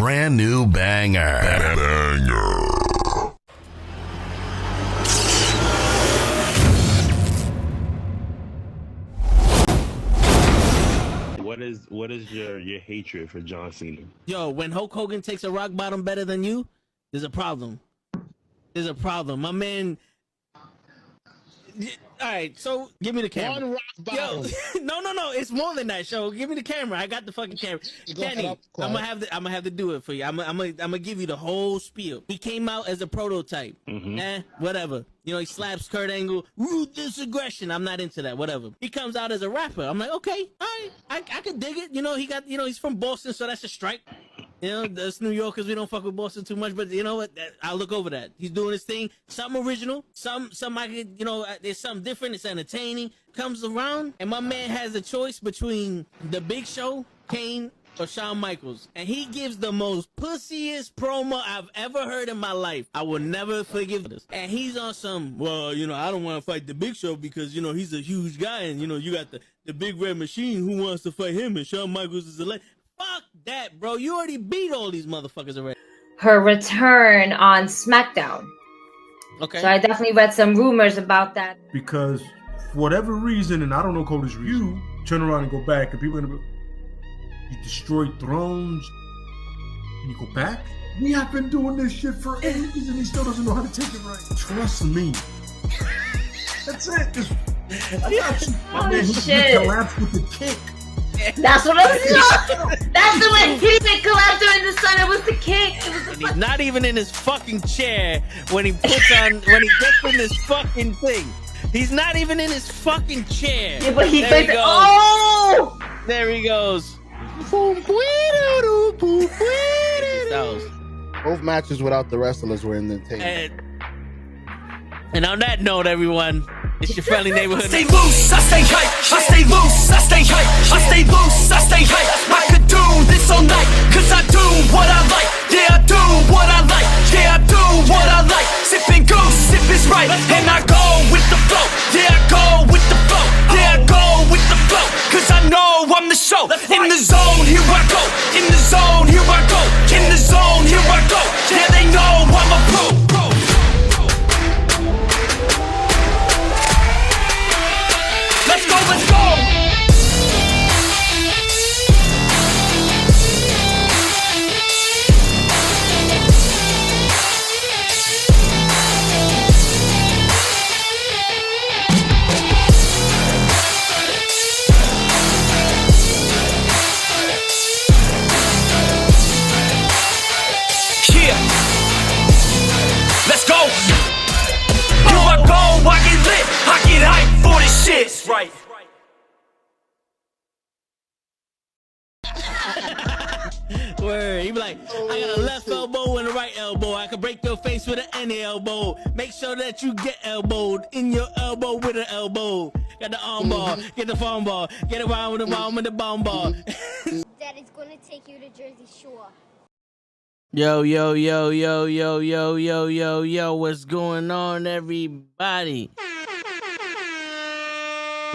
brand new banger. What is your hatred for John Cena? Yo, when Hulk Hogan takes a rock bottom better than you, there's a problem. There's a problem. My man. All right, so give me the camera. One rock bottom. Yo, no, it's more than that. Show, give me the camera. I got the fucking camera. Kenny, I'm gonna have to do it for you. I'm gonna give you the whole spiel. He came out as a prototype. Whatever. You know, he slaps Kurt Angle. Ruthless aggression. I'm not into that. Whatever. He comes out as a rapper. I'm like, okay, all right, I can dig it. You know, he's from Boston, so that's a strike. You know, us New Yorkers, we don't fuck with Boston too much, but you know what? I'll look over that. He's doing his thing. Something original. Some I could, you know, there's something different. It's entertaining. Comes around, and my man has a choice between The Big Show, Kane, or Shawn Michaels. And he gives the most pussiest promo I've ever heard in my life. I will never forgive this. And he's on some, well, you know, I don't want to fight The Big Show because, you know, he's a huge guy, and, you know, you got the Big Red Machine who wants to fight him, and Shawn Michaels is a legend. Fuck that, bro. You already beat all these motherfuckers already. Her return on SmackDown. Okay. So I definitely read some rumors about that. Because for whatever reason, and I don't know Cody's reason, you turn around and go back, and people are gonna be, you destroyed thrones, and you go back? We have been doing this shit for ages, and he still doesn't know how to take it right. Trust me. That's it. I got you. Oh, man, shit. Collapse with the kick. That's what I'm saying. That's the way he didn't collapse during the sun. It was the kick. He's not even in his fucking chair when he gets in this fucking thing. He's not even in his fucking chair. Yeah, but he there goes, oh! There he goes. Both matches without the wrestlers were entertaining. And on that note, everyone, it's your friendly neighborhood. I stay loose, I stay hype. I stay loose, I stay hype. I stay loose, I stay hype. I could do this all night, cause I do what I like. Yeah, I do what I like. Yeah, I do what I like. Sipping goose, sip is right. And I go with the flow. Yeah, I go with the flow. Yeah, I go with the flow. Cause I know I'm the show. In the zone, here I go. In the zone, here I go. In the zone, here I go. Yeah, they know I'm a pro. Let's go, let's go! Yeah! Let's go! Here I go, I get lit, I get hyped for this shit. Right. Word. He be like, I got a left elbow and a right elbow. I can break your face with an any elbow. Make sure that you get elbowed in your elbow with an elbow. Got the arm bar, get the phone ball, get around with the bomb with the bomb ball. Daddy's gonna take you to Jersey Shore. Yo, what's going on, everybody?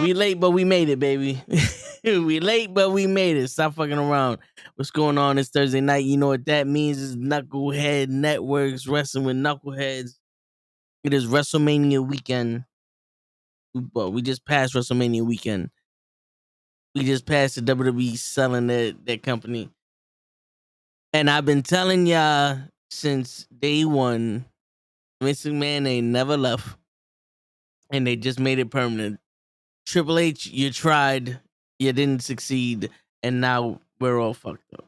We late, but we made it, baby. We late, but we made it. Stop fucking around. What's going on this Thursday night? You know what that means? It's Knucklehead Networks, Wrestling with Knuckleheads. It is WrestleMania weekend. Well, we just passed WrestleMania weekend. We just passed the WWE selling their company. And I've been telling y'all since day one, Vince McMahon ain't never left. And they just made it permanent. Triple H, you tried, you didn't succeed, and now we're all fucked up.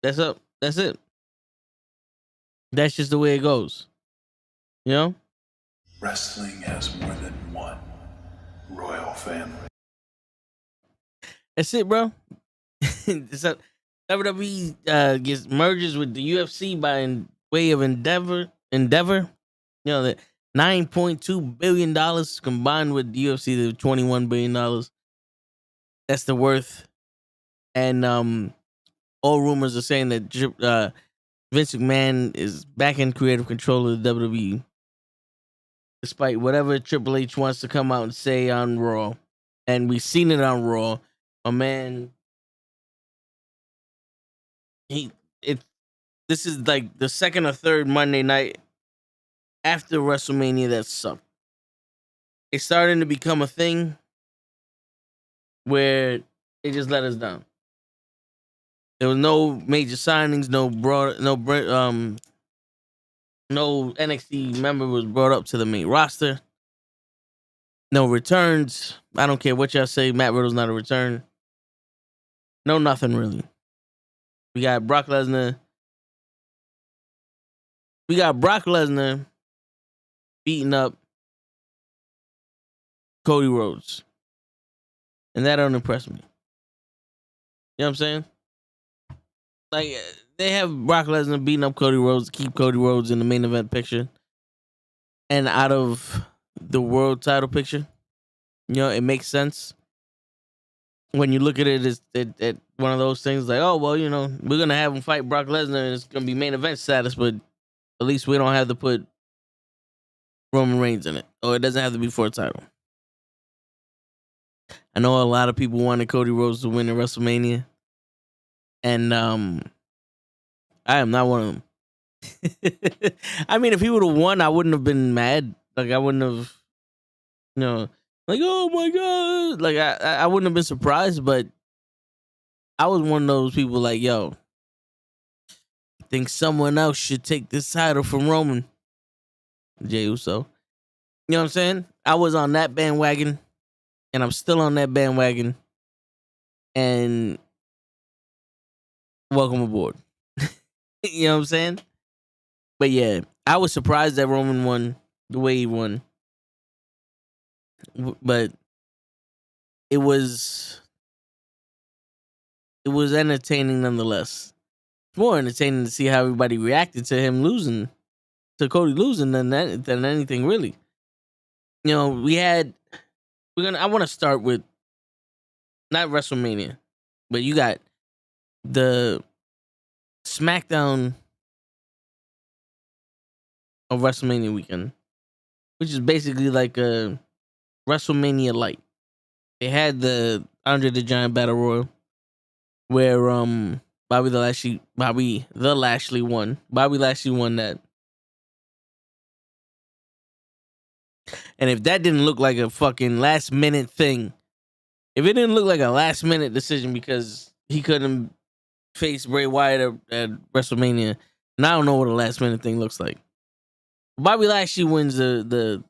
That's it. That's just the way it goes. You know? Wrestling has more than one royal family. That's it, bro. So, WWE gets merges with the UFC by way of Endeavor. You know, the $9.2 billion combined with the UFC, the $21 billion. That's the worth. And all rumors are saying that Vince McMahon is back in creative control of the WWE, despite whatever Triple H wants to come out and say on Raw. And we've seen it on Raw. My man, the this is like the second or third Monday night after WrestleMania that sucked. It's starting to become a thing where they just let us down. There was no major signings, no NXT member was brought up to the main roster. No returns. I don't care what y'all say. Matt Riddle's not a return. No, nothing really. We got Brock Lesnar. Beating up Cody Rhodes. And that don't impress me. You know what I'm saying? Like, they have Brock Lesnar beating up Cody Rhodes to keep Cody Rhodes in the main event picture and out of the world title picture. You know, it makes sense. When you look at it, it's one of those things like, oh, well, you know, we're going to have him fight Brock Lesnar and it's going to be main event status, but at least we don't have to put Roman Reigns in it, or it doesn't have to be for a title. I know a lot of people wanted Cody Rhodes to win at WrestleMania, and I am not one of them. I mean, if he would have won, I wouldn't have been mad. Like, I wouldn't have, you know, like, oh my God. Like, I wouldn't have been surprised, but I was one of those people like, yo, I think someone else should take this title from Roman. Jey Uso. You know what I'm saying? I was on that bandwagon, and I'm still on that bandwagon. And welcome aboard. You know what I'm saying? But yeah, I was surprised that Roman won the way he won. But it was entertaining nonetheless. It's more entertaining to see how everybody reacted to him losing, to Cody losing than anything really. You know, I want to start with not WrestleMania, but you got the SmackDown of WrestleMania weekend, which is basically like a WrestleMania light. They had the Andre the Giant Battle Royal, where Bobby Lashley won. Bobby Lashley won that. And if that didn't look like a fucking last minute thing, if it didn't look like a last minute decision because he couldn't face Bray Wyatt at WrestleMania, and I don't know what a last minute thing looks like. Bobby Lashley wins the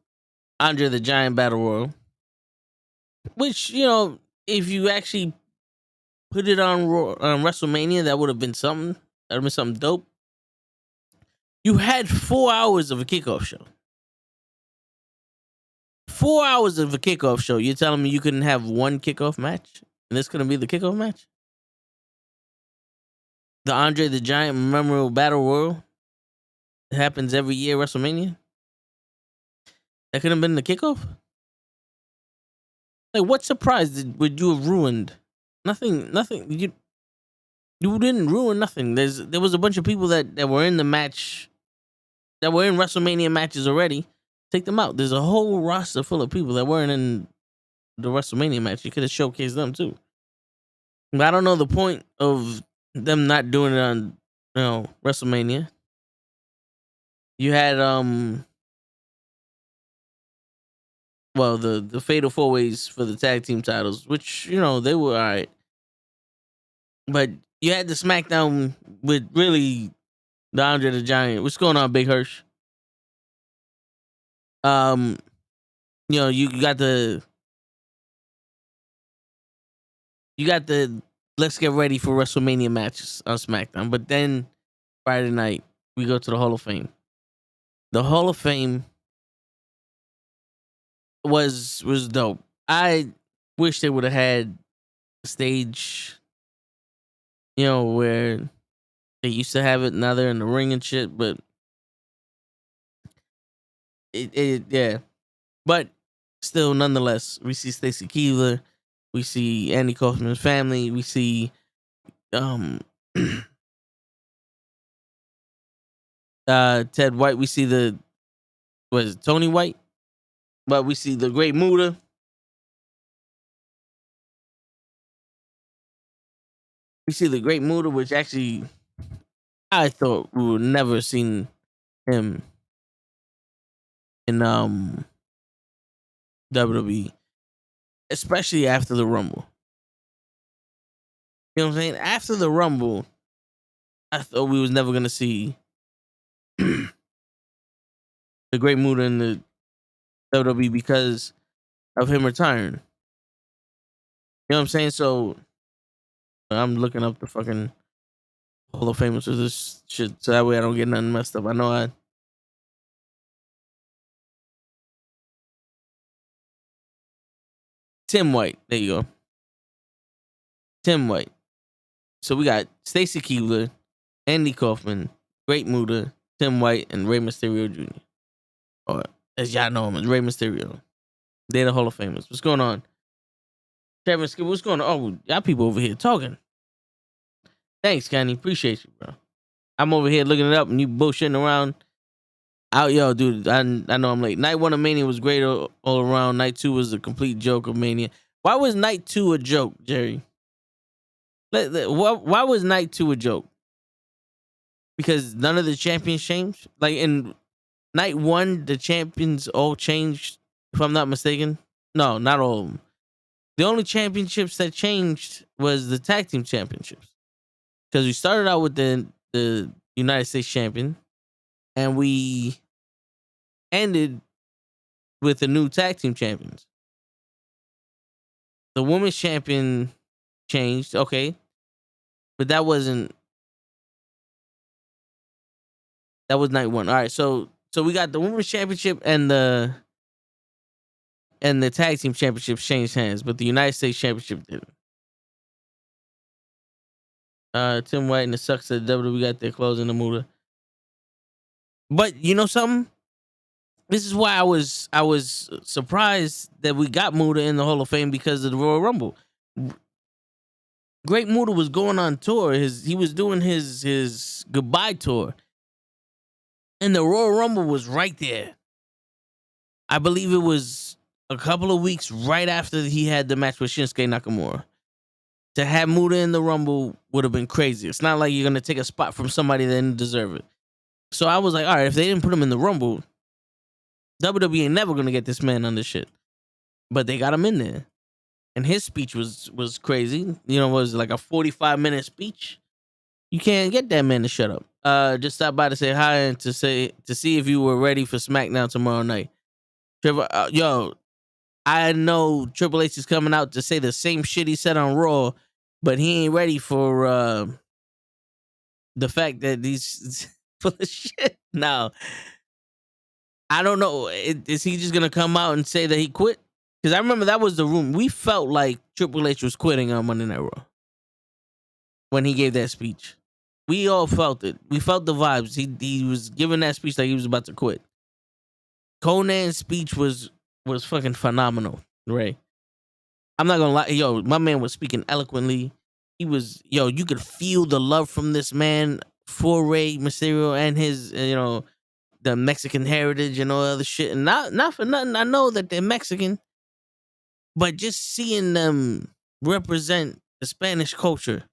Andre the Giant Battle Royal, which, you know, if you actually put it on WrestleMania, that would have been something. That would have been something dope. You had 4 hours of a kickoff show. 4 hours of a kickoff show. You're telling me you couldn't have one kickoff match? And this couldn't be the kickoff match? The Andre the Giant Memorial Battle Royal. It happens every year at WrestleMania. That could have been the kickoff? Like, what surprise would you have ruined? Nothing. You didn't ruin nothing. There was a bunch of people that were in the match, that were in WrestleMania matches already. Take them out. There's a whole roster full of people that weren't in the WrestleMania match. You could have showcased them too. But I don't know the point of them not doing it on, you know, WrestleMania. You had the Fatal 4-Ways for the tag team titles, which, you know, they were all right. But you had the SmackDown with really the Andre the Giant. What's going on, Big Hirsch? You know, you got the let's get ready for WrestleMania matches on SmackDown. But then Friday night we go to the Hall of Fame. The Hall of Fame was dope. I wish they would have had a stage, you know, where they used to have it. Now they're in the ring and shit, but yeah. But still, nonetheless, we see Stacy Keibler, we see Andy Kaufman's family, we see Ted White, we see Tony White, but we see the Great Muta. We see the Great Muta, which actually I thought we would never seen him in WWE, especially after the Rumble. You know what I'm saying? After the Rumble, I thought we was never gonna see the Great Muta in the WWE because of him retiring. You know what I'm saying? So I'm looking up the fucking Hall of Famers for this shit, so that way I don't get nothing messed up. I know Tim White. There you go. Tim White. So we got Stacy Keibler, Andy Kaufman, Great Muta, Tim White, and Rey Mysterio Jr. Or as y'all know him as Rey Mysterio. They're the Hall of Famers. What's going on? Kevin Skip, what's going on? Oh, y'all people over here talking. Thanks, Kenny. Appreciate you, bro. I'm over here looking it up and you bullshitting around. Out, yo, dude. I know I'm late. Night 1 of Mania was great all around. Night 2 was a complete joke of Mania. Why was Night 2 a joke, Jerry? Why was Night 2 a joke? Because none of the champions changed? Like in Night 1, the champions all changed, if I'm not mistaken. No, not all of them. The only championships that changed was the tag team championships. Because we started out with the United States champion, and we ended with the new tag team champions. The women's champion changed, okay, but that was Night 1. All right, so we got the women's championship and the tag team championships changed hands, but the United States championship didn't. Tim White and it sucks that WWE got their clothes in the Muta. But you know something? This is why I was surprised that we got Muta in the Hall of Fame because of the Royal Rumble. Great Muta was going on tour. He was doing his goodbye tour. And the Royal Rumble was right there. I believe it was a couple of weeks right after he had the match with Shinsuke Nakamura. To have Muta in the Rumble would have been crazy. It's not like you're going to take a spot from somebody that didn't deserve it. So I was like, all right, if they didn't put him in the Rumble, WWE ain't never going to get this man on this shit. But they got him in there. And his speech was crazy. You know, it was like a 45-minute speech. You can't get that man to shut up. Just stop by to say hi and to see if you were ready for SmackDown tomorrow night. Yo, I know Triple H is coming out to say the same shit he said on Raw, but he ain't ready for the fact that he's full of shit. Now, I don't know. Is he just going to come out and say that he quit? Because I remember that was the rumor. We felt like Triple H was quitting on Monday Night Raw when he gave that speech. We all felt it. We felt the vibes. He was giving that speech like he was about to quit. Conan's speech was fucking phenomenal, Ray. I'm not gonna lie, yo, my man was speaking eloquently. He was, yo, you could feel the love from this man for Rey Mysterio and his, the Mexican heritage and all other shit. And not for nothing, I know that they're Mexican, but just seeing them represent the Spanish culture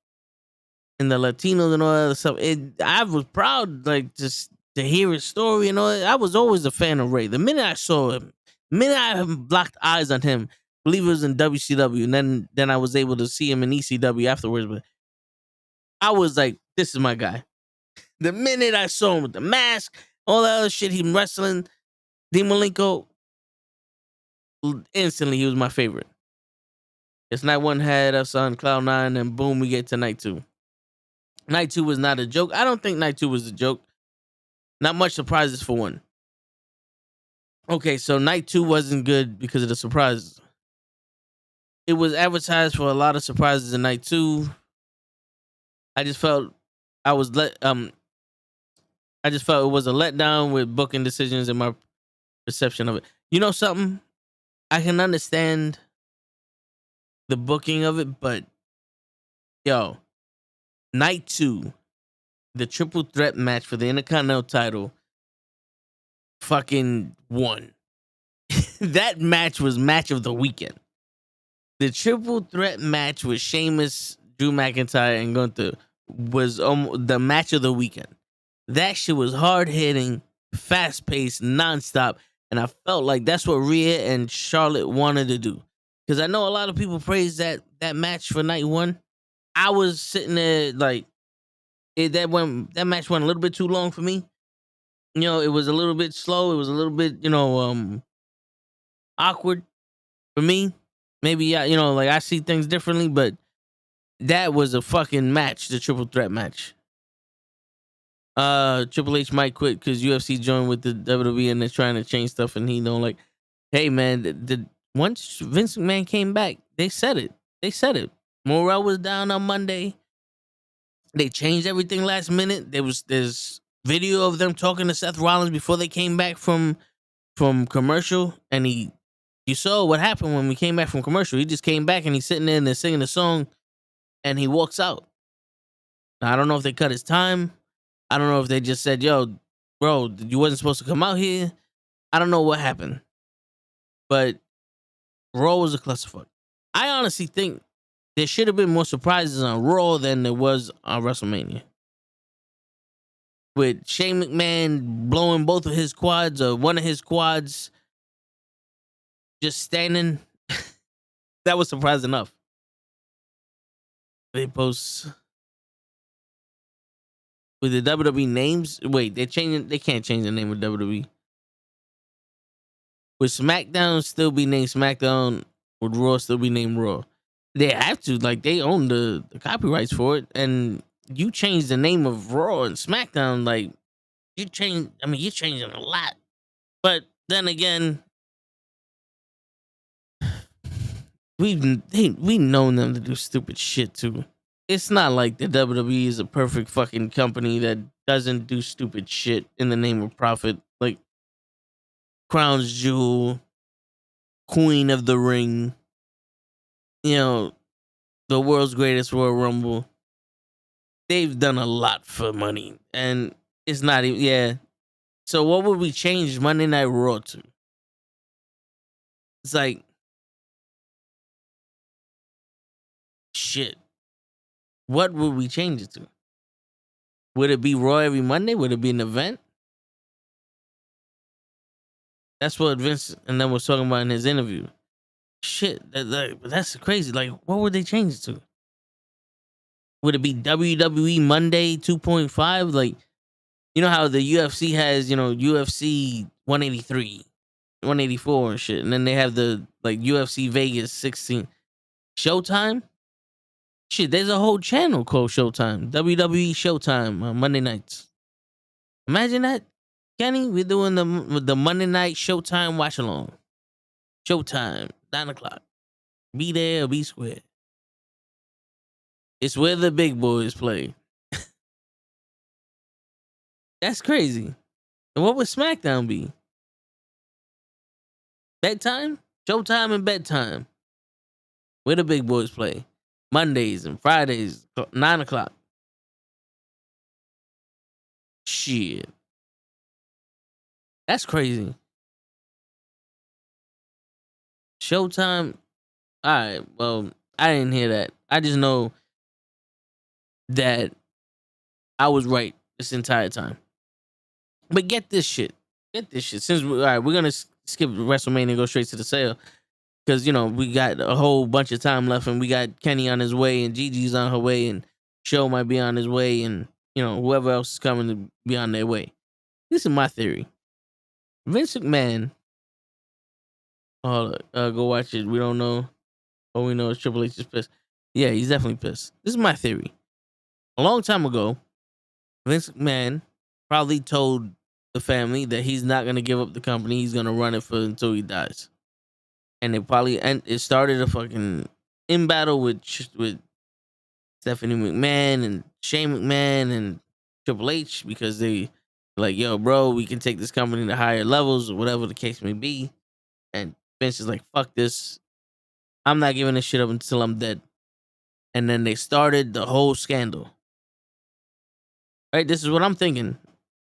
and the Latinos and all that other stuff, I was proud, like, just to hear his story and all that. I was always a fan of Rey. The minute I saw him, the minute I locked eyes on him, I believe it was in WCW, and then I was able to see him in ECW afterwards, but I was like, this is my guy. The minute I saw him with the mask, all that other shit, he wrestling, Dean Malenko, instantly he was my favorite. It's Night 1 had us on Cloud 9, and boom, we get to Night 2. Night 2 was not a joke. I don't think Night 2 was a joke. Not much surprises for one. Okay, so Night 2 wasn't good because of the surprises. It was advertised for a lot of surprises in Night 2. I just felt it was a letdown with booking decisions and my perception of it. You know something? I can understand the booking of it, but yo, Night 2, the triple threat match for the Intercontinental title, fucking won. That match was match of the weekend. The triple threat match with Sheamus, Drew McIntyre, and Gunther was the match of the weekend. That shit was hard hitting, fast paced, nonstop, and I felt like that's what Rhea and Charlotte wanted to do. Because I know a lot of people praise that match for night one. I was sitting there like that match went a little bit too long for me. You know, it was a little bit slow. It was a little bit, awkward for me. Maybe like I see things differently, but that was a fucking match, the triple threat match. Triple H might quit because UFC joined with the WWE and they're trying to change stuff, and he don't like. Hey man, once Vince McMahon came back, they said it. Morrell was down on Monday. They changed everything last minute. There's video of them talking to Seth Rollins before they came back from commercial, and you saw what happened when we came back from commercial. He just came back and he's sitting there and they're singing the song, and he walks out. Now, I don't know if they cut his time. I don't know if they just said, yo, bro, you wasn't supposed to come out here. I don't know what happened. But Raw was a clusterfuck. I honestly think there should have been more surprises on Raw than there was on WrestleMania. With Shane McMahon blowing both of his quads or one of his quads just standing. That was surprise enough. They post with the WWE names. Wait, they can't change the name of WWE. Would SmackDown still be named SmackDown? Would Raw still be named Raw? They have to. Like, they own the copyrights for it. And you change the name of Raw and SmackDown, like, you're changing a lot. But then again, we've known them to do stupid shit too. It's not like the WWE is a perfect fucking company that doesn't do stupid shit in the name of profit. Like Crown's Jewel, Queen of the Ring, the world's greatest Royal Rumble. They've done a lot for money, and it's not even, yeah. So what would we change Monday Night Raw to? It's like, shit. What would we change it to? Would it be Raw every Monday? Would it be an event? That's what Vince and them was talking about in his interview. Shit, that's crazy. Like, what would they change it to? Would it be WWE Monday 2.5? Like, you know how the UFC has, UFC 183, 184 and shit. And then they have the, like, UFC Vegas 16. Showtime? Shit, there's a whole channel called Showtime. WWE Showtime on Monday nights. Imagine that, Kenny. We're doing the Monday night Showtime watch along. Showtime, 9 o'clock. Be there or be square. It's where the big boys play. That's crazy. And what would SmackDown be? Bedtime? Showtime and bedtime. Where the big boys play. Mondays and Fridays, 9 o'clock. Shit. That's crazy. Showtime. All right. Well, I didn't hear that. I just know that I was right this entire time. But get this shit. Since we're gonna skip WrestleMania and go straight to the sale, because we got a whole bunch of time left, and we got Kenny on his way, and Gigi's on her way, and Show might be on his way, and whoever else is coming to be on their way. This is my theory. Vince McMahon. Go watch it. We don't know. All we know is Triple H is pissed. Yeah, he's definitely pissed. This is my theory. A long time ago, Vince McMahon probably told the family that he's not going to give up the company. He's going to run it until he dies. And it started a fucking in battle with Stephanie McMahon and Shane McMahon and Triple H, because they like, yo, bro, we can take this company to higher levels or whatever the case may be. And Vince is like, fuck this. I'm not giving this shit up until I'm dead. And then they started the whole scandal. Right? This is what I'm thinking.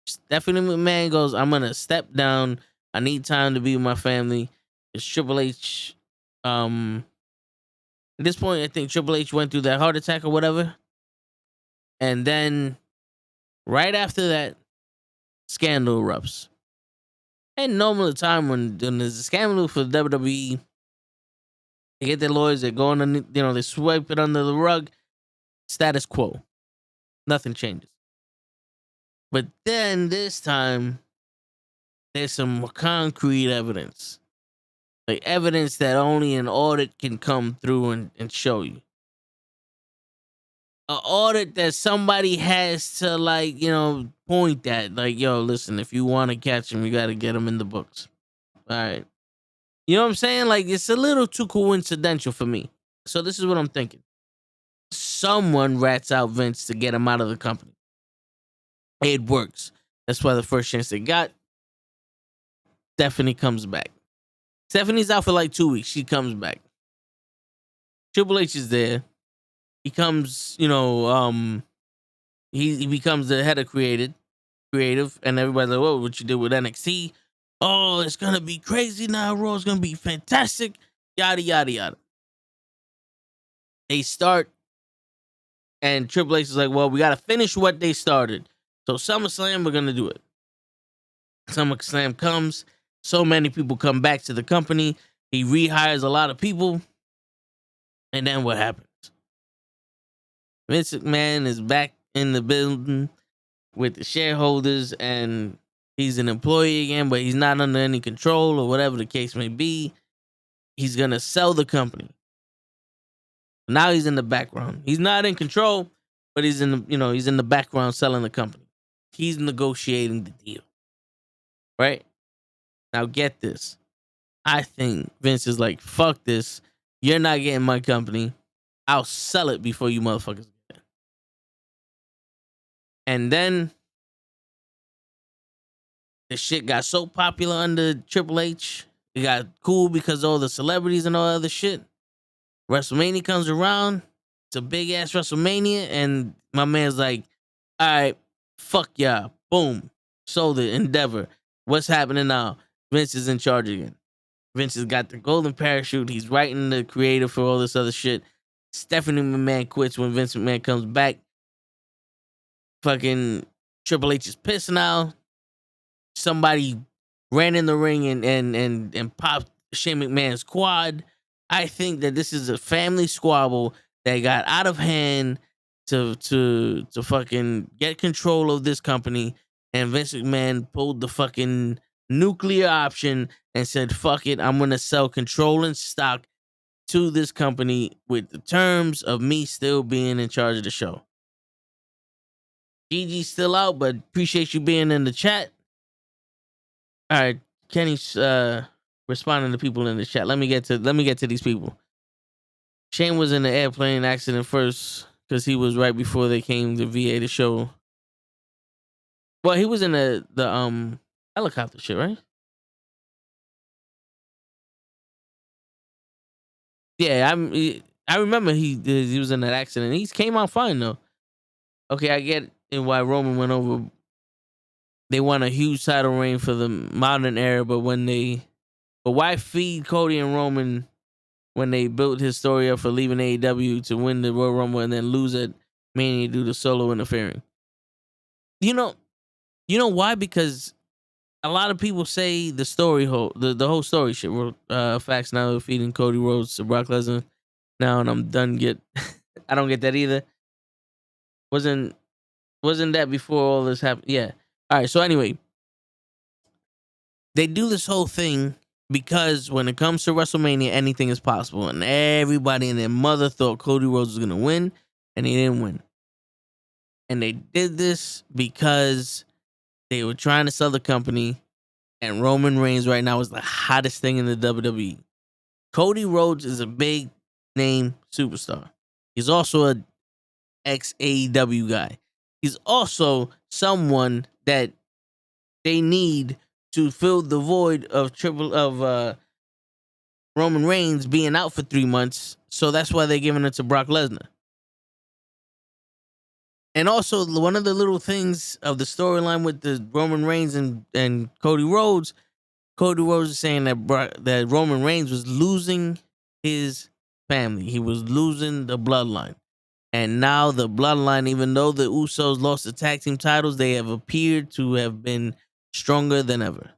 Stephanie McMahon goes, I'm going to step down. I need time to be with my family. It's Triple H. At this point, I think Triple H went through that heart attack or whatever. And then right after that, scandal erupts. And normally the time when there's a scandal for the WWE, they get their lawyers, they go on, they swipe it under the rug, status quo. Nothing changes. But then this time, there's some concrete evidence. Like evidence that only an audit can come through and show you. An audit that somebody has to point at. Like, yo, listen, if you want to catch him, you got to get him in the books. All right. You know what I'm saying? Like, it's a little too coincidental for me. So this is what I'm thinking. Someone rats out Vince to get him out of the company. It works. That's why the first chance they got, Stephanie comes back. Stephanie's out for like 2 weeks. She comes back. Triple H is there. He comes, he becomes the head of creative, and everybody's like, "Whoa, what you did with NXT? Oh, it's gonna be crazy now. Raw's gonna be fantastic." Yada yada yada. They start, and Triple H is like, "Well, we gotta finish what they started. So SummerSlam, we're gonna do it." SummerSlam comes. So many people come back to the company. He rehires a lot of people, and then what happens? Vince McMahon is back in the building with the shareholders, and he's an employee again, but he's not under any control or whatever the case may be. He's gonna sell the company. Now he's in the background. He's not in control, but he's in the background selling the company. He's negotiating the deal. Right? Now get this. I think Vince is like, fuck this. You're not getting my company. I'll sell it before you motherfuckers get it. And then the shit got so popular under Triple H. It got cool because of all the celebrities and all other shit. WrestleMania comes around. It's a big ass WrestleMania. And my man's like, all right, fuck y'all. Boom. Sold it. Endeavor. What's happening now? Vince is in charge again. Vince has got the golden parachute. He's writing the creative for all this other shit. Stephanie McMahon quits when Vince McMahon comes back. Fucking Triple H is pissed now. Somebody ran in the ring and popped Shane McMahon's quad. I think that this is a family squabble that got out of hand to fucking get control of this company. And Vince McMahon pulled the fucking nuclear option and said, fuck it, I'm going to sell controlling stock to this company with the terms of me still being in charge of the show. Gigi's still out, but appreciate you being in the chat. All right, Kenny's responding to people in the chat. Let me get to these people. Shane was in the airplane accident first because he was right before they came to VA to show. Well, he was in the helicopter shit, right? Yeah, I remember he was in that accident. He came out fine though. Okay, I get it why Roman went over. They won a huge title reign for the modern era, but why feed Cody and Roman when they built his story up for leaving AEW to win the Royal Rumble and then lose at Mania due to solo interfering? You know why? Because a lot of people say the whole story shit. Facts now feeding Cody Rhodes to Brock Lesnar now, and I'm done. I don't get that either. Wasn't that before all this happened? Yeah. All right. So anyway, they do this whole thing because when it comes to WrestleMania, anything is possible, and everybody and their mother thought Cody Rhodes was gonna win, and he didn't win. And they did this because they were trying to sell the company, and Roman Reigns right now is the hottest thing in the WWE. Cody Rhodes is a big name superstar. He's also a ex-AEW guy. He's also someone that they need to fill the void of Roman Reigns being out for 3 months. So that's why they're giving it to Brock Lesnar. And also, one of the little things of the storyline with the Roman Reigns and Cody Rhodes is saying that Roman Reigns was losing his family. He was losing the bloodline. And now the bloodline, even though the Usos lost the tag team titles, they have appeared to have been stronger than ever.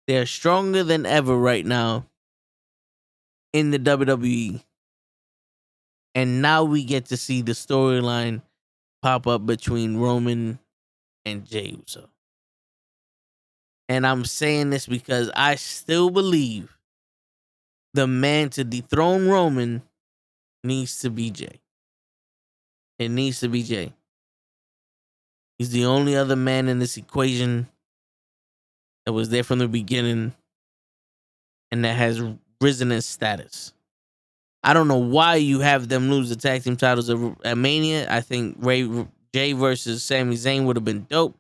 They're stronger than ever right now in the WWE. And now we get to see the storyline pop up between Roman and Jey Uso. And I'm saying this because I still believe the man to dethrone Roman needs to be Jey. It needs to be Jey. He's the only other man in this equation that was there from the beginning and that has risen in status. I don't know why you have them lose the tag team titles at Mania. I think Jey versus Sami Zayn would have been dope.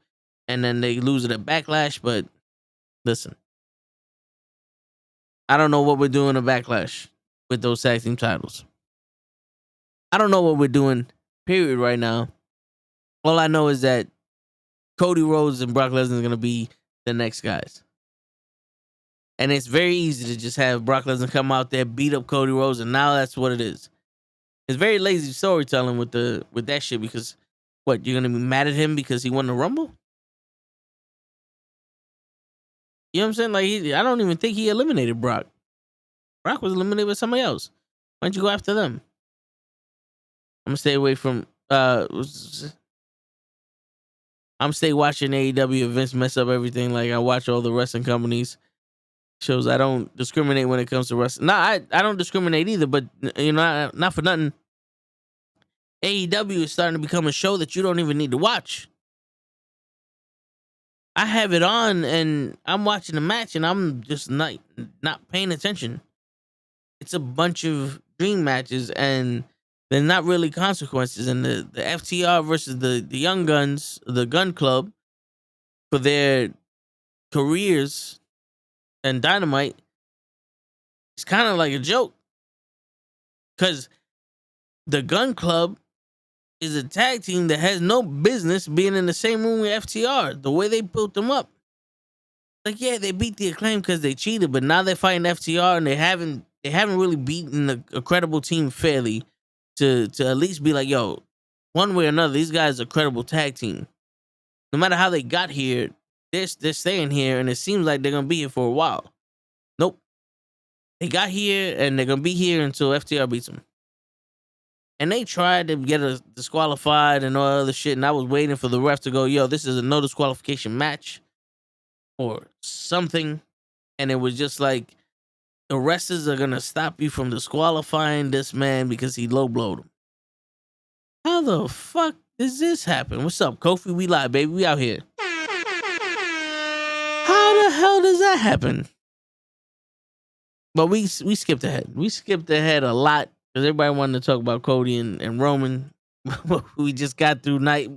And then they lose it at Backlash. But listen, I don't know what we're doing at Backlash with those tag team titles. I don't know what we're doing, period, right now. All I know is that Cody Rhodes and Brock Lesnar are going to be the next guys. And it's very easy to just have Brock Lesnar come out there, beat up Cody Rhodes, and now that's what it is. It's very lazy storytelling with that shit because, what, you're going to be mad at him because he won the Rumble? You know what I'm saying? Like, I don't even think he eliminated Brock. Brock was eliminated with somebody else. Why don't you go after them? I'm going to stay away from... I'm stay watching AEW events mess up everything. Like, I watch all the wrestling companies shows. I don't discriminate when it comes to wrestling. I don't discriminate either, but you know, not for nothing. AEW is starting to become a show that you don't even need to watch. I have it on and I'm watching the match and I'm just not paying attention. It's a bunch of dream matches and they're not really consequences. And the FTR versus the Young Guns, the Gun Club, for their careers and Dynamite, it's kind of like a joke. Because the Gun Club is a tag team that has no business being in the same room with FTR. The way they built them up. Like, yeah, they beat the Acclaim because they cheated, but now they're fighting FTR and they haven't really beaten a credible team fairly to at least be like, yo, one way or another, these guys are a credible tag team. No matter how they got here, they're staying here, and it seems like they're going to be here for a while. Nope. They got here, and they're going to be here until FTR beats them. And they tried to get us disqualified and all other shit, and I was waiting for the ref to go, yo, this is a no disqualification match or something. And it was just like, the wrestlers are going to stop you from disqualifying this man because he low blowed him. How the fuck does this happen? What's up, Kofi? We live, baby. We out here. How the hell does that happen? But we skipped ahead. We skipped ahead a lot because everybody wanted to talk about Cody and Roman. We just got through night.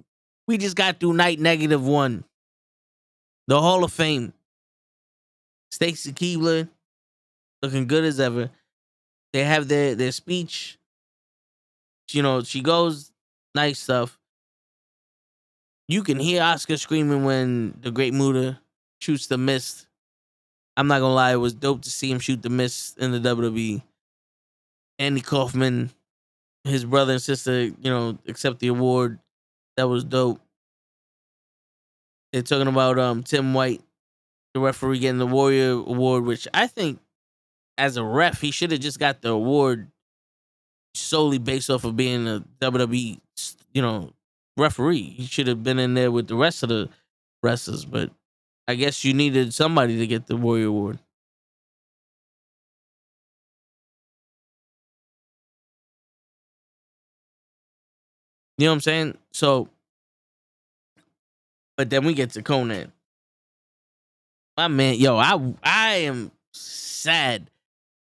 We just got through night -1. The Hall of Fame. Stacy Keibler looking good as ever. They have their speech. You know, she goes, nice stuff. You can hear Oscar screaming when the Great Muta shoots the mist. I'm not gonna lie, it was dope to see him shoot the mist in the WWE. Andy Kaufman, his brother and sister, you know, accept the award. That was dope. They're talking about Tim White, the referee, getting the Warrior Award, which I think as a ref, he should have just got the award solely based off of being a WWE, you know, referee. He should have been in there with the rest of the wrestlers, but I guess you needed somebody to get the Warrior Award. You know what I'm saying? So, but then we get to Conan. My man, yo, I am sad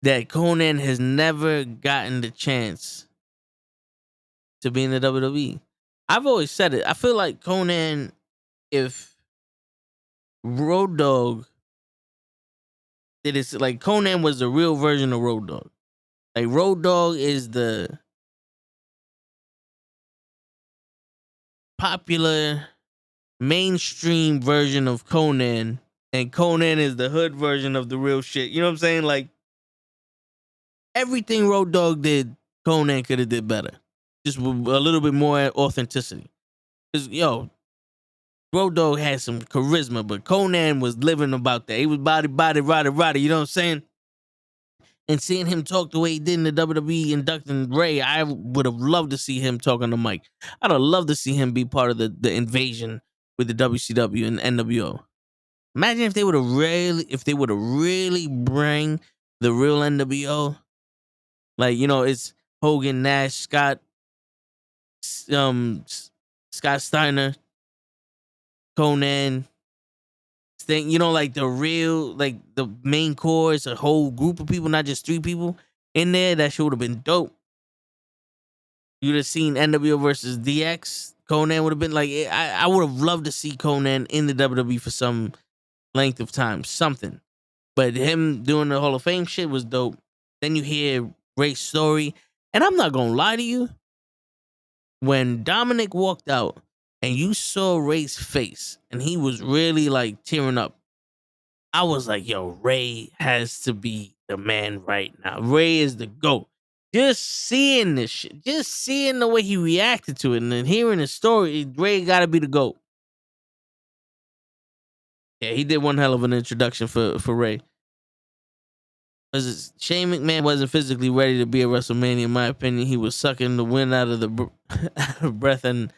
that Conan has never gotten the chance to be in the WWE. I've always said it. I feel like Conan, if Road Dogg did it, like Conan was the real version of Road Dogg. Like Road Dogg is the popular mainstream version of Conan, and Conan is the hood version of the real shit. You know what I'm saying? Like everything Road Dogg did, Conan could have did better. just with a little bit more authenticity. Cause Road Dogg had some charisma, but Conan was living about that. He was body, roddy. You know what I'm saying? And seeing him talk the way he did in the WWE inducting Ray, I would have loved to see him talk on the mic. I'd have loved to see him be part of the invasion with the WCW and NWO. Imagine if they would have really bring the real NWO. Like, it's Hogan, Nash, Scott Steiner, Conan, Sting, like the real, like the main core is a whole group of people, not just 3 people in there. That shit would have been dope. You'd have seen NWO versus DX. Conan would have been like, I would have loved to see Conan in the WWE for some length of time, something. But him doing the Hall of Fame shit was dope. Then you hear Ray's story. And I'm not going to lie to you. When Dominic walked out and you saw Ray's face and he was really like tearing up, I was like, yo, Ray has to be the man right now. Ray is the GOAT. Just seeing this shit, just seeing the way he reacted to it and then hearing his story, Ray got to be the GOAT. Yeah, he did one hell of an introduction for Ray. Because Shane McMahon wasn't physically ready to be at WrestleMania, in my opinion. He was sucking the wind out of the breath and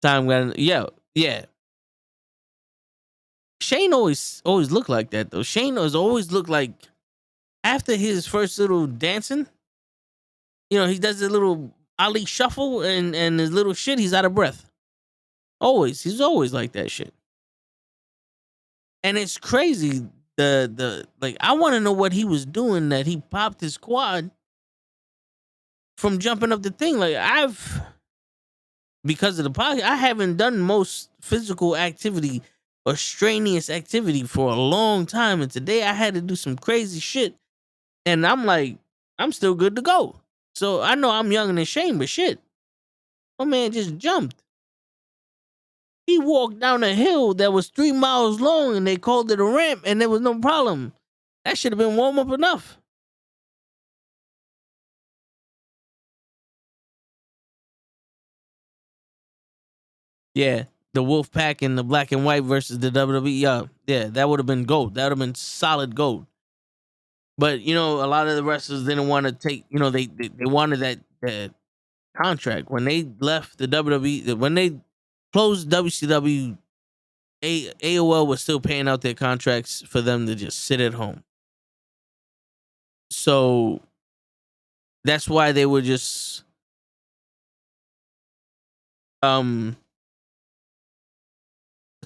time got. Yeah. Shane always looked like that though. Shane has always looked like after his first little dancing, he does a little Ali shuffle and his little shit. He's out of breath. He's always like that shit. And it's crazy. I want to know what he was doing that he popped his quad from jumping up the thing. Like because of the podcast, I haven't done most physical activity or strenuous activity for a long time. And today I had to do some crazy shit. And I'm like, I'm still good to go. So I know I'm younger than Shane, but shit, my man just jumped. He walked down a hill that was 3 miles long and they called it a ramp and there was no problem. That should have been warm up enough. Yeah, the Wolf Pack and the Black and White versus the WWE. Yeah, that would have been gold. That would have been solid gold. But, a lot of the wrestlers didn't want to take, they wanted that contract. When they left the WWE, when they closed WCW, AOL was still paying out their contracts for them to just sit at home. So that's why they were just that's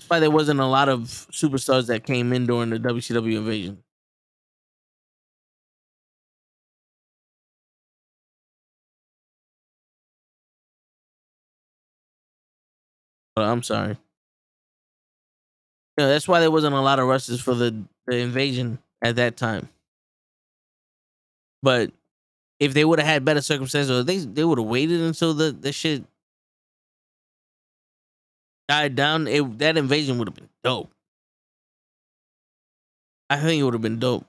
why there wasn't a lot of superstars that came in during the WCW invasion. I'm sorry. That's why there wasn't a lot of wrestlers for the invasion at that time. But if they would have had better circumstances, or they would have waited until the shit died down, that invasion would have been dope. I think it would have been dope.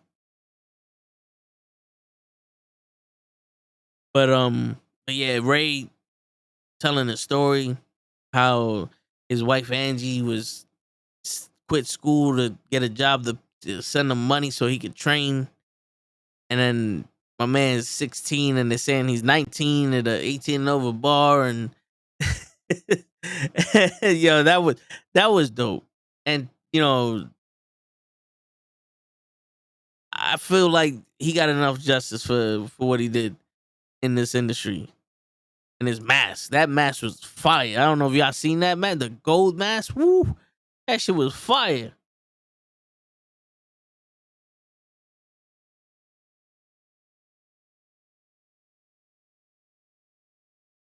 But yeah, Ray telling the story how his wife Angie was quit school to get a job to send him money so he could train, and then my man's 16 and they're saying he's 19 at a 18 and over bar, and that was dope. And I feel like he got enough justice for what he did in this industry. And his mask, that mask was fire. I don't know if y'all seen that, man. The gold mask, woo, that shit was fire.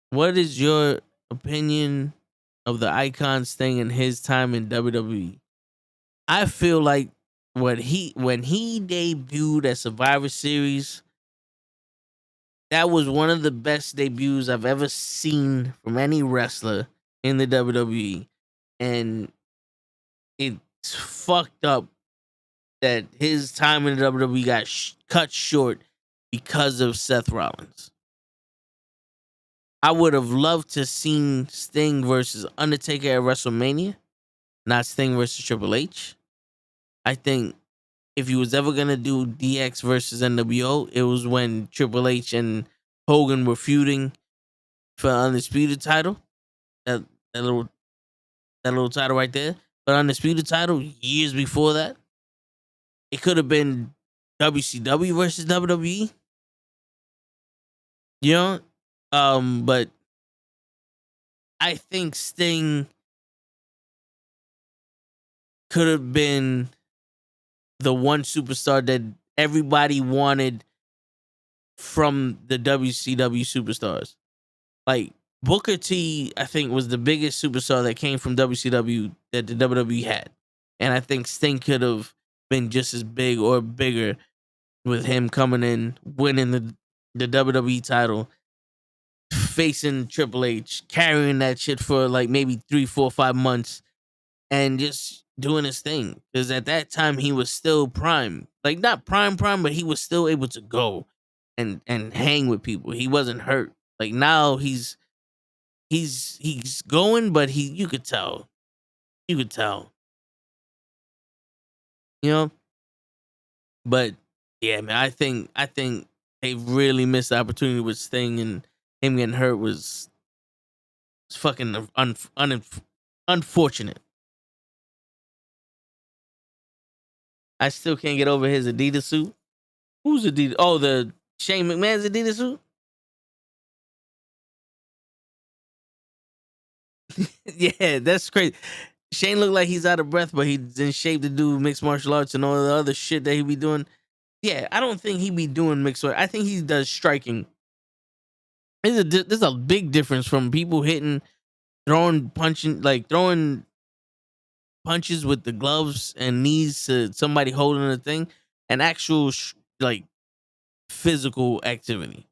What is your opinion of the Icons thing in his time in WWE? I feel like when he debuted at Survivor Series, that was one of the best debuts I've ever seen from any wrestler in the WWE. And it's fucked up that his time in the WWE got cut short because of Seth Rollins. I would have loved to seen Sting versus Undertaker at WrestleMania, not Sting versus Triple H. I think if you was ever gonna do DX versus NWO, it was when Triple H and Hogan were feuding for Undisputed title. That that little title right there. But Undisputed title years before that, it could have been WCW versus WWE. You know, but I think Sting could have been the one superstar that everybody wanted from the WCW superstars. Like Booker T, I think, was the biggest superstar that came from WCW that the WWE had. And I think Sting could have been just as big or bigger with him coming in, winning the WWE title, facing Triple H, carrying that shit for like maybe 3, 4, 5 months, and just doing his thing. Because at that time he was still prime, like not prime, but he was still able to go and hang with people. He wasn't hurt. Like now he's going, but you could tell, you know. But yeah, man, I think they really missed the opportunity with Sting, and him getting hurt was fucking unfortunate. I still can't get over his Adidas suit. Who's Adidas? Oh, the Shane McMahon's Adidas suit. Yeah, that's crazy. Shane looked like he's out of breath, but he's in shape to do mixed martial arts and all the other shit that he be doing. Yeah, I don't think he be doing mixed martial. I think he does striking. There's a big difference from people throwing punches with the gloves and knees to somebody holding a thing, and actual like physical activity.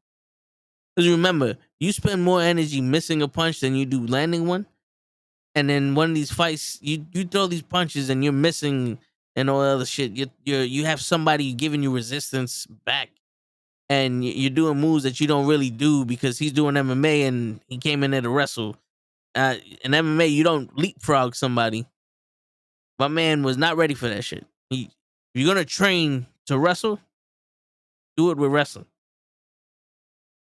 Because remember, you spend more energy missing a punch than you do landing one. And then one of these fights, you throw these punches and you're missing and all other shit. You have somebody giving you resistance back, and you're doing moves that you don't really do because he's doing MMA and he came in there to wrestle. In MMA, you don't leapfrog somebody. My man was not ready for that shit. If you're gonna train to wrestle, do it with wrestling.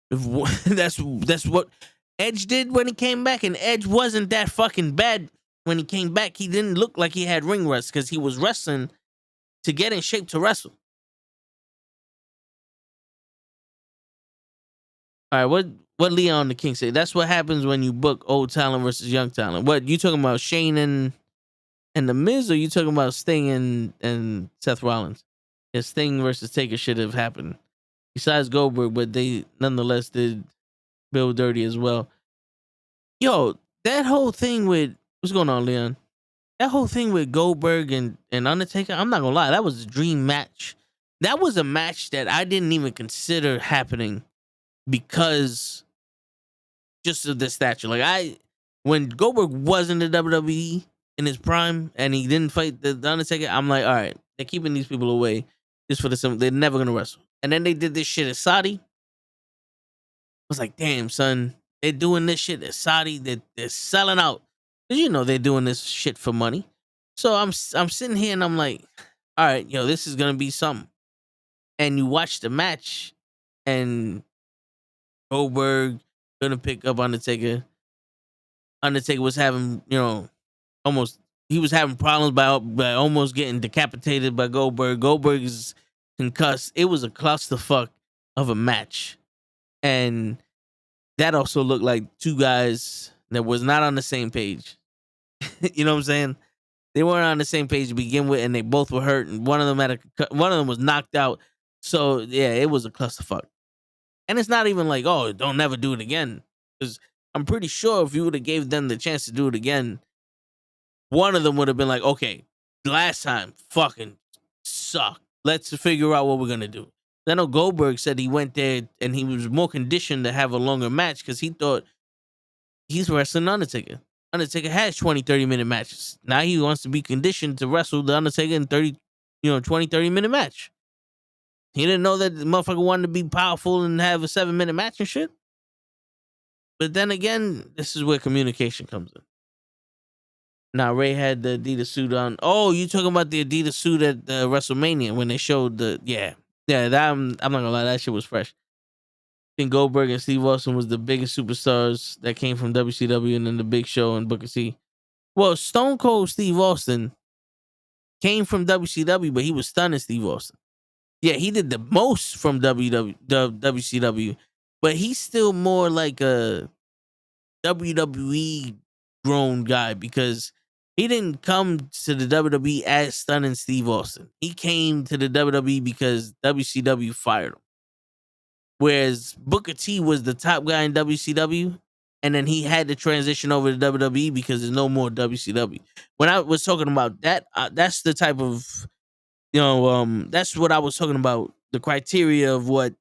That's what Edge did when he came back, and Edge wasn't that fucking bad when he came back. He didn't look like he had ring rust because he was wrestling to get in shape to wrestle. All right, what Leon the King said? That's what happens when you book old talent versus young talent. What you talking about, Shane and the Miz, or you talking about Sting and Seth Rollins? Yeah, Sting versus Taker should have happened. Besides Goldberg, but they nonetheless did Bill dirty as well. Yo, that whole thing with what's going on, Leon? That whole thing with Goldberg and Undertaker, I'm not gonna lie, that was a dream match. That was a match that I didn't even consider happening because just of the stature. Like when Goldberg was in the WWE in his prime and he didn't fight the Undertaker, I'm like, all right, they're keeping these people away just for the simple. They're never gonna wrestle. And then they did this shit at Saudi. I was like, damn, son, they're doing this shit at Saudi. They're selling out. Cause you know they're doing this shit for money. So I'm sitting here and I'm like, all right, yo, this is gonna be something. And you watch the match, and Goldberg gonna pick up Undertaker. Undertaker was having, he was having problems by almost getting decapitated by Goldberg. Goldberg is concussed. It was a clusterfuck of a match. And that also looked like two guys that was not on the same page. You know what I'm saying? They weren't on the same page to begin with, and they both were hurt, and one of them was knocked out. So yeah, it was a clusterfuck. And it's not even like, oh, don't never do it again. Because I'm pretty sure if you would have gave them the chance to do it again, one of them would have been like, okay, last time fucking sucked. Let's figure out what we're gonna do. I know Goldberg said he went there and he was more conditioned to have a longer match because he thought he's wrestling Undertaker. Undertaker has 20, 30-minute matches. Now he wants to be conditioned to wrestle the Undertaker in 20, 30-minute match. He didn't know that the motherfucker wanted to be powerful and have a 7-minute match and shit. But then again, this is where communication comes in. Now Ray had the Adidas suit on. Oh, you talking about the Adidas suit at WrestleMania when they showed the that I'm not gonna lie, that shit was fresh. I think Goldberg and Steve Austin was the biggest superstars that came from WCW, and then the Big Show and Booker T. Well, Stone Cold Steve Austin came from WCW, but he was stunning Steve Austin. Yeah, he did the most from WCW, but he's still more like a WWE grown guy because he didn't come to the WWE as stunning Steve Austin. He came to the WWE because WCW fired him. Whereas Booker T was the top guy in WCW, and then he had to transition over to WWE because there's no more WCW. When I was talking about that, that's the type of, that's what I was talking about. The criteria of what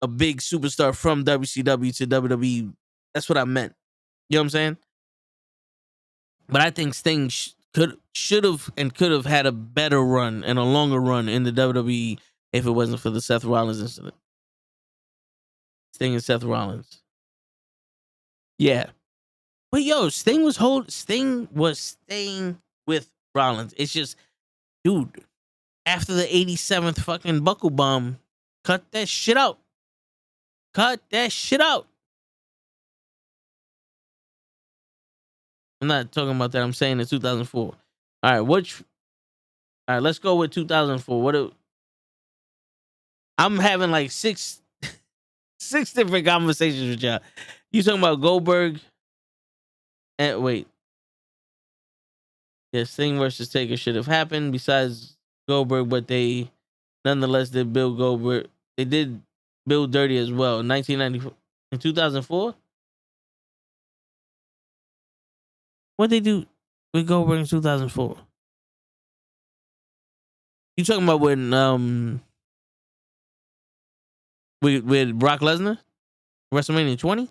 a big superstar from WCW to WWE. That's what I meant. You know what I'm saying? But I think Sting should have and could have had a better run and a longer run in the WWE if it wasn't for the Seth Rollins incident. Sting and Seth Rollins. Yeah. But yo, Sting was staying with Rollins. It's just, dude, after the 87th fucking buckle bomb, cut that shit out. Cut that shit out. I'm not talking about that. I'm saying in 2004. All right, let's go with 2004. I'm having like six different conversations with y'all. You talking about Goldberg? And wait. Yeah, Sting versus Taker should have happened besides Goldberg, but they nonetheless did Bill Goldberg. They did Bill dirty as well in 1994. In 2004? What they do with Goldberg in 2004? You talking about when with Brock Lesnar? WrestleMania 20?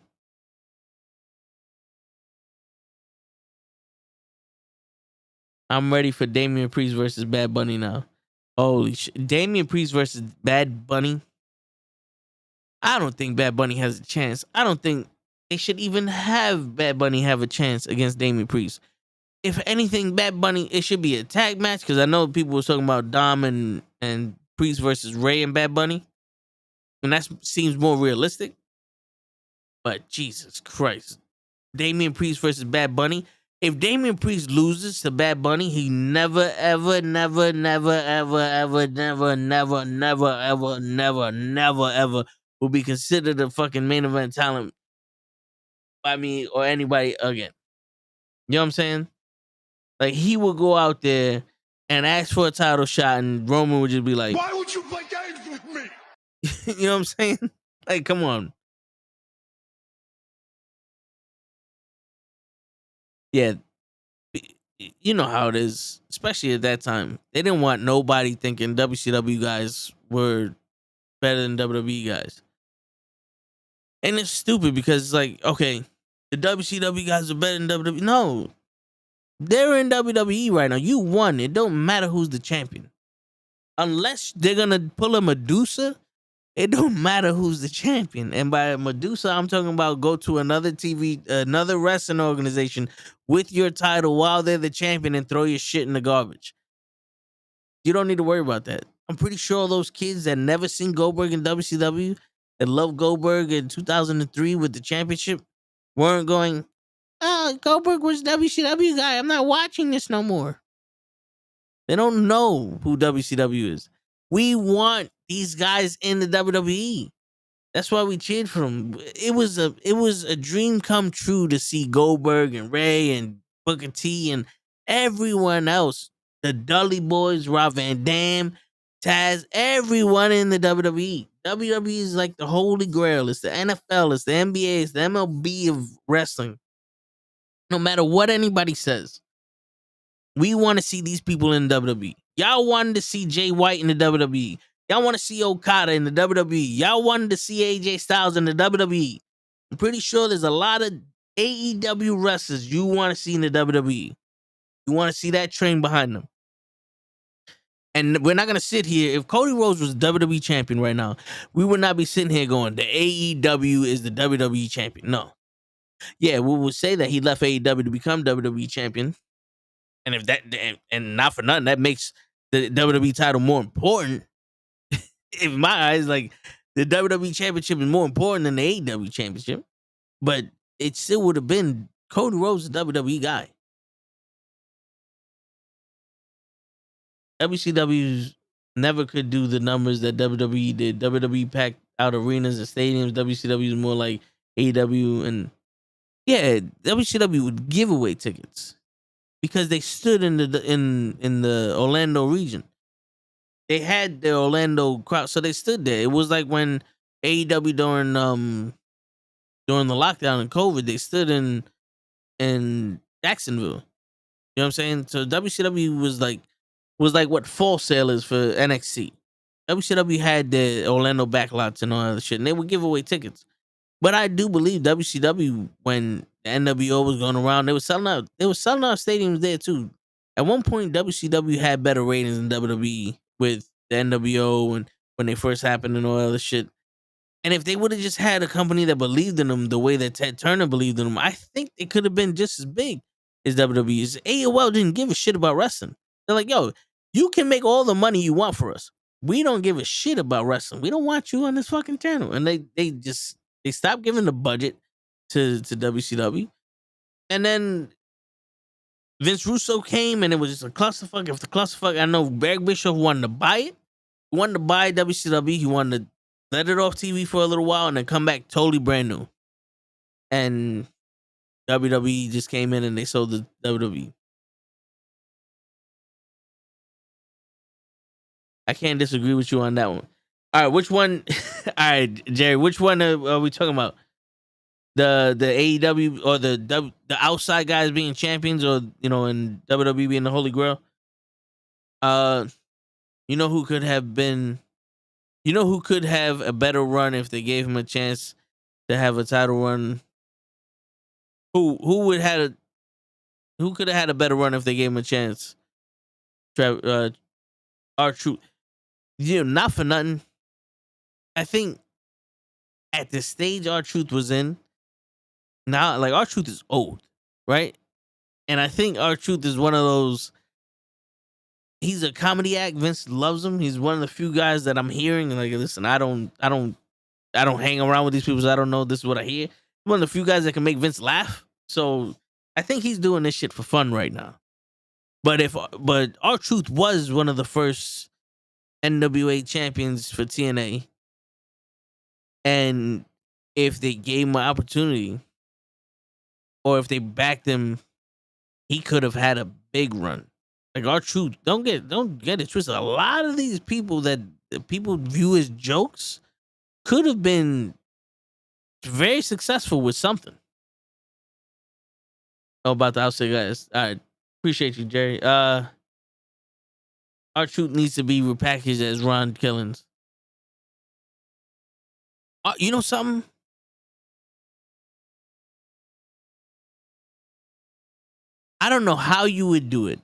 I'm ready for Damian Priest versus Bad Bunny now. Holy shit. Damian Priest versus Bad Bunny? I don't think Bad Bunny has a chance. I don't think they should even have Bad Bunny have a chance against Damian Priest. If anything, Bad Bunny, it should be a tag match because I know people were talking about Dom and Priest versus Ray and Bad Bunny. And that seems more realistic. But Jesus Christ. Damian Priest versus Bad Bunny. If Damian Priest loses to Bad Bunny, he never, ever, never, never, ever, ever, never, never, never, ever, never, never, ever will be considered a fucking main event talent by me or anybody again. You know what I'm saying? Like, he would go out there and ask for a title shot, and Roman would just be like, "Why would you play games with me?" You know what I'm saying? Like, come on. Yeah. You know how it is, especially at that time. They didn't want nobody thinking WCW guys were better than WWE guys. And it's stupid because it's like, okay, the WCW guys are better than WWE. No. They're in WWE right now. You won. It don't matter who's the champion. Unless they're going to pull a Medusa, it don't matter who's the champion. And by Medusa, I'm talking about go to another wrestling organization with your title while they're the champion and throw your shit in the garbage. You don't need to worry about that. I'm pretty sure those kids that never seen Goldberg in WCW, that love Goldberg in 2003 with the championship, weren't going, "Oh, Goldberg was WCW guy. I'm not watching this no more." They don't know who WCW is. We want these guys in the WWE. That's why we cheered for them. It was a dream come true to see Goldberg and Ray and Booker T and everyone else. The Dudley Boys, Rob Van Dam, Taz, everyone in the WWE. WWE is like the holy grail. It's the NFL, it's the NBA, it's the MLB of wrestling. No matter what anybody says, we want to see these people in WWE. Y'all wanted to see Jay White in the WWE. Y'all want to see Okada in the WWE. Y'all wanted to see AJ Styles in the WWE. I'm pretty sure there's a lot of AEW wrestlers you want to see in the WWE. You want to see that train behind them. And we're not going to sit here. If Cody Rhodes was WWE champion right now, we would not be sitting here going, the AEW is the WWE champion. No. Yeah, we would say that he left AEW to become WWE champion, and if that and not for nothing, that makes the WWE title more important. In my eyes, like the WWE championship is more important than the AEW championship, but it still would have been Cody Rhodes, the WWE guy. WCW's never could do the numbers that WWE did. WWE packed out arenas and stadiums. WCW is more like AEW, and yeah, WCW would give away tickets because they stood in the Orlando region. They had their Orlando crowd, so they stood there. It was like when AEW during the lockdown and COVID, they stood in Jacksonville. You know what I'm saying? So WCW was like what Fall Sale is for NXT. WCW had the Orlando backlots and all that shit, and they would give away tickets. But I do believe WCW, when the NWO was going around, they were selling out stadiums there too. At one point, WCW had better ratings than WWE with the NWO and when they first happened and all that other shit. And if they would have just had a company that believed in them the way that Ted Turner believed in them, I think they could have been just as big as WWE. AOL didn't give a shit about wrestling. They're like, yo, you can make all the money you want for us. We don't give a shit about wrestling. We don't want you on this fucking channel. And they stopped giving the budget to WCW. And then Vince Russo came and it was just a clusterfuck after clusterfuck. I know Greg Bischoff wanted to buy it. He wanted to buy WCW. He wanted to let it off TV for a little while and then come back totally brand new. And WWE just came in and they sold the WWE. I can't disagree with you on that one. All right, which one? All right, Jerry, which one are we talking about? The AEW or the outside guys being champions, or and WWE being the Holy Grail? You know who could have a better run if they gave him a chance to have a title run? Who could have had a better run if they gave him a chance? R-Truth. Not for nothing. I think at the stage R-Truth was in, now, like, R-Truth is old, right? And I think R-Truth is one of those. He's a comedy act. Vince loves him. He's one of the few guys that I'm hearing. Like, listen, I don't hang around with these people, so I don't know. This is what I hear. One of the few guys that can make Vince laugh. So I think he's doing this shit for fun right now. But R-Truth was one of the first NWA champions for TNA, and if they gave him an opportunity, or if they backed him, he could have had a big run. Like R-Truth, don't get it twisted. A lot of these people that people view as jokes could have been very successful with something. Oh, about the outside guys. All right, appreciate you, Jerry. R-Truth needs to be repackaged as Ron Killings. You know something? I don't know how you would do it,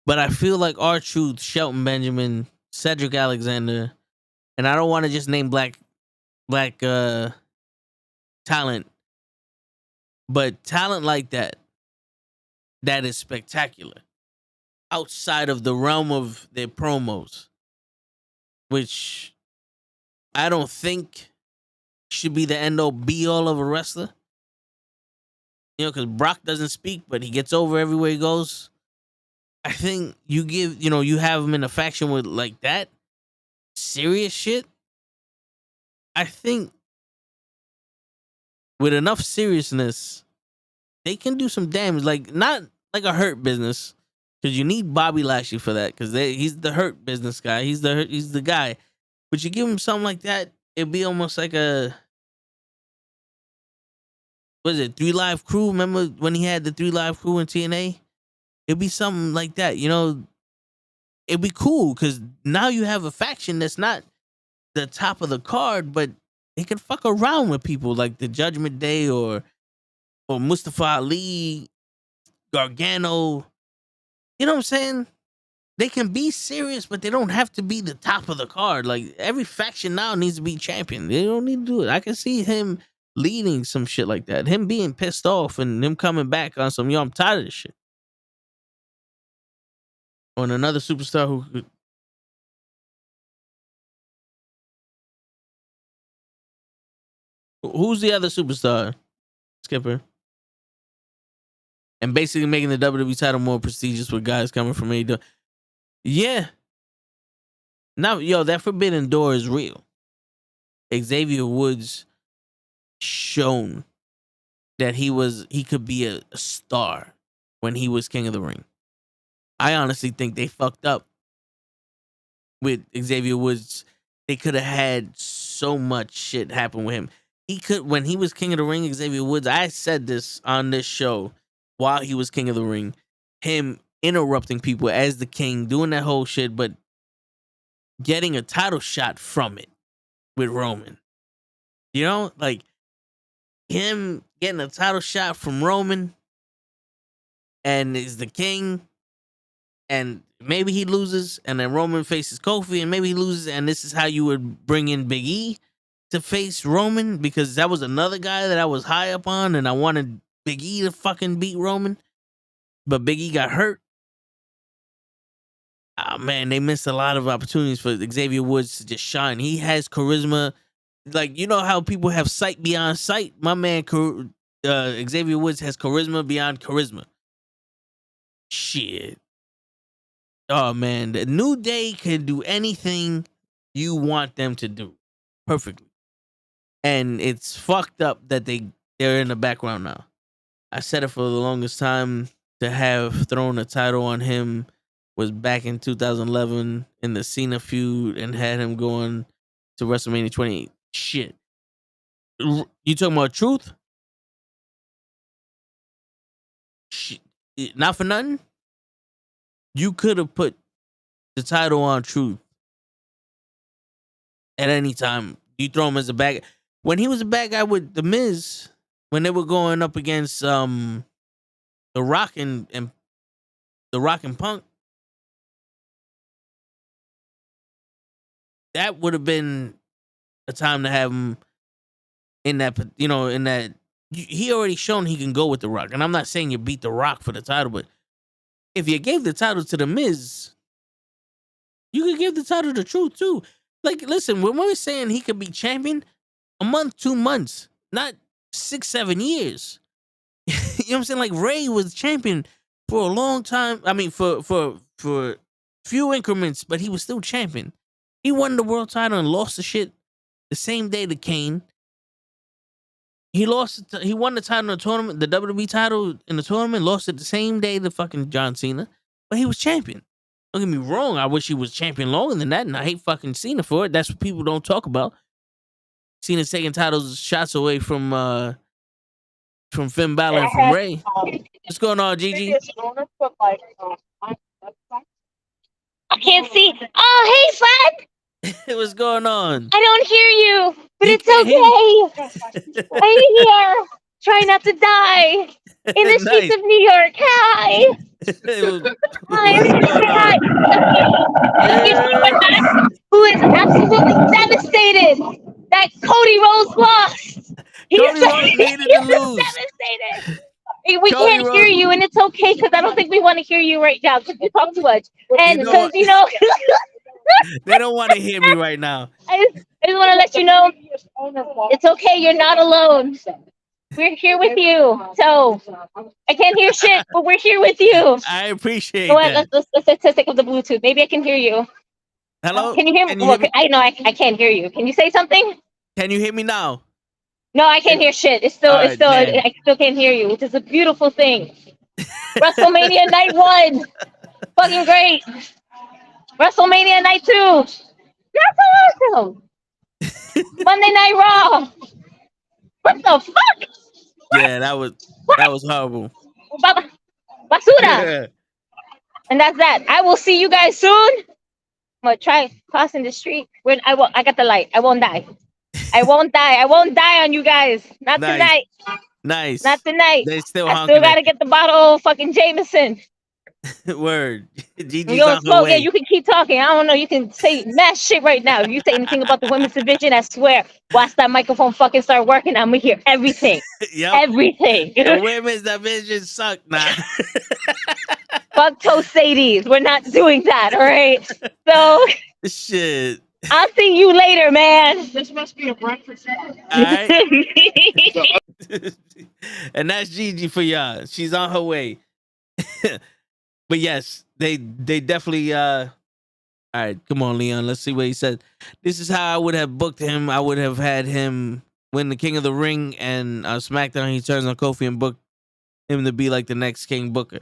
but I feel like R-Truth, Shelton Benjamin, Cedric Alexander, and I don't want to just name black talent, but talent like that is spectacular outside of the realm of their promos, which I don't think should be the end all be all of a wrestler. Because Brock doesn't speak, but he gets over everywhere he goes. I think you have him in a faction with like that serious shit. I think with enough seriousness, they can do some damage. Like, not like a Hurt Business, because you need Bobby Lashley for that, because he's the Hurt Business guy. He's the guy. But you give him something like that, it'd be almost like a, what is it, 3 Live Crew? Remember when he had the 3 Live Crew in TNA? It'd be something like that, It'd be cool, because now you have a faction that's not the top of the card, but they can fuck around with people like the Judgment Day or Mustafa Ali, Gargano. You know what I'm saying? They can be serious, but they don't have to be the top of the card. Like, every faction now needs to be champion. They don't need to do it. I can see him leading some shit like that. Him being pissed off and him coming back on some, yo, I'm tired of this shit. On another superstar who could. Who's the other superstar, Skipper? And basically making the WWE title more prestigious with guys coming from AEW. Yeah. Now, yo, that Forbidden Door is real. Xavier Woods shown that he could be a star when he was King of the Ring. I honestly think they fucked up with Xavier Woods. They could have had so much shit happen with him. When he was King of the Ring, Xavier Woods, I said this on this show while he was King of the Ring, him interrupting people as the king, doing that whole shit, but getting a title shot from it with Roman. You know, like him getting a title shot from Roman and is the king, and maybe he loses, and then Roman faces Kofi, and maybe he loses, and this is how you would bring in Big E to face Roman, because that was another guy that I was high up on, and I wanted Big E to fucking beat Roman, but Big E got hurt. Oh, man, they missed a lot of opportunities for Xavier Woods to just shine. He has charisma. Like, you know how people have sight beyond sight? My man, Xavier Woods has charisma beyond charisma. Shit. Oh, man, the New Day can do anything you want them to do perfectly. And it's fucked up that they're in the background now. I said it for the longest time. To have thrown a title on him was back in 2011 in the Cena feud and had him going to WrestleMania 28. Shit. You talking about Truth? Shit. Not for nothing. You could have put the title on Truth at any time. You throw him as a bad guy. When he was a bad guy with The Miz, when they were going up against The Rock and The Rock and Punk, that would have been a time to have him in that, you know, in that. He already shown he can go with The Rock. And I'm not saying you beat The Rock for the title, but if you gave the title to The Miz, you could give the title to Truth too. Like, listen, when we're saying he could be champion, a month, 2 months, not 6, 7 years. You know what I'm saying? Like, Ray was champion for a long time. I mean, for few increments, but he was still champion. He won the world title and lost the shit the same day to Kane. He won the title in the tournament, the WWE title in the tournament, lost it the same day to fucking John Cena, but he was champion. Don't get me wrong, I wish he was champion longer than that, and I hate fucking Cena for it. That's what people don't talk about. Cena's taking titles, shots away from Finn Balor and from Ray. What's going on, Gigi? I can't see. Oh, hey, Fred. What's going on? I don't hear you, but it's okay. I'm here. Try not to die in the streets of New York. Hi. Hi. Who is absolutely devastated that Cody Rhodes lost. Cody Rhodes needed to lose. Devastated. We can't hear you, and it's okay because I don't think we want to hear you right now because you talk too much. And because they don't want to hear me right now. I just want to let you know it's okay. You're not alone. We're here with you. So I can't hear shit, but we're here with you. I appreciate that. Let's take up the Bluetooth. Maybe I can hear you. Hello? Can you hear me? I know I can't hear you. Can you say something? Can you hear me now? No, I can't hear shit. I still can't hear you, which is a beautiful thing. WrestleMania night 1. Fucking great. WrestleMania night 2. That's awesome. Monday Night Raw. What the fuck? Yeah, that was horrible. Basura. Yeah. And that's that. I will see you guys soon. I'm gonna try crossing the street. I got the light. I won't die. I won't die on you guys. Not tonight. Nice. Not tonight. They still I still gotta get the bottle of fucking Jameson. Word. Gigi's Yo, on her Smoke, yeah, way. you can keep talking. I don't know. You can say mad shit right now. If you say anything about the women's division, I swear, watch that microphone fucking start working. I'm gonna hear everything. Yep. Everything. The women's division suck. Nah. Fuck Toastades. We're not doing that, all right? So Shit. I'll see you later, man. This must be a breakfast. All right. And that's Gigi for y'all. She's on her way. But yes, they definitely all right, come on, Leon. Let's see what he said. This is how I would have booked him. I would have had him win the King of the Ring, and SmackDown he turns on Kofi and book him to be like the next King Booker.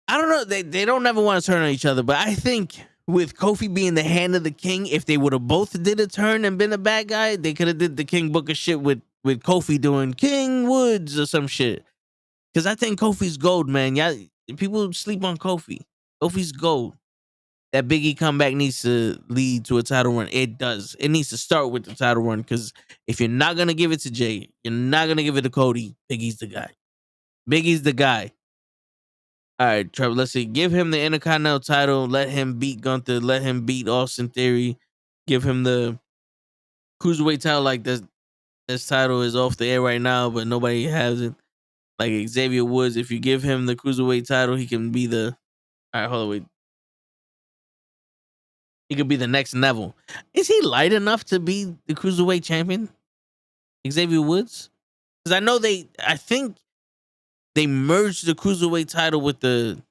I don't know. They don't ever want to turn on each other, but I think with Kofi being the hand of the king, if they would have both did a turn and been a bad guy, they could have did the King Booker shit with Kofi doing King Woods or some shit. Because I think Kofi's gold, man. Yeah, people sleep on Kofi. Kofi's gold. That Big E comeback needs to lead to a title run. It does. It needs to start with the title run. Because if you're not gonna give it to Jay, you're not gonna give it to Cody. Big E's the guy. Big E's the guy. All right, Trevor. Let's see. Give him the Intercontinental title. Let him beat Gunther. Let him beat Austin Theory. Give him the Cruiserweight title. Like this title is off the air right now, but nobody has it. Like Xavier Woods, if you give him the Cruiserweight title, he can be the... All right, hold on, wait. He could be the next Neville. Is he light enough to be the Cruiserweight champion? Xavier Woods? Because I think they merged the Cruiserweight title with the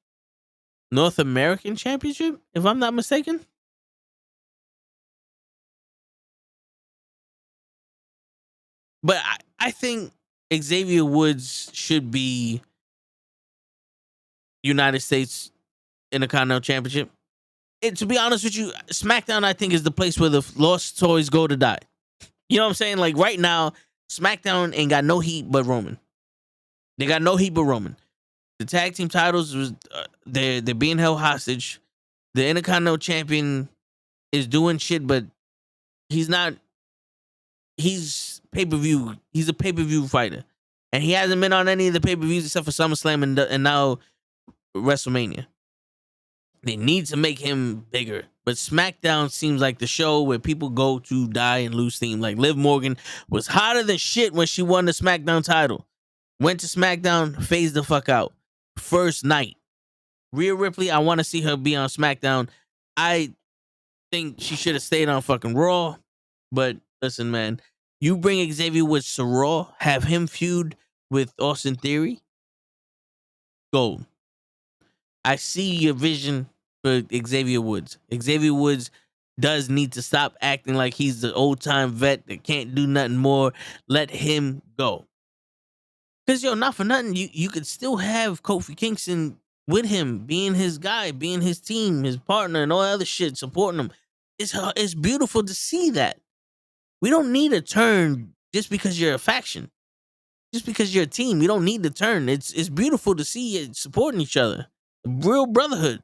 North American Championship, if I'm not mistaken. But I think Xavier Woods should be United States Intercontinental Championship. To be honest with you, SmackDown, I think, is the place where the lost toys go to die. You know what I'm saying? Like right now, SmackDown ain't got no heat but Roman. They got no heat but Roman. The tag team titles was they're being held hostage. The Intercontinental Champion is doing shit, but he's not. He's pay-per-view. He's a pay-per-view fighter, and he hasn't been on any of the pay-per-views except for SummerSlam and now WrestleMania. They need to make him bigger. But SmackDown seems like the show where people go to die and lose steam. Like Liv Morgan was hotter than shit when she won the SmackDown title. Went to SmackDown, phased the fuck out. First night. Rhea Ripley, I want to see her be on SmackDown. I think she should have stayed on fucking Raw. But listen, man. You bring Xavier Woods to Raw, have him feud with Austin Theory. Gold. I see your vision for Xavier Woods. Xavier Woods does need to stop acting like he's the old-time vet that can't do nothing more. Let him go. Because, not for nothing, you could still have Kofi Kingston with him, being his guy, being his team, his partner, and all that other shit, supporting him. It's beautiful to see that. We don't need a turn just because you're a faction. Just because you're a team. We don't need the turn. It's beautiful to see it supporting each other. Real brotherhood.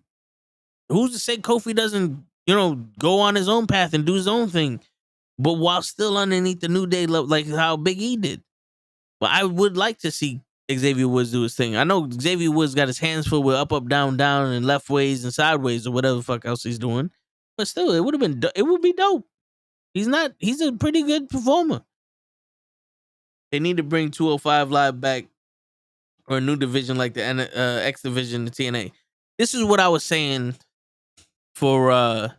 Who's to say Kofi doesn't, go on his own path and do his own thing, but while still underneath the New Day love, like how Big E did. But I would like to see Xavier Woods do his thing. I know Xavier Woods got his hands full with up, down, down, and left ways and sideways or whatever the fuck else he's doing. But still, it would be dope. He's a pretty good performer. They need to bring 205 Live back, or a new division like the X division, the TNA. This is what I was saying for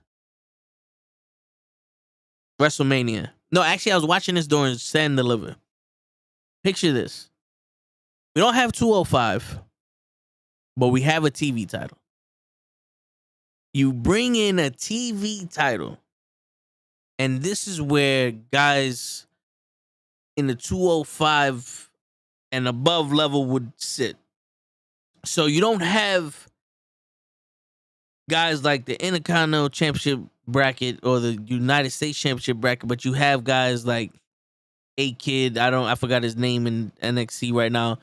WrestleMania. No, actually, I was watching this during Stand and Deliver. Picture this. We don't have 205, but we have a TV title. You bring in a TV title, and this is where guys in the 205 and above level would sit. So you don't have guys like the Intercontinental Championship bracket or the United States Championship bracket, but you have guys like A-Kid. I forgot his name in NXT right now.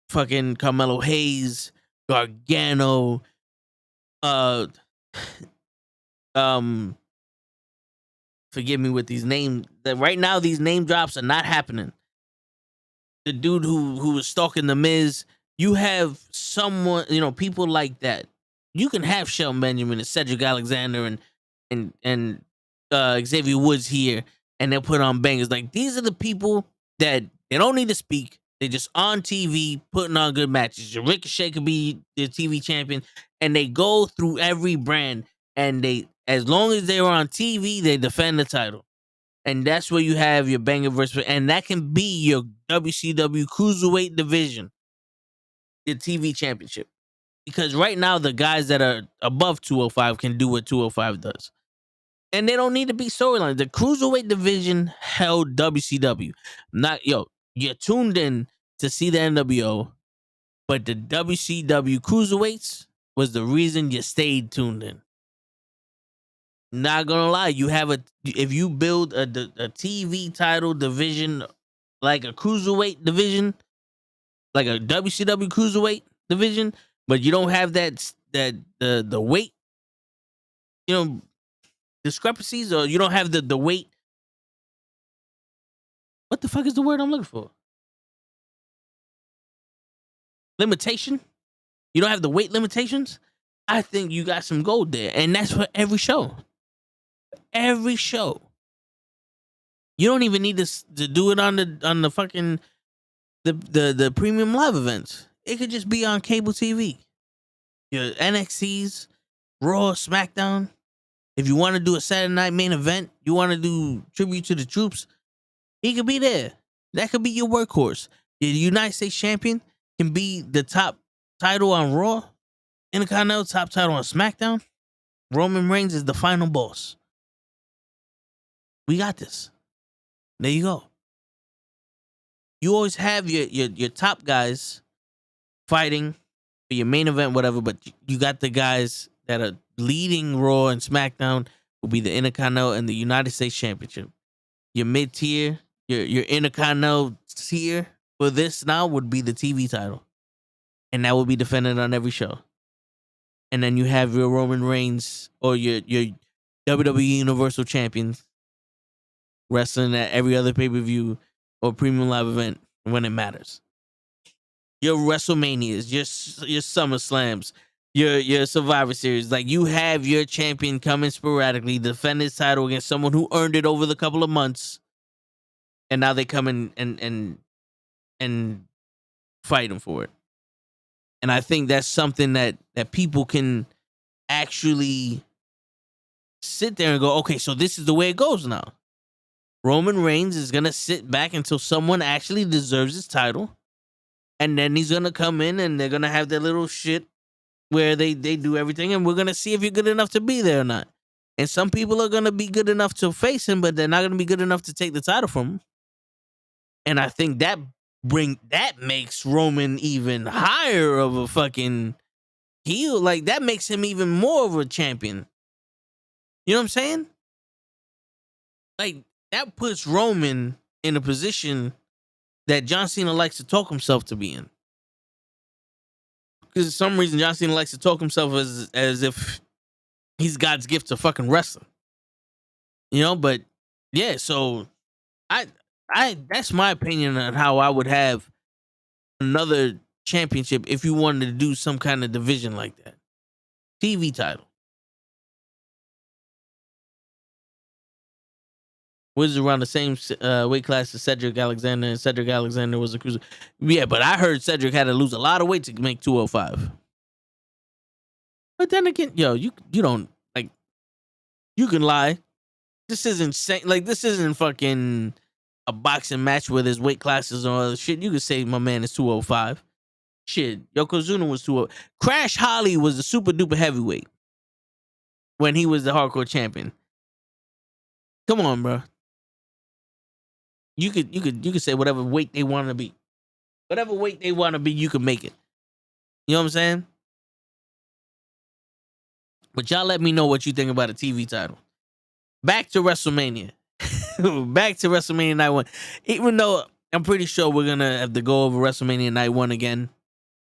Fucking Carmelo Hayes, Gargano, forgive me with these names. That right now these name drops are not happening. The dude who was stalking the Miz, you have someone, people like that. You can have Shelton Benjamin and Cedric Alexander and Xavier Woods here, and they'll put on bangers. Like, these are the people that they don't need to speak. They're just on TV putting on good matches. Your Ricochet could be the TV champion, and they go through every brand, and as long as they're on TV, they defend the title. And that's where you have your banger versus, and that can be your WCW Cruiserweight division, your TV championship. Because right now, the guys that are above 205 can do what 205 does. And they don't need to be storyline. The Cruiserweight division held WCW. You're tuned in to see the NWO, but the WCW Cruiserweights was the reason you stayed tuned in. Not gonna lie, if you build a TV title division like a Cruiserweight division, like a WCW Cruiserweight division, but you don't have the weight, discrepancies, or you don't have the weight. What the fuck is the word I'm looking for? Limitation. You don't have the weight limitations. I think you got some gold there, and that's for every show. Every show. You don't even need to do it on the fucking the premium live events. It could just be on cable TV. Your NXTs, Raw, SmackDown. If you want to do a Saturday night main event, you want to do tribute to the troops, he could be there. That could be your workhorse. The United States champion can be the top title on Raw, Intercontinental top title on SmackDown. Roman Reigns is the final boss. We got this. There you go. You always have your top guys fighting for your main event, whatever, but you got the guys that are leading Raw and SmackDown will be the Intercontinental and the United States Championship. Your mid-tier, your Intercontinental tier for this now would be the TV title. And that will be defended on every show. And then you have your Roman Reigns or your WWE Universal Champions wrestling at every other pay-per-view or premium live event when it matters. Your WrestleManias, your SummerSlams, your Survivor Series. Like, you have your champion coming sporadically, defend his title against someone who earned it over the couple of months. And now they come in and fight him for it. And I think that's something that people can actually sit there and go, okay, so this is the way it goes now. Roman Reigns is going to sit back until someone actually deserves his title. And then he's going to come in and they're going to have their little shit where they do everything. And we're going to see if you're good enough to be there or not. And some people are going to be good enough to face him, but they're not going to be good enough to take the title from him. And I think that makes Roman even higher of a fucking heel. Like, that makes him even more of a champion. You know what I'm saying? Like, that puts Roman in a position that John Cena likes to talk himself to be in. Because for some reason, John Cena likes to talk himself as if he's God's gift to fucking wrestling. But yeah, so I that's my opinion on how I would have another championship if you wanted to do some kind of division like that. TV title. Was around the same weight class as Cedric Alexander, and Cedric Alexander was a cruiser. Yeah, but I heard Cedric had to lose a lot of weight to make 205. But then again, you don't, like, you can lie. This isn't like, this isn't fucking a boxing match where there's weight classes or other shit. You could say my man is 205. Shit, Yokozuna was 205. Crash Holly was the super duper heavyweight when he was the hardcore champion. Come on, bro. You could say whatever weight they want to be. Whatever weight they want to be, you can make it. You know what I'm saying? But y'all let me know what you think about a TV title. Back to WrestleMania. Back to WrestleMania Night 1. Even though I'm pretty sure we're going to have to go over WrestleMania Night 1 again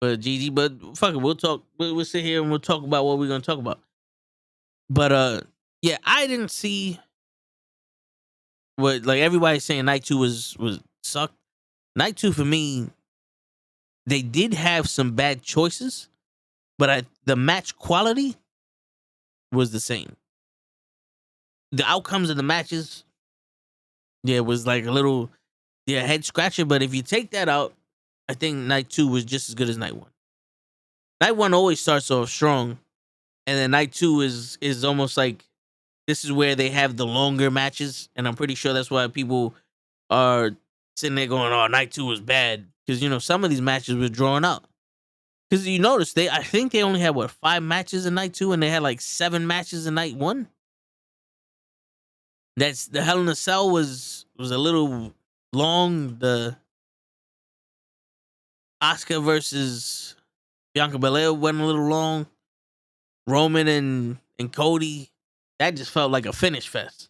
for Gigi. But fuck it, we'll talk. We'll sit here and we'll talk about what we're going to talk about. But yeah, I didn't see what, like, everybody's saying Night 2 was sucked. Night 2 for me they did have some bad choices, but the match quality was the same. The outcomes of the matches, yeah, was like a little, yeah, head scratcher. But if you take that out, I think night 2 was just as good as night 1. Night 1 always starts off strong, and then night 2 is almost like this is where they have the longer matches, and I'm pretty sure that's why people are sitting there going, "Oh, night 2 was bad," because some of these matches were drawn out. Because you notice I think they only had 5 matches in night 2, and they had like 7 matches in night 1. That's the Hell in a Cell was a little long. The Asuka versus Bianca Belair went a little long. Roman and Cody, that just felt like a finish fest.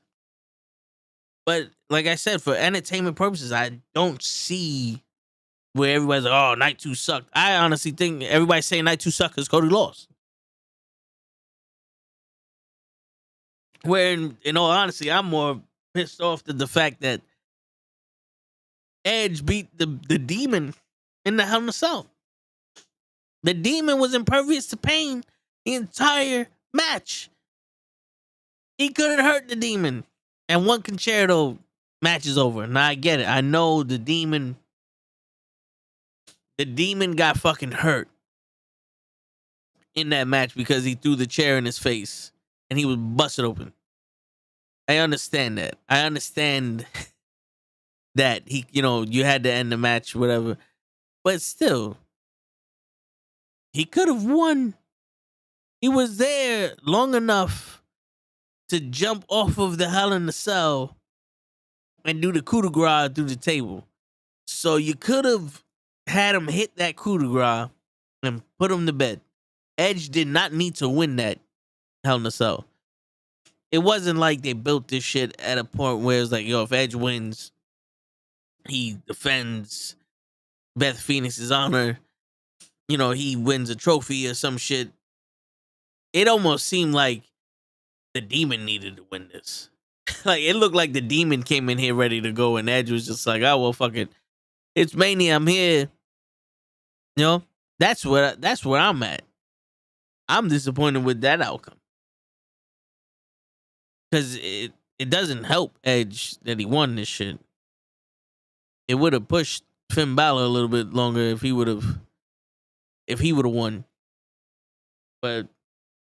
But like I said, for entertainment purposes, I don't see where everybody's like, "Oh, night 2 sucked." I honestly think everybody's saying night 2 sucked because Cody lost. Where in all honesty, I'm more pissed off at the fact that Edge beat the Demon in the Hell in a Cell. The Demon was impervious to pain the entire match. He couldn't hurt the Demon. And one concerto match is over. Now I get it. I know the Demon got fucking hurt in that match because he threw the chair in his face and he was busted open. I understand that. I understand that you had to end the match, whatever. But still, he could have won. He was there long enough to jump off of the Hell in a Cell and do the coup de grace through the table. So you could have had him hit that coup de grace and put him to bed. Edge did not need to win that Hell in a Cell. It wasn't like they built this shit at a point where it's like, yo, if Edge wins, he defends Beth Phoenix's honor. He wins a trophy or some shit. It almost seemed like the Demon needed to win this. Like, it looked like the Demon came in here ready to go, and Edge was just like, "Oh well, fuck it, it's Mania, I'm here." That's where I'm at. I'm disappointed with that outcome because it doesn't help Edge that he won this shit. It would have pushed Finn Balor a little bit longer if he would have won. But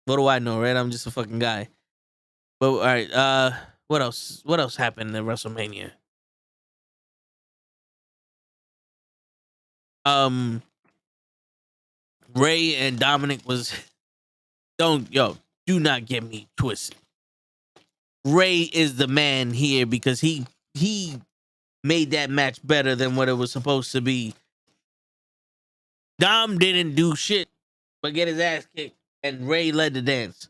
what do I know, right? I'm just a fucking guy. But all right, what else? What else happened at WrestleMania? Ray and Dominic was do not get me twisted. Ray is the man here because he made that match better than what it was supposed to be. Dom didn't do shit but get his ass kicked, and Ray led the dance.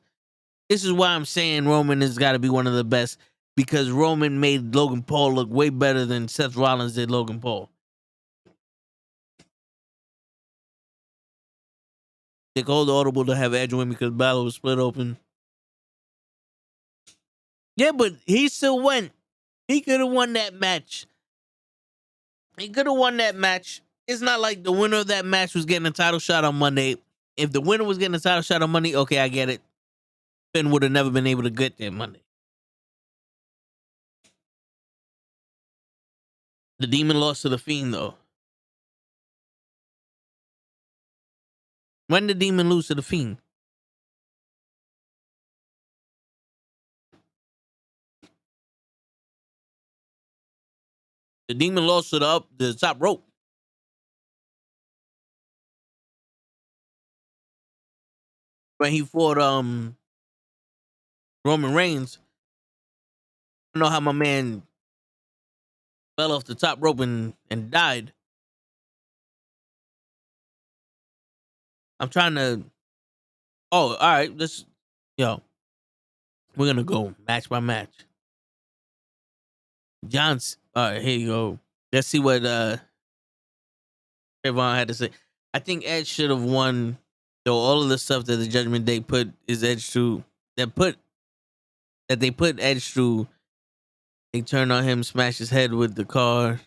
This is why I'm saying Roman has got to be one of the best, because Roman made Logan Paul look way better than Seth Rollins did Logan Paul. They called the audible to have Edge win because Balor was split open. Yeah, but he still went. He could have won that match. It's not like the winner of that match was getting a title shot on Monday. If the winner was getting a title shot on Monday, okay, I get it. Finn would have never been able to get there Monday. The Demon lost to the Fiend, though. When did the Demon lose to the Fiend? The Demon lost to the top rope. When he fought Roman Reigns. I don't know how my man fell off the top rope and died. I'm trying to. Oh, all right. We're gonna go match by match. John's. All right, here you go. Let's see what Trayvon had to say. I think Edge should have won. Though all of the stuff that the Judgment Day put is Edge through. They put Edge through. They turned on him, smashed his head with the car.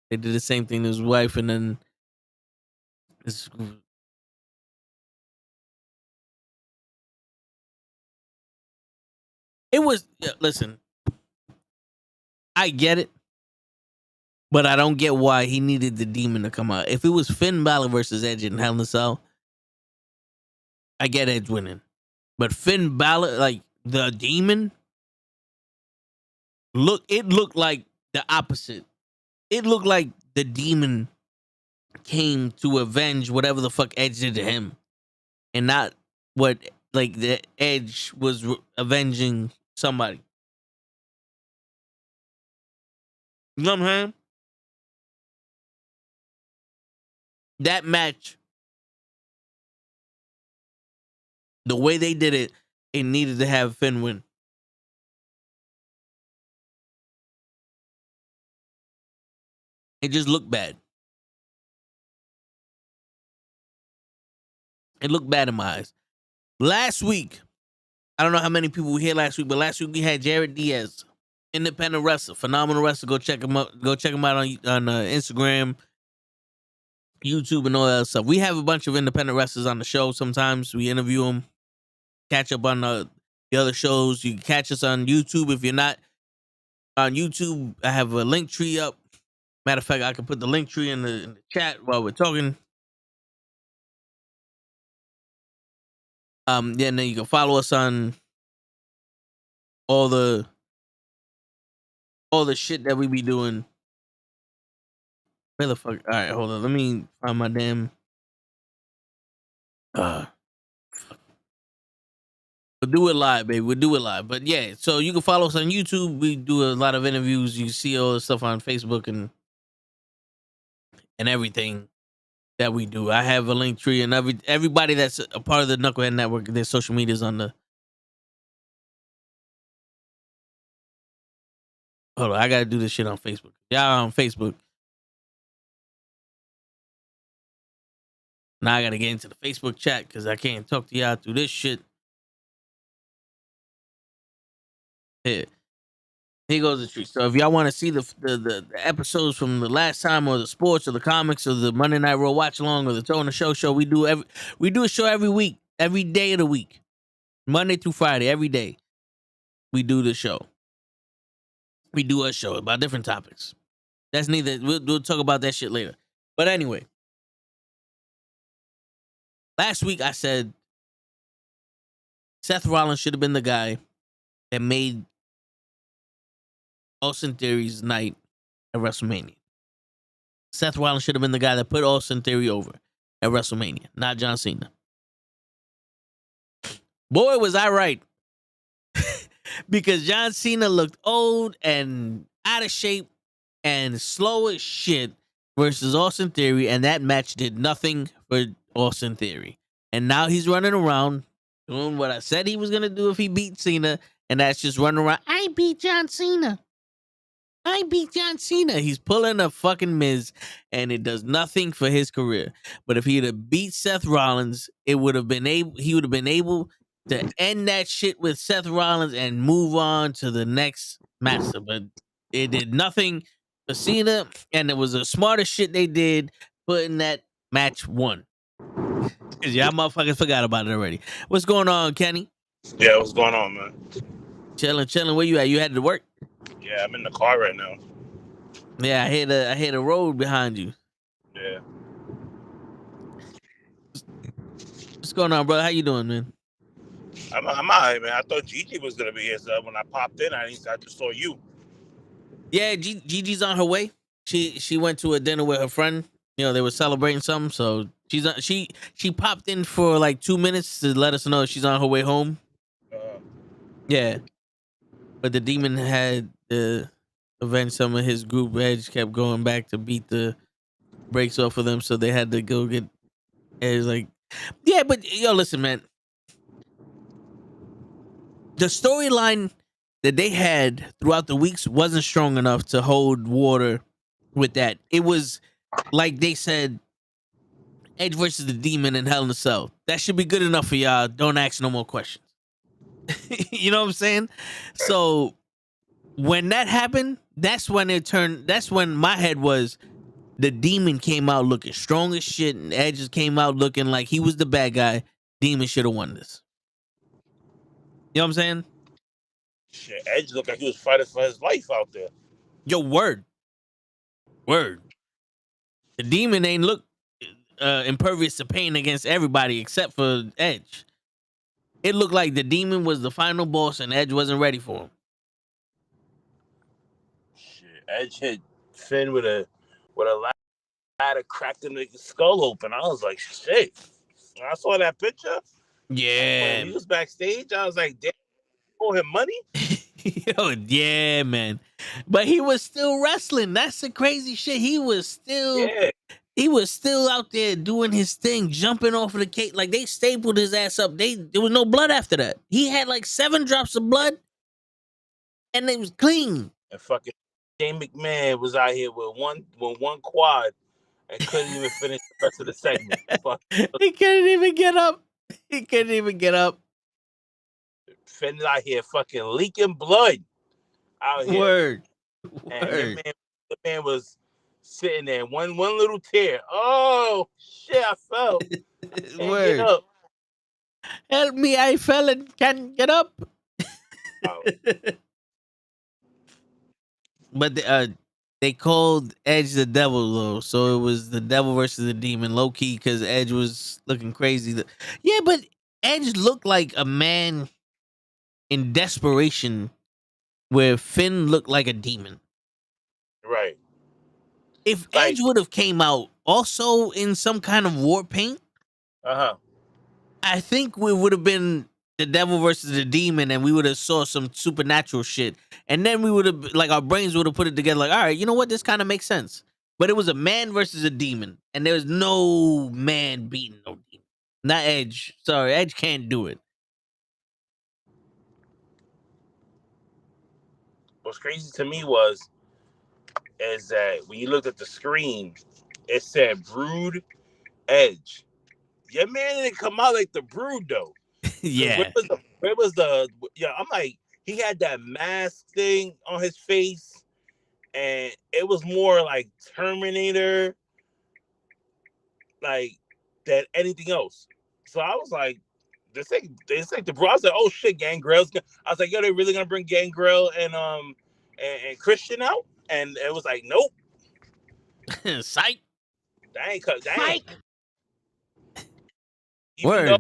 They did the same thing to his wife, and then It's, it was listen. I get it, but I don't get why he needed the Demon to come out. If it was Finn Balor versus Edge in Hell in a Cell, I get Edge winning. But Finn Balor, like the Demon, it looked like the opposite. It looked like the Demon came to avenge whatever the fuck Edge did to him, and not what like the Edge was avenging somebody. You know what I'm saying? That match, the way they did it, it needed to have Finn win. It just looked bad. It looked bad in my eyes. Last week, I don't know how many people were here last week, but last week we had Jared Diaz, independent wrestler, phenomenal wrestler. Go check him out. Go check him out on Instagram, YouTube, and all that stuff. We have a bunch of independent wrestlers on the show. Sometimes we interview them, catch up on the other shows. You can catch us on YouTube. If you're not on YouTube, I have a link tree up. Matter of fact, I can put the link tree in the chat while we're talking. Yeah, and then you can follow us on all the shit that we be doing. Where the fuck? All right, hold on. Let me find my damn. We'll do it live, baby. We'll do it live. But yeah, so you can follow us on YouTube. We do a lot of interviews. You can see all the stuff on Facebook and everything that we do. I have a link tree, and everybody that's a part of the Knucklehead Network, their social media is on the. Hold on, I gotta do this shit on Facebook. Y'all on Facebook. Now I gotta get into the Facebook chat because I can't talk to y'all through this shit. Here goes the tree. So if y'all want to see the episodes from the last time, or the sports, or the comics, or the Monday Night Raw watch along, or the Tone Show, we do a show every week, every day of the week, Monday through Friday, every day. We do the show. We do a show about different topics. That's neither. We'll talk about that shit later. But anyway, last week I said Seth Rollins should have been the guy that made Austin Theory's night at WrestleMania. Seth Rollins should have been the guy that put Austin Theory over at WrestleMania, not John Cena. Boy, was I right. Because John Cena looked old and out of shape and slow as shit versus Austin Theory, and that match did nothing for Austin Theory. And now he's running around doing what I said he was going to do if he beat Cena, and that's just running around. I beat John Cena. He's pulling a fucking Miz, and it does nothing for his career. But if he'd have beat Seth Rollins, he would have been able to end that shit with Seth Rollins and move on to the next master. But it did nothing for Cena, and it was the smartest shit they did putting that match one. Because y'all motherfuckers forgot about it already. What's going on, Kenny? Yeah, what's going on, man? Chilling. Where you at? You headed to work? Yeah, I'm in the car right now. Yeah, I hit a road behind you. Yeah. What's going on, brother? How you doing, man? I'm all right, man. I thought Gigi was gonna be here, so when I popped in, I just saw you. Yeah, Gigi's on her way. She went to a dinner with her friend. You know, they were celebrating something, so she popped in for like 2 minutes to let us know she's on her way home. Yeah, but the Demon had to avenge some of his group. Edge kept going back to beat the brakes off of them, so they had to go get Edge. Like, yeah, but yo, listen, man. The storyline that they had throughout the weeks wasn't strong enough to hold water with that. It was like they said, Edge versus the Demon in Hell in a Cell. That should be good enough for y'all. Don't ask no more questions. You know what I'm saying? So when that happened, that's when my head was, the Demon came out looking strong as shit, and Edge just came out looking like he was the bad guy, Demon should have won this. You know what I'm saying? Shit, Edge looked like he was fighting for his life out there. Yo, word. The Demon ain't look impervious to pain against everybody except for Edge. It looked like the Demon was the final boss and Edge wasn't ready for him. Shit, Edge hit Finn with a ladder, cracked the nigga's skull open. I was like, shit. When I saw that picture, Yeah. when he was backstage, I was like, damn, you owe him money? Yo, yeah, man. But he was still wrestling. That's the crazy shit. He was still out there doing his thing, jumping off of the cake. Like, they stapled his ass up. There was no blood after that. He had like 7 drops of blood, and it was clean. And fucking Shane McMahon was out here with one quad and couldn't even finish the rest of the segment. He couldn't even get up. Finn out here fucking leaking blood out here. Word. And the man was sitting there, one little tear. Oh shit, I fell. Word. Get up. Help me, I fell and can't get up. Oh. But they called Edge the devil, though. So it was the devil versus the Demon, low key, because Edge was looking crazy. Yeah, but Edge looked like a man in desperation, where Finn looked like a demon. Right. If Edge would have came out also in some kind of war paint, I think we would have been the devil versus the demon, and we would have saw some supernatural shit. And then we would have, like, our brains would have put it together, like, all right, you know what? This kind of makes sense. But it was a man versus a demon, and there was no man beating no demon. Not Edge. Sorry, Edge can't do it. What's crazy to me is that when you looked at the screen, it said Brood Edge. Your man didn't come out like the Brood though. Yeah. Where was the I'm like, he had that mask thing on his face, and it was more like Terminator, like, than anything else. So I was like, they say the Brood. I was like, oh shit, Gangrel's. I was like, yo, they really gonna bring Gangrel and Christian out? And it was like, nope. Psych. That ain't. Word.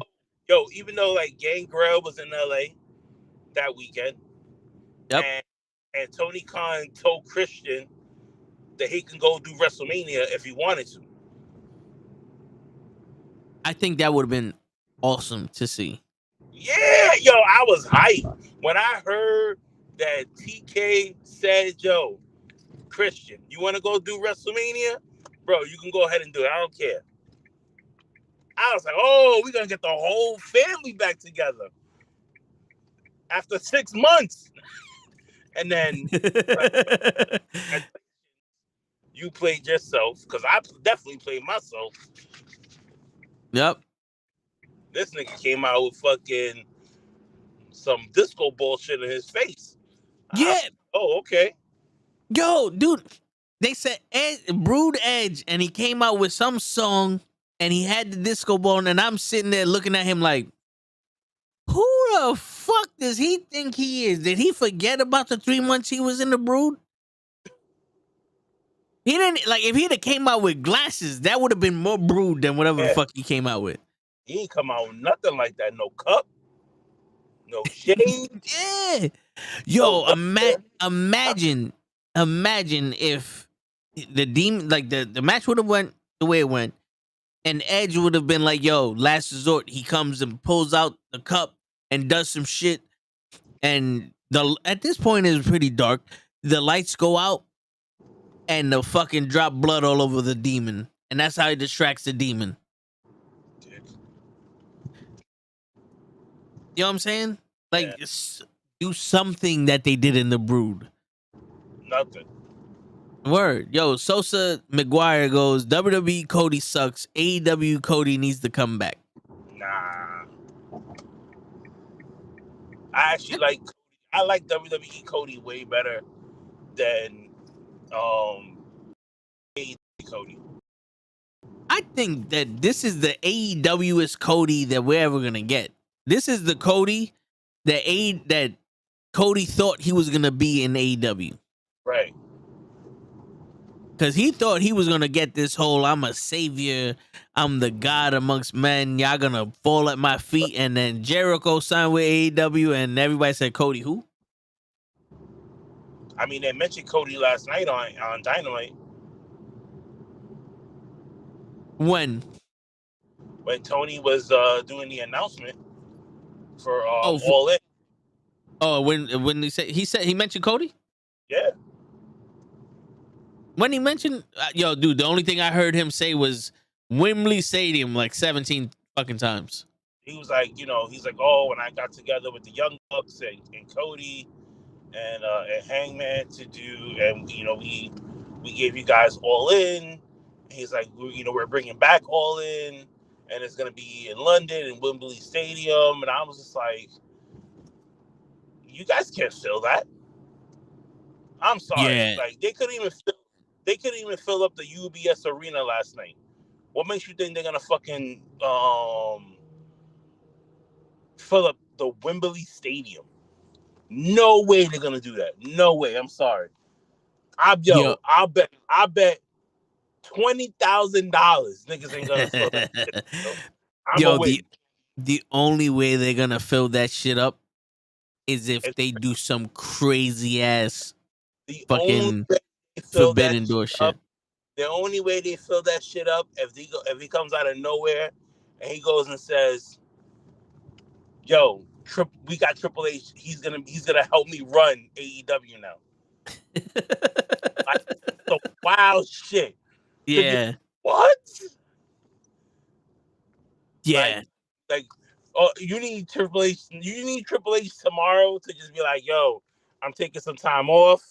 Even though like Gangrel was in LA that weekend, yep, and Tony Khan told Christian that he can go do WrestleMania if he wanted to. I think that would have been awesome to see. Yeah, I was hyped when I heard that TK said, yo, Christian, you want to go do WrestleMania? Bro, you can go ahead and do it. I don't care. I was like, oh, we're going to get the whole family back together after 6 months. And then you played yourself, because I definitely played myself. Yep. This nigga came out with fucking some disco bullshit in his face. Yeah. Oh, okay. Yo, dude, they said Brood Edge, and he came out with some song, and he had the disco ball, and I'm sitting there looking at him like, who the fuck does he think he is? Did he forget about the 3 months he was in the Brood? He didn't, like, if he'd have came out with glasses, that would have been more Brood than whatever the fuck he came out with. He ain't come out with nothing like that. No cup, no shade. Yeah. Yo, imagine if the demon, like the match would have went the way it went, and Edge would have been like, yo, last resort. He comes and pulls out the cup and does some shit. And at this point it's pretty dark. The lights go out and the fucking drop blood all over the demon. And that's how he distracts the demon. You know what I'm saying? Like, do something that they did in the Brood. Nothing. Word. Yo, Sosa McGuire goes, WWE Cody sucks. AEW Cody needs to come back. Nah. I like WWE Cody way better than AEW Cody. I think that this is the AEW's Cody that we're ever gonna get. This is the Cody that Cody thought he was gonna be in AEW. Right. Because he thought he was gonna get this whole "I'm a savior, I'm the god amongst men, y'all gonna fall at my feet," and then Jericho signed with AEW, and everybody said, "Cody who?" I mean, they mentioned Cody last night on Dynamite When Tony was doing the announcement for oh All In. oh when he mentioned Cody. Yeah. When he mentioned, yo, dude, the only thing I heard him say was Wembley Stadium like 17 fucking times. He was like, he's like, oh, when I got together with the Young Bucks and Cody and Hangman to do, and we gave you guys All In. He's like, we're bringing back All In, and it's gonna be in London in Wembley Stadium, and I was just like, you guys can't fill that. I'm sorry, Yeah. like they couldn't even fill up the UBS Arena last night. What makes you think they're gonna fucking fill up the Wembley Stadium? No way they're gonna do that. No way. I'm sorry. I'll bet $20,000 niggas ain't gonna fill that shit. So the only way they're gonna fill that shit up is if they do some crazy ass fucking forbidden door shit. The only way they fill that shit up if he comes out of nowhere and he goes and says, "Yo, we got Triple H. He's gonna help me run AEW now." Like, the wild shit. Yeah. What? Yeah. Like, you need Triple H. You need Triple H tomorrow to just be like, "Yo, I'm taking some time off.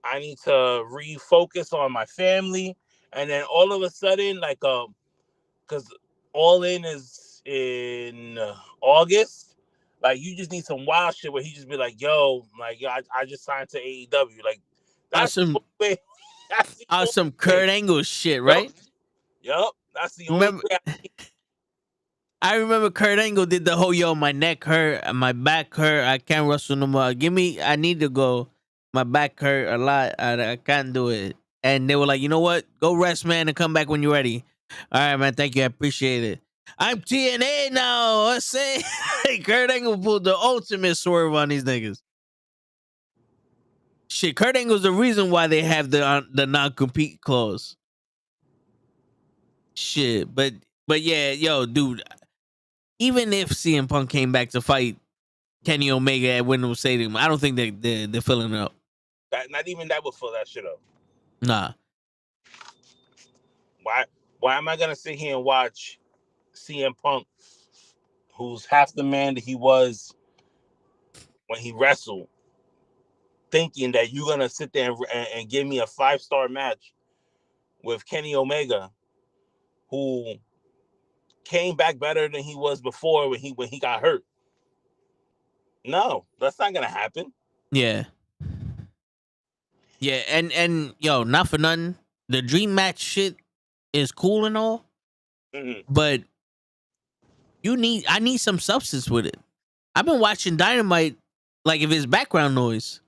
I need to refocus on my family." And then all of a sudden, like, because All In is in August. Like, you just need some wild shit where he just be like, "Yo, like, I just signed to AEW." Like, that's some Kurt Angle shit, right? Yep. That's the only way. I remember Kurt Angle did the whole, "Yo, my neck hurt, my back hurt, I can't wrestle no more. I need to go. My back hurt a lot. I can't do it." And they were like, "You know what? Go rest, man, and come back when you're ready." All right, man. Thank you. I appreciate it. I'm TNA now. I say Kurt Angle pulled the ultimate swerve on these niggas. Shit, Kurt Angle's the reason why they have the non-compete clause. Shit, but yeah, yo, dude. Even if CM Punk came back to fight Kenny Omega at Wembley Stadium, I don't think they're filling it up. Not even that would fill that shit up. Nah. Why am I gonna sit here and watch CM Punk, who's half the man that he was when he wrestled, thinking that you're gonna sit there and give me a 5-star match with Kenny Omega, who came back better than he was before when he got hurt? No, that's not gonna happen. Yeah. Yeah, and yo, not for nothing, the dream match shit is cool and all, but I need some substance with it. I've been watching Dynamite, like, if it's background noise,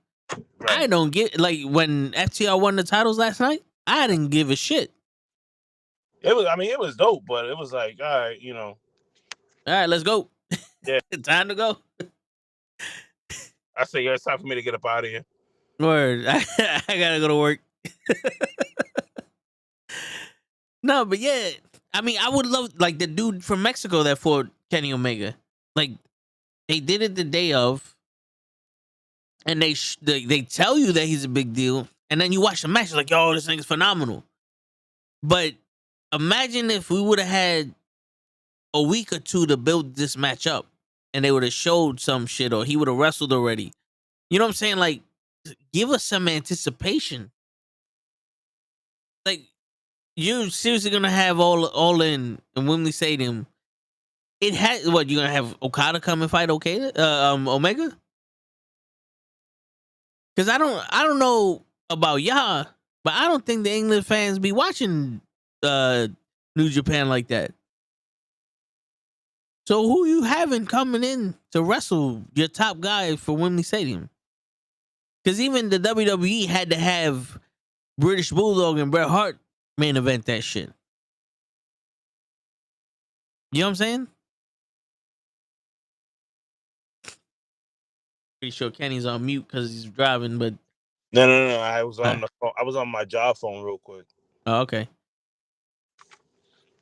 right. I don't get, like, when FTR won the titles last night, I didn't give a shit. It was dope, but it was like, all right, all right, let's go. Yeah. Time to go. I say, yeah, it's time for me to get up out of here. Word. I gotta go to work. No, but yeah, I mean, I would love, like, the dude from Mexico that fought Kenny Omega. Like, they did it the day of, and they tell you that he's a big deal, and then you watch the match, like, yo, this thing's phenomenal. But imagine if we would have had a week or two to build this match up, and they would have showed some shit, or he would have wrestled already. You know what I'm saying? Like, give us some anticipation. Like, you're seriously gonna have all in Wembley Stadium. It has what, you're gonna have Okada come and fight Omega? Because I don't know about y'all, But I don't think the England fans be watching New Japan like that. So who you having coming in to wrestle your top guy for Wembley Stadium? Because even the WWE had to have British Bulldog and Bret Hart main event that shit. You know what I'm saying? Pretty sure Kenny's on mute because he's driving, but No. I was on the phone. I was on my job phone real quick. oh, okay.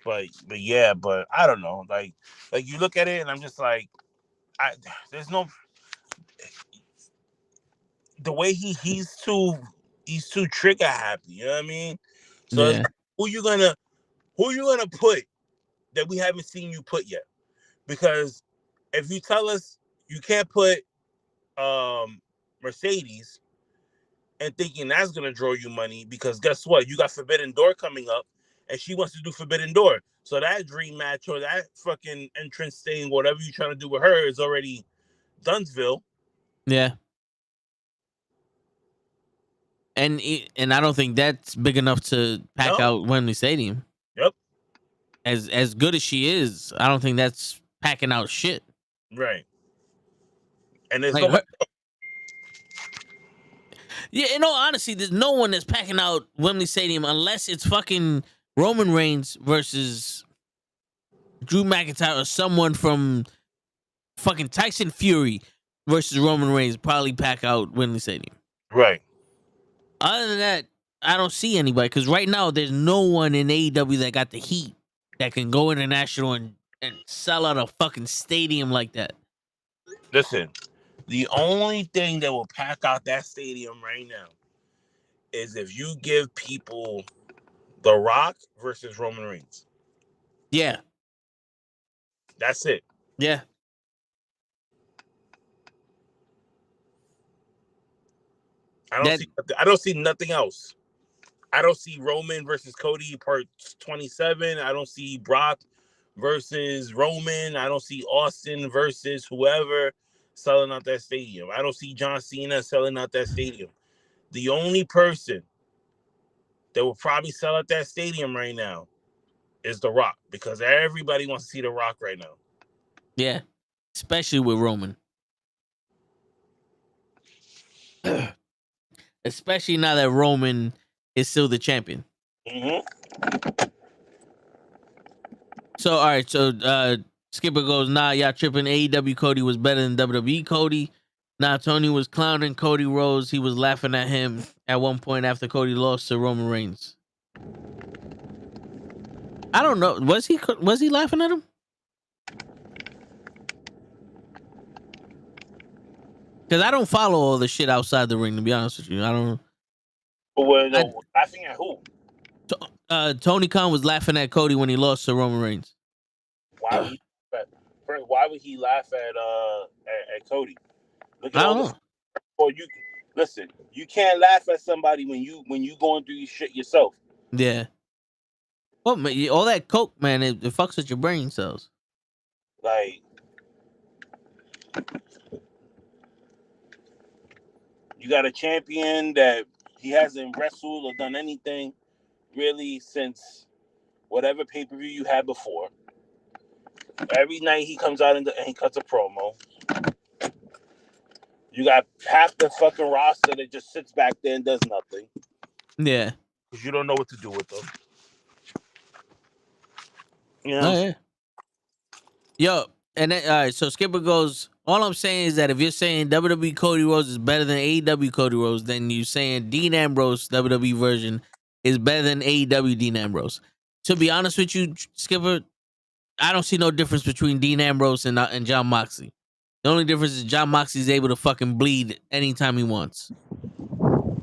But I don't know. Like you look at it, and I'm just like, there's no. The way he's too trigger happy. You know what I mean? So it's like, who you gonna put that we haven't seen you put yet? Because if you tell us you can't put Mercedes and thinking that's gonna draw you money, because guess what? You got Forbidden Door coming up, and she wants to do Forbidden Door. So that dream match or that fucking entrance thing, whatever you're trying to do with her, is already Dunsville. Yeah. And I don't think that's big enough to pack out Wembley Stadium. Yep. As good as she is, I don't think that's packing out shit. Right. And there's like yeah, in all honesty, there's no one that's packing out Wembley Stadium unless it's fucking Roman Reigns versus Drew McIntyre or someone from fucking Tyson Fury versus Roman Reigns. Probably pack out Wembley Stadium. Right. Other than that, I don't see anybody, because right now there's no one in AEW that got the heat that can go international and sell out a fucking stadium like that. Listen, the only thing that will pack out that stadium right now is if you give people The Rock versus Roman Reigns. Yeah. That's it. Yeah. I don't see nothing else. I don't see Roman versus Cody part 27. I don't see Brock versus Roman. I don't see Austin versus whoever selling out that stadium. I don't see John Cena selling out that stadium. The only person that will probably sell out that stadium right now is The Rock, because everybody wants to see The Rock right now. Yeah. Especially with Roman. Especially now that Roman is still the champion. Mm-hmm. So, all right. So, Skipper goes, nah, y'all tripping. AEW Cody was better than WWE Cody. Nah, Tony was clowning Cody Rhodes. He was laughing at him at one point after Cody lost to Roman Reigns. I don't know. Was he laughing at him? Because I don't follow all the shit outside the ring, to be honest with you. I don't. Laughing at who? Tony Khan was laughing at Cody when he lost to Roman Reigns. Why would he laugh at Cody? Look at I don't know. Or listen. You can't laugh at somebody when you going through your shit yourself. Yeah. Well, all that coke, man, it fucks with your brain cells. Like, you got a champion that he hasn't wrestled or done anything really since whatever pay-per-view you had before. Every night he comes out and he cuts a promo. You got half the fucking roster that just sits back there and does nothing. Yeah. Because you don't know what to do with them. You know? Oh, yeah. Yo, and then, all right, so Skipper goes, all I'm saying is that if you're saying WWE Cody Rhodes is better than AEW Cody Rhodes, then you're saying Dean Ambrose WWE version is better than AEW Dean Ambrose. To be honest with you, Skipper, I don't see no difference between Dean Ambrose and John Moxley. The only difference is John Moxley is able to fucking bleed anytime he wants.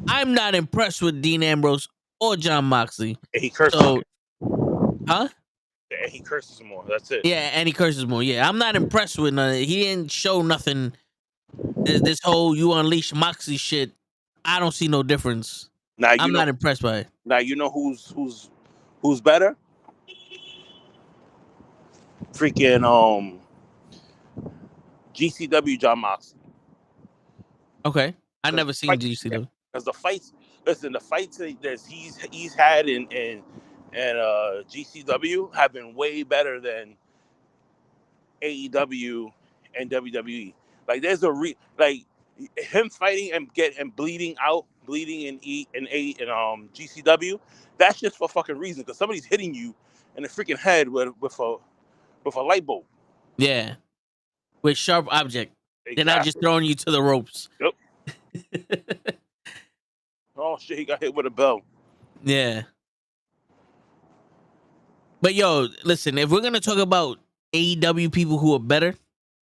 I'm not impressed with Dean Ambrose or John Moxley. He curses. Huh? Yeah, he curses more. That's it. Yeah, and he curses more. Yeah, I'm not impressed with none of it. He didn't show nothing. This whole you unleash Moxley shit, I don't see no difference. I'm not impressed by it. Now you know who's better? Freaking GCW John Moxley. Okay, I never seen GCW because the fights listen, the fights that he's had in GCW have been way better than AEW and WWE. Like there's like him fighting and bleeding in GCW. That's just for fucking reason because somebody's hitting you in the freaking head with a light bulb. Yeah, with sharp object. Exactly. They're not just throwing you to the ropes. Yep. Oh shit, he got hit with a bell. Yeah. But yo, listen, if we're gonna talk about AEW people who are better,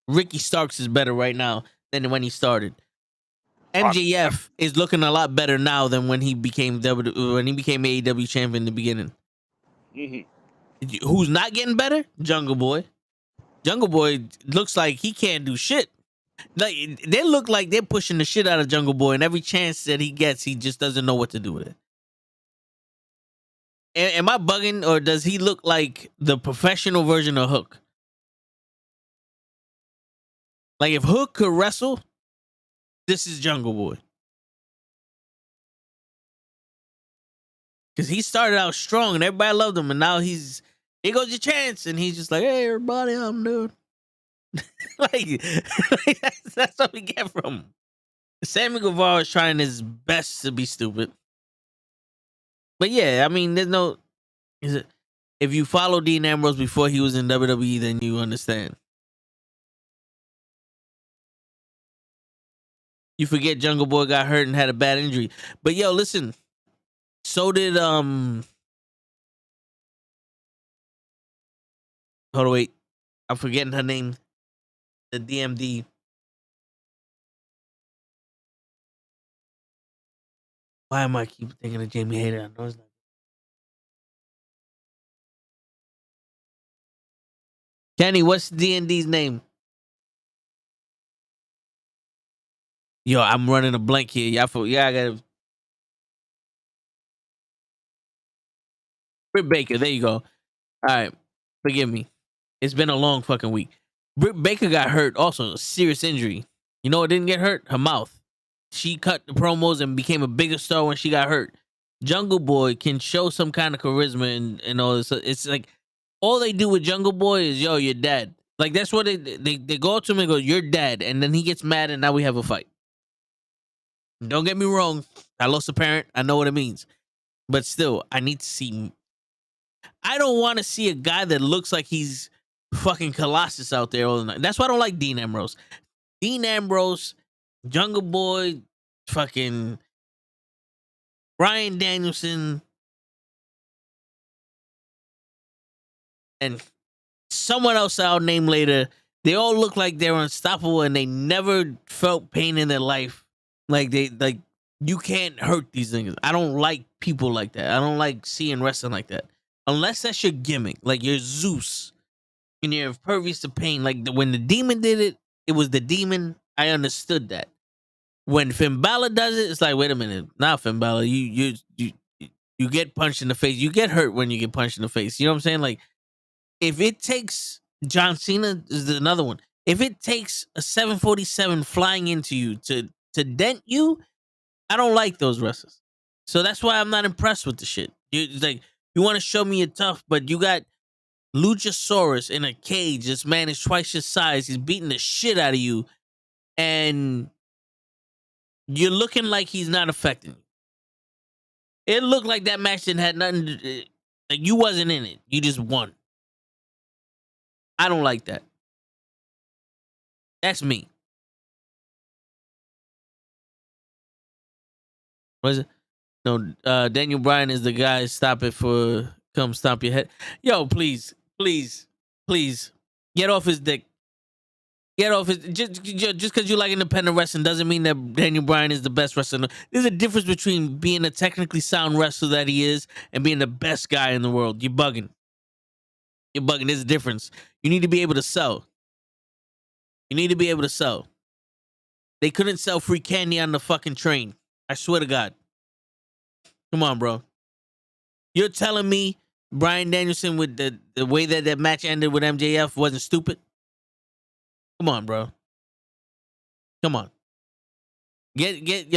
Ricky Starks is better right now than when he started. MJF is looking a lot better now than when he became AEW champion in the beginning. Mm-hmm. Who's not getting better? Jungle Boy. Jungle Boy looks like he can't do shit. Like they look like they're pushing the shit out of Jungle Boy, and every chance that he gets, he just doesn't know what to do with it. Am I bugging, or does he look like the professional version of Hook? Like if Hook could wrestle, this is Jungle Boy. Because he started out strong and everybody loved him, and now here goes your chance, and he's just like, hey everybody, I'm dude. like that's what we get from him. Sammy Guevara is trying his best to be stupid. But yeah, I mean, if you follow Dean Ambrose before he was in WWE, then you understand. You forget Jungle Boy got hurt and had a bad injury. But yo, listen, so did hold on, wait. I'm forgetting her name. The DMD. Why am I keep thinking of Jamie Hayter? I know it's not. Kenny, what's D&D's name? Yo, I'm running a blank here. I gotta. Britt Baker, there you go. All right, forgive me. It's been a long fucking week. Britt Baker got hurt, also a serious injury. You know what didn't get hurt? Her mouth. She cut the promos and became a bigger star when she got hurt. Jungle Boy can show some kind of charisma and all this. It's like all they do with Jungle Boy is, yo, you're dead. Like that's what they go up to him and go, you're dead, and then he gets mad and now we have a fight. Don't get me wrong. I lost a parent. I know what it means. But still, I need to see. I don't want to see a guy that looks like he's fucking Colossus out there all the night. That's why I don't like Dean Ambrose. Dean Ambrose, Jungle Boy, fucking Bryan Danielson, and someone else I'll name later. They all look like they're unstoppable and they never felt pain in their life. Like you can't hurt these things. I don't like people like that. I don't like seeing wrestling like that. Unless that's your gimmick, like you're Zeus and you're impervious to pain. Like when the Demon did it, it was the Demon. I understood that. When Finn Balor does it, it's like, wait a minute, now Finn Balor, you get punched in the face. You get hurt when you get punched in the face. You know what I'm saying? Like if it takes John Cena is another one. If it takes a 747 flying into you to dent you, I don't like those wrestlers. So that's why I'm not impressed with the shit. It's like, you want to show me you're tough, but you got Luchasaurus in a cage. This man is twice your size. He's beating the shit out of you. And you're looking like he's not affecting you. It looked like that match didn't have nothing to do. Like you wasn't in it. You just won. I don't like that. That's me. What is it? No, Daniel Bryan is the guy. Stop it for come stomp your head. Yo, please, get off his dick. Get off his just because you like independent wrestling doesn't mean that Daniel Bryan is the best wrestler. There's a difference between being a technically sound wrestler that he is and being the best guy in the world. You're bugging. There's a difference. You need to be able to sell. They couldn't sell free candy on the fucking train. I swear to God. Come on, bro. You're telling me Bryan Danielson with the way that match ended with MJF wasn't stupid? Come on, bro. Come on. Get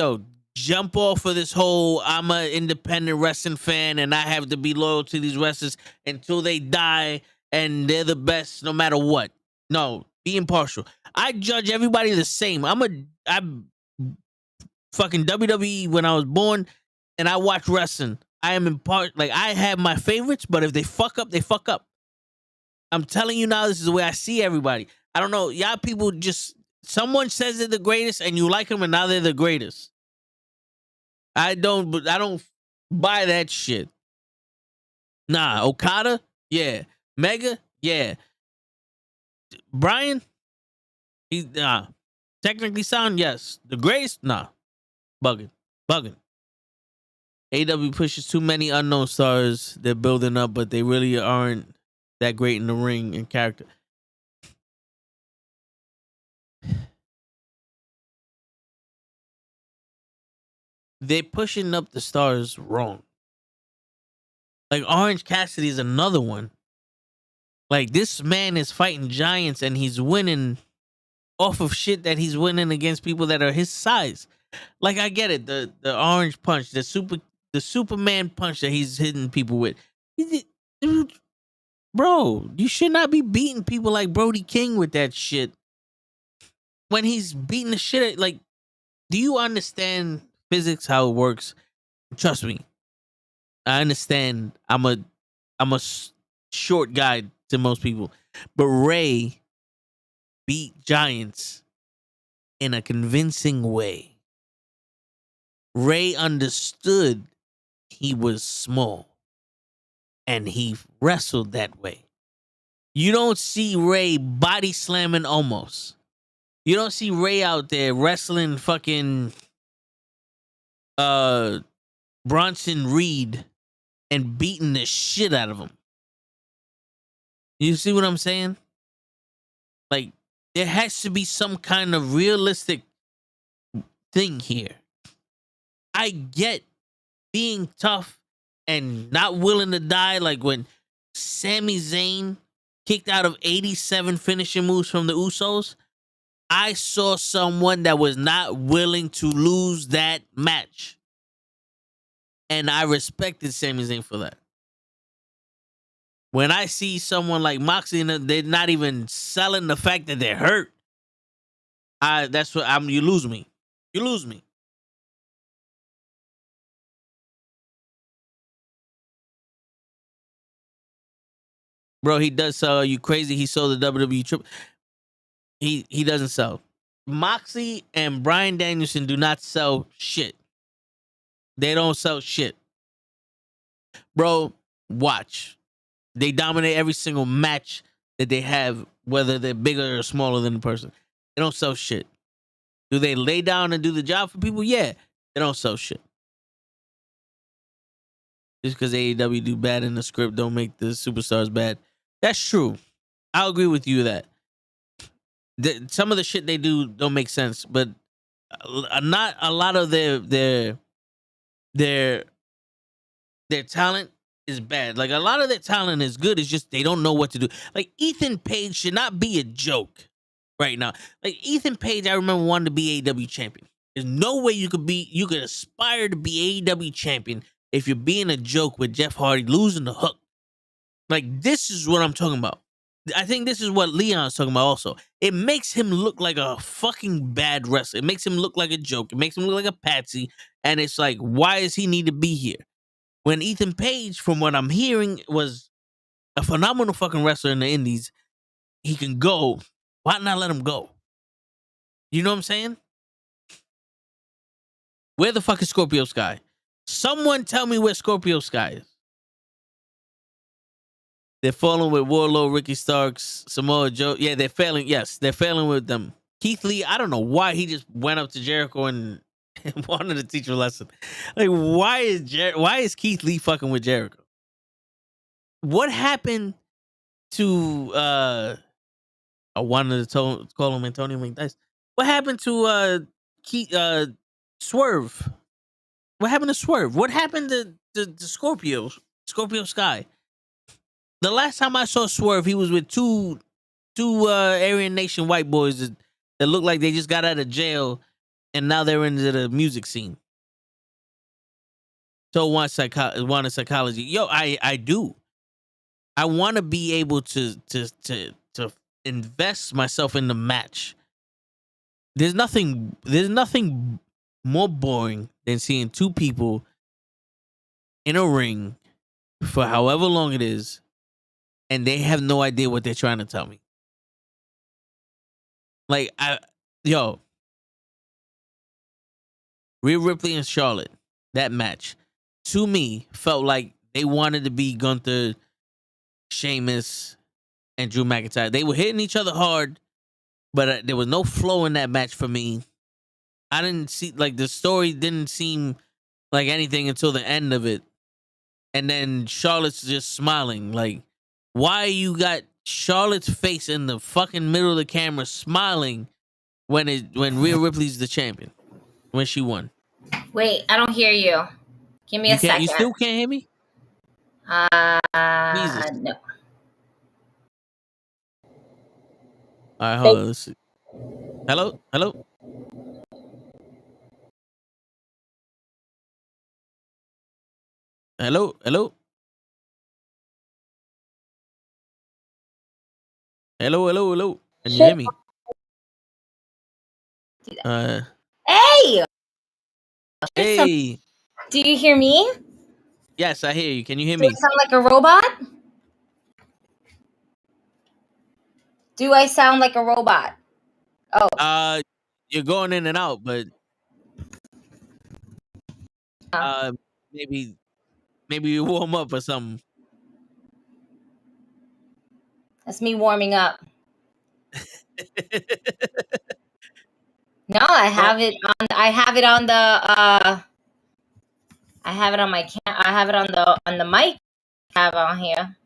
jump off of this whole I'm an independent wrestling fan and I have to be loyal to these wrestlers until they die and they're the best no matter what. No, be impartial. I judge everybody the same. I'm fucking WWE when I was born and I watch wrestling. I am in part, like, I have my favorites, but if they fuck up, they fuck up. I'm telling you now, this is the way I see everybody. I don't know. Y'all people just, someone says they're the greatest and you like them and now they're the greatest. I don't buy that shit. Nah, Okada, yeah. Mega, yeah. Brian, he's technically sound, yes. The greatest, nah. Bugging. AW pushes too many unknown stars. They're building up, but they really aren't that great in the ring and character. They're pushing up the stars wrong. Like Orange Cassidy is another one. Like, this man is fighting giants and he's winning off of shit that he's winning against people that are his size. Like, I get it, the orange punch, the Superman punch that he's hitting people with. Dude, bro, you should not be beating people like Brody King with that shit. When he's beating the shit out, like, do you understand physics, how it works? Trust me, I understand. I'm a short guy to most people, but Ray beat giants in a convincing way. Ray understood he was small and he wrestled that way. You don't see Ray body slamming almost. You don't see Ray out there wrestling fucking Bronson Reed and beating the shit out of him. You see what I'm saying? Like, there has to be some kind of realistic thing here. I get being tough and not willing to die, like when Sami Zayn kicked out of 87 finishing moves from the Usos. I saw someone that was not willing to lose that match. And I respected Sami Zayn for that. When I see someone like Moxley and they're not even selling the fact that they're hurt, you lose me. You lose me. Bro, he does sell. Are you crazy? He sold the WWE triple. He doesn't sell. Moxley and Bryan Danielson do not sell shit. They don't sell shit. Bro, watch. They dominate every single match that they have, whether they're bigger or smaller than the person. They don't sell shit. Do they lay down and do the job for people? Yeah. They don't sell shit. Just because AEW do bad in the script don't make the superstars bad. That's true. I'll agree with you that. Some of the shit they do don't make sense, but not a lot of their talent is bad. Like, a lot of their talent is good. It's just they don't know what to do. Like, Ethan Page should not be a joke right now. Like, Ethan Page, I remember, wanted to be AEW champion. There's no way you could aspire to be AEW champion if you're being a joke with Jeff Hardy losing the hook. Like, this is what I'm talking about. I think this is what Leon's talking about also. It makes him look like a fucking bad wrestler. It makes him look like a joke. It makes him look like a patsy. And it's like, why does he need to be here? When Ethan Page, from what I'm hearing, was a phenomenal fucking wrestler in the indies, he can go. Why not let him go? You know what I'm saying? Where the fuck is Scorpio Sky? Someone tell me where Scorpio Sky is. They're falling with Warlow, Ricky Starks, Samoa Joe. Yeah, they're failing. Yes, they're failing with them. Keith Lee, I don't know why he just went up to Jericho and wanted to teach a lesson. Like, why is Keith Lee fucking with Jericho? What happened to I wanted to call him Antonio McDice. What happened to Swerve? What happened to Swerve? What happened to Scorpio Sky? The last time I saw Swerve, he was with two Aryan Nation white boys that look like they just got out of jail and now they're into the music scene. So want a psychology. Yo, I do. I want to be able to invest myself in the match. There's nothing more boring than seeing two people in a ring for however long it is, and they have no idea what they're trying to tell me. Like Rhea Ripley and Charlotte, that match to me felt like they wanted to be Gunther, Sheamus, and Drew McIntyre. They were hitting each other hard, but there was no flow in that match for me. I didn't see, like, the story didn't seem like anything until the end of it. And then Charlotte's just smiling. Like, why you got Charlotte's face in the fucking middle of the camera smiling when Rhea Ripley's the champion, when she won? Wait, I don't hear you. Give me a second. You still can't hear me? Jesus. No. All right, hold on. Let's see. Hello? Hello? Hello? Hello? Hello? Hello? Hello? Can you hear me? Hey! Hey! Do you hear me? Yes, I hear you. Can you hear Do me? I sound like a robot? Do I sound like a robot? Oh. You're going in and out, but maybe you warm up or something. That's me warming up. No, I have it on the I have it on my I have it on the mic I have on here.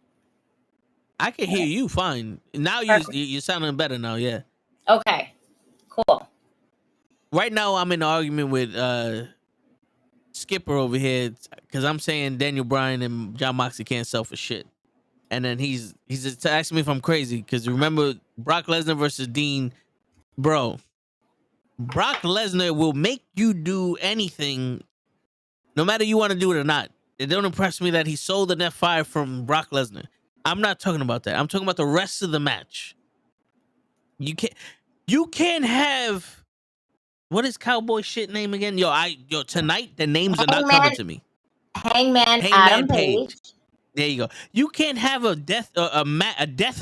I can hear you fine. Now you're sounding better now, yeah. Okay. Cool. Right now I'm in an argument with Skipper over here because I'm saying Daniel Bryan and John Moxley can't sell for shit. And then he's just asking me if I'm crazy because remember Brock Lesnar versus Dean, bro. Brock Lesnar will make you do anything, no matter you want to do it or not. It don't impress me that he sold the F5 from Brock Lesnar. I'm not talking about that. I'm talking about the rest of the match. You can't have, what is cowboy shit name again? Yo, tonight the names are not coming to me. Hangman Adam Page. There you go. You can't have a death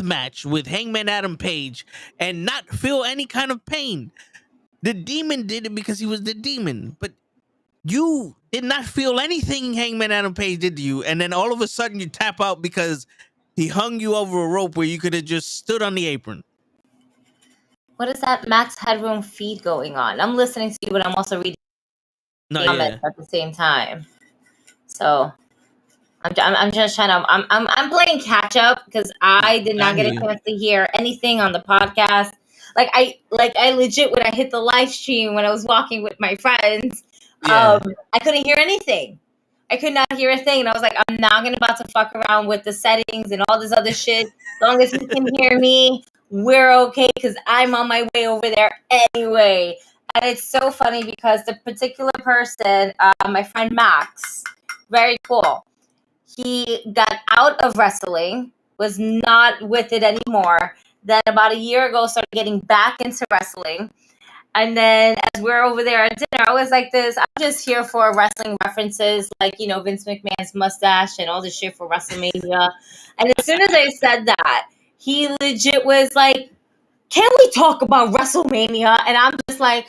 match with Hangman Adam Page and not feel any kind of pain. The Demon did it because he was the Demon, but you did not feel anything Hangman Adam Page did to you, and then all of a sudden you tap out because he hung you over a rope where you could have just stood on the apron. What is that Max Headroom feed going on? I'm listening to you, but I'm also reading comments at the same time. So I'm just trying to I'm playing catch up because I did not get a chance to hear anything on the podcast. I legit, when I hit the live stream when I was walking with my friends, I couldn't hear anything. I could not hear a thing, and I was like, I'm not about to fuck around with the settings and all this other shit. As long as you can hear me, we're okay, because I'm on my way over there anyway. And it's so funny because the particular person, my friend Max, very cool. He got out of wrestling, was not with it anymore. Then about a year ago, started getting back into wrestling. And then as we're over there at dinner, I was like this, I'm just here for wrestling references, like, Vince McMahon's mustache and all this shit for WrestleMania. And as soon as I said that, he legit was like, can we talk about WrestleMania? And I'm just like,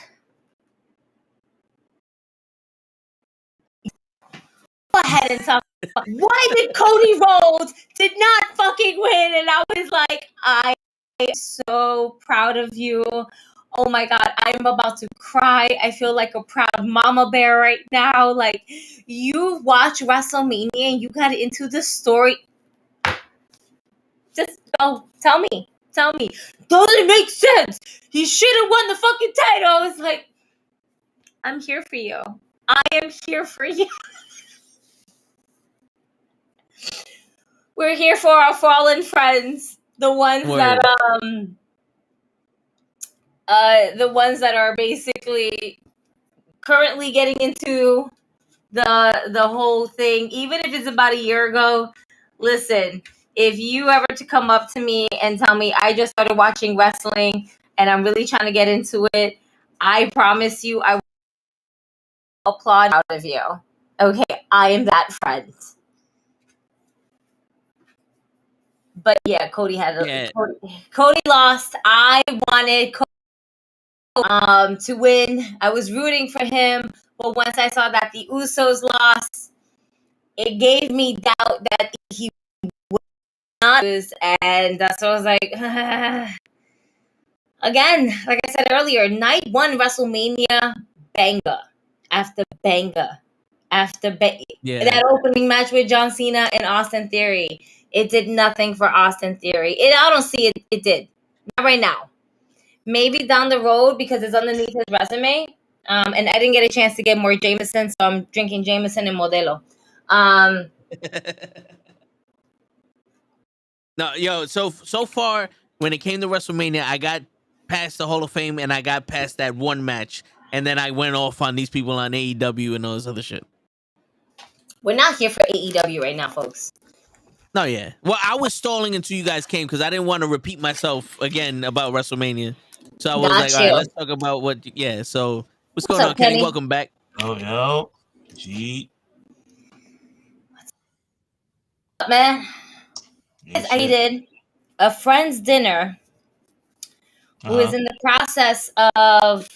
go ahead and talk. Why did Cody Rhodes did not fucking win? And I was like, I am so proud of you. Oh my God, I'm about to cry. I feel like a proud mama bear right now. Like, you watch WrestleMania and you got into the story. Just tell me. Doesn't make sense. He should have won the fucking title. I was like, I'm here for you. I am here for you. We're here for our fallen friends. The ones that are basically currently getting into the whole thing, even if it's about a year ago. Listen, if you ever to come up to me and tell me I just started watching wrestling and I'm really trying to get into it, I promise you I will applaud out of you. Okay, I am that friend. But yeah, Cody Cody lost. I wanted Cody, to win. I was rooting for him, but once I saw that the Usos lost, it gave me doubt that he would not lose, and so I was like, again, like I said earlier, night one WrestleMania, banger after banger after that opening match with John Cena and Austin Theory. It did nothing for Austin Theory. I don't see it. It did not right now. Maybe down the road because it's underneath his resume. And I didn't get a chance to get more Jameson, so I'm drinking Jameson and Modelo. No, yo, so far when it came to WrestleMania, I got past the Hall of Fame and I got past that one match, and then I went off on these people on AEW and all this other shit. We're not here for AEW right now, folks. No, yeah. Well, I was stalling until you guys came because I didn't want to repeat myself again about WrestleMania. So I was like, all right, let's talk about what. Yeah. So what's going on, Kenny? Welcome back. Oh, yo, G. What's up, man? I did a friend's dinner who is in the process of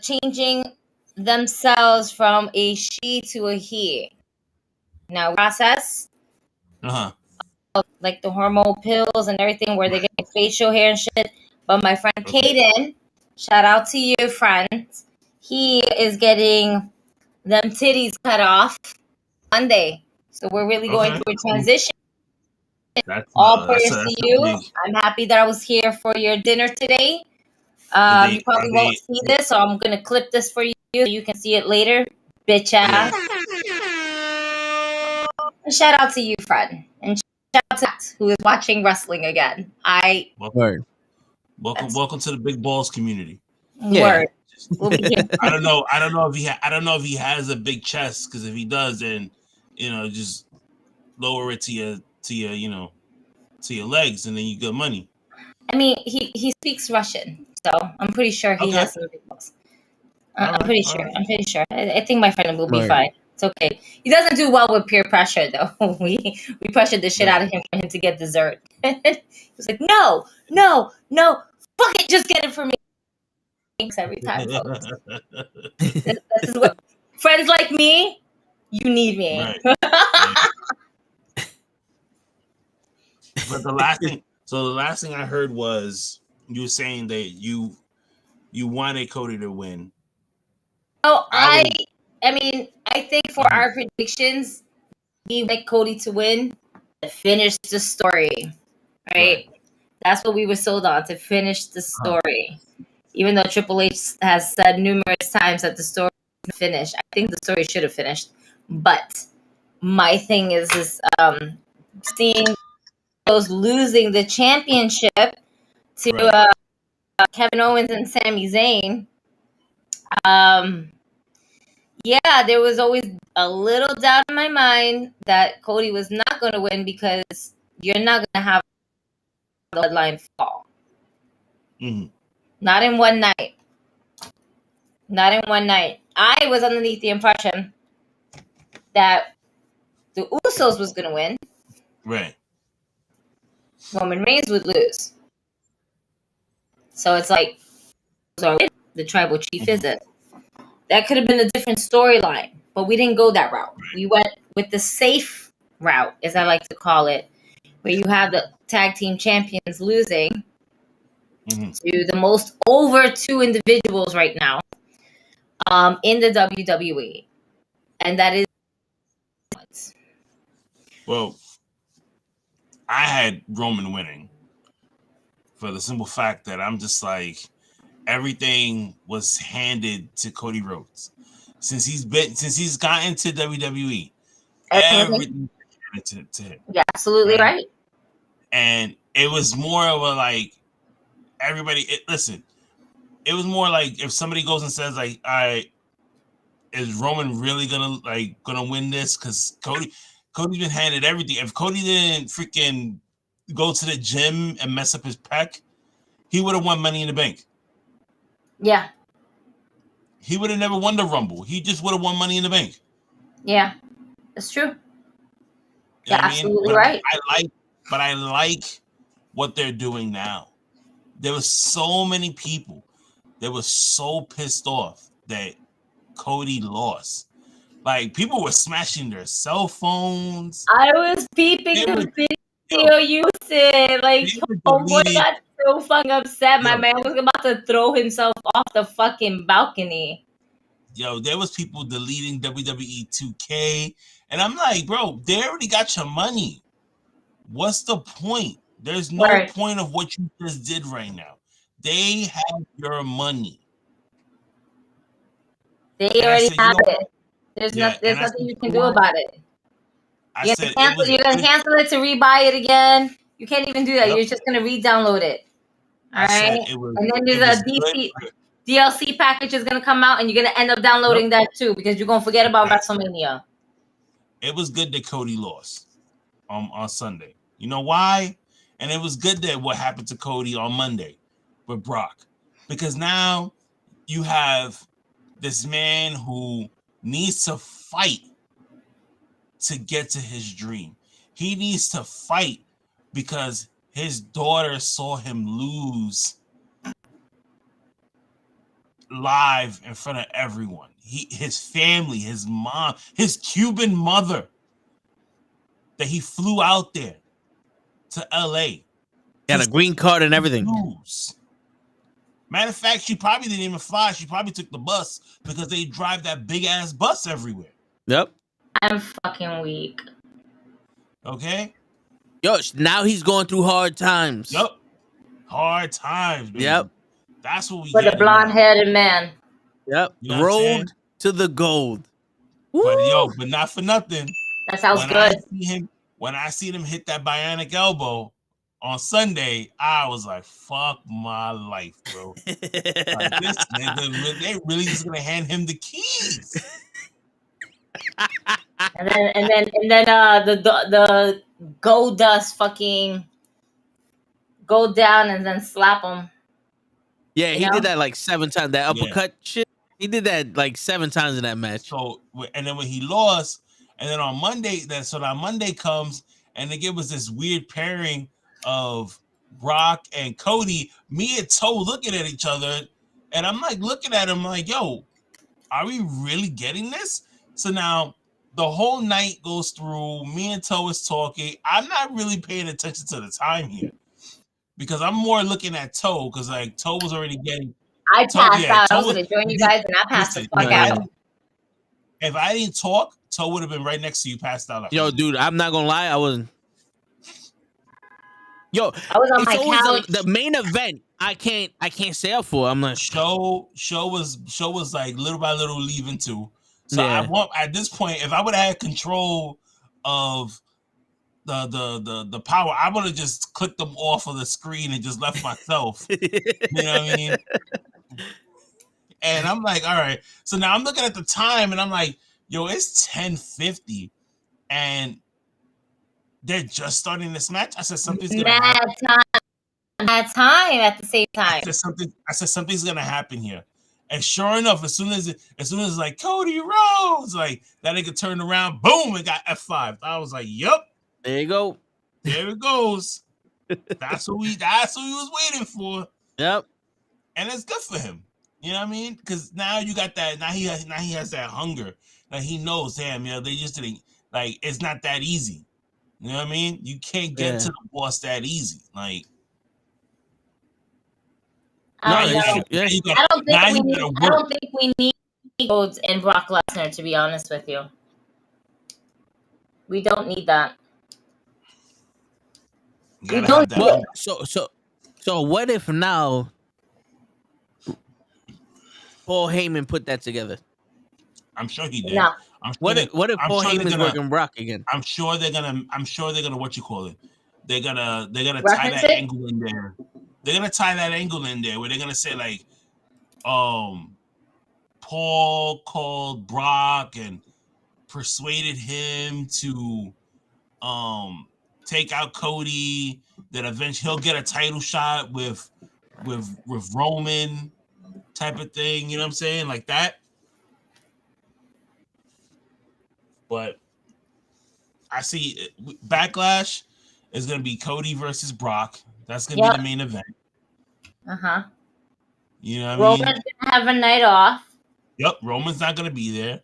changing themselves from a she to a he. Now, process like the hormone pills and everything where they get facial hair and shit. But my friend Caden, shout out to you, friend. He is getting them titties cut off Monday. So we're really going through a transition. All prayers to you. I'm happy that I was here for your dinner today. You probably won't see this, so I'm going to clip this for you so you can see it later. Bitch ass. And shout out to you, friend. And shout out to Matt, who is watching wrestling again. Welcome to the big balls community. Word. We'll be here. I don't know if he has a big chest, because if he does, then just lower it to your legs, and then you get money. I mean, he speaks Russian, so I'm pretty sure he has some big balls. I'm pretty sure. I think my friend will be fine. It's okay. He doesn't do well with peer pressure, though. we pressured the shit out of him for him to get dessert. He was like, no, fuck it, just get it for me. Every time, folks. This is what friends like me. You need me. Right. But the last thing I heard was you were saying that you wanted Cody to win. Oh, I mean, I think for our predictions, we want Cody to win to finish the story, right? That's what we were sold on, to finish the story. Even though Triple H has said numerous times that the story is finished, I think the story should have finished. But my thing is seeing those losing the championship to Kevin Owens and Sami Zayn. Yeah, there was always a little doubt in my mind that Cody was not going to win because you're not going to have the bloodline fall. Mm-hmm. Not in one night. I was underneath the impression that the Usos was going to win. Right. Roman Reigns would lose. So it's like, the tribal chief is it. That could have been a different storyline, but we didn't go that route. We went with the safe route, as I like to call it, where you have the tag team champions losing to the most over two individuals right now in the WWE. And that is... Well, I had Roman winning for the simple fact that I'm just like, everything was handed to Cody Rhodes since he's gotten to WWE. Everything to him. Yeah, absolutely right. And it was more of a like everybody. It was more like if somebody goes and says like, "All right, is Roman really gonna win this? Because Cody's been handed everything. If Cody didn't freaking go to the gym and mess up his pec, he would have won Money in the Bank. Yeah. He would have never won the Rumble. He just would have won Money in the Bank. Yeah, it's true. You're absolutely right. I like what they're doing now. There was so many people that were so pissed off that Cody lost. Like, people were smashing their cell phones. I was peeping the video you said. Like, homeboy got so fucking upset. My man was about to throw himself off the fucking balcony. Yo, there was people deleting WWE 2K. And I'm like, bro, they already got your money. What's the point? There's no point of what you just did right now. They have your money. They already have it. There's nothing you can do about it. You're gonna cancel it to rebuy it again. You can't even do that. You're just gonna re-download it. All right. And then there's a DLC package is gonna come out, and you're gonna end up downloading that too because you're gonna forget about WrestleMania. It was good that Cody lost on Sunday. You know why? And it was good that what happened to Cody on Monday with Brock, because now you have this man who needs to fight to get to his dream. He needs to fight because his daughter saw him lose live in front of everyone. His family, his mom, his Cuban mother, that he flew out there to LA. Got a green card and everything. Lose. Matter of fact, she probably didn't even fly. She probably took the bus because they drive that big ass bus everywhere. Yep. I'm fucking weak. Okay. Yo, now he's going through hard times. Yep. Hard times, baby. Yep. That's what we get. For the blonde-headed man. Yep. You know road to the gold. But not for nothing. That sounds good. When I see him hit that bionic elbow on Sunday, I was like, fuck my life, bro. Like, this nigga, they really just gonna hand him the keys. and then the gold dust fucking go down and then slap him. Yeah, he did that like 7 times. That uppercut shit. He did that like 7 times in that match. So, and then when he lost, and then on Monday, now Monday comes, and it was this weird pairing of Brock and Cody. Me and Toe looking at each other, and I'm like looking at him like, yo, are we really getting this? So now the whole night goes through. Me and Toe is talking. I'm not really paying attention to the time here because I'm more looking at Toe because like Toe was already getting. I passed out. I was enjoying you guys, and I passed the fuck out. If I didn't talk, Toe would have been right next to you, passed out. Yo, dude, I'm not gonna lie, I wasn't. Yo, I was on my couch. The main event. I can't stay up for. I'm not. Show was like little by little leaving too. So I want at this point, if I would have had control of the power, I would have just clicked them off of the screen and just left myself. You know what I mean? And I'm like, all right. So now I'm looking at the time and I'm like, yo, it's 10:50 and they're just starting this match. I said something's gonna happen. Mad time at the same time. I said something's gonna happen here. And sure enough, as soon as like Cody Rhodes, like that nigga turned around, boom, and got F5. I was like, yup. There you go. There it goes. That's what he was waiting for. Yep. And it's good for him. You know what I mean? Because now you got that. Now he has that hunger. Like he knows, damn, they just didn't like. It's not that easy. You know what I mean? You can't get to the boss that easy. Like, I don't think we need Rhodes and Brock Lesnar, to be honest with you. We don't need that. We don't need it. So what if now Paul Heyman put that together? I'm sure he did. No. What if Paul Heyman's working Brock again? I'm sure they're gonna what you call it. They're gonna tie that angle in there. They're gonna tie that angle in there where they're gonna say like, Paul called Brock and persuaded him to take out Cody. That eventually he'll get a title shot with Roman type of thing. You know what I'm saying? Like that. But I see Backlash is going to be Cody versus Brock. That's going to be the main event. You know what I mean? Roman's gonna have a night off. Yep, Roman's not going to be there.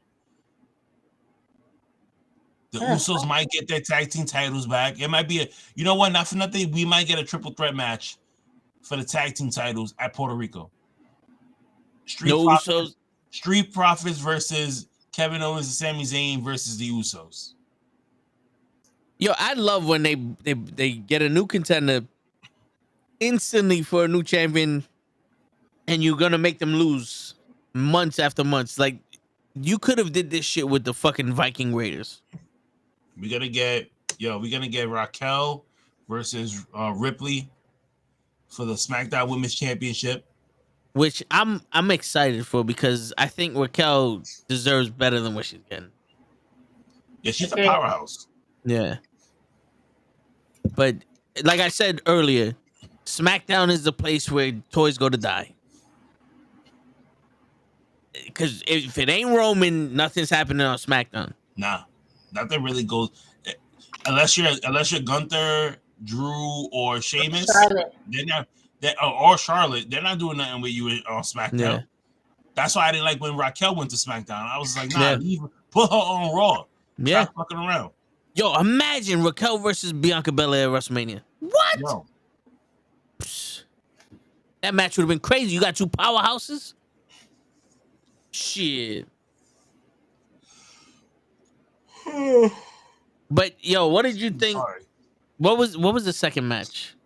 The Usos might get their tag team titles back. It might be you know what? Not for nothing, we might get a triple threat match for the tag team titles at Puerto Rico. Street Profits versus Kevin Owens and Sami Zayn versus the Usos. Yo, I love when they get a new contender instantly for a new champion, and you're gonna make them lose months after months. Like, you could have did this shit with the fucking Viking Raiders. We're gonna get Raquel versus Ripley for the SmackDown Women's Championship, which I'm excited for because I think Raquel deserves better than what she's getting. Yeah, she's a powerhouse. Yeah, but like I said earlier, SmackDown is the place where toys go to die. Because if it ain't Roman, nothing's happening on SmackDown. Nah, nothing really goes unless you're Gunther, Drew, or Sheamus. Charlotte. Or Charlotte. They're not doing nothing with you on SmackDown. Yeah. That's why I didn't like when Raquel went to SmackDown. I was like, nah, put her on Raw. Yeah, stop fucking around. Yo, imagine Raquel versus Bianca Belair at WrestleMania. What? Yo. That match would have been crazy. You got two powerhouses. Shit. But yo, what did you think? What was the second match?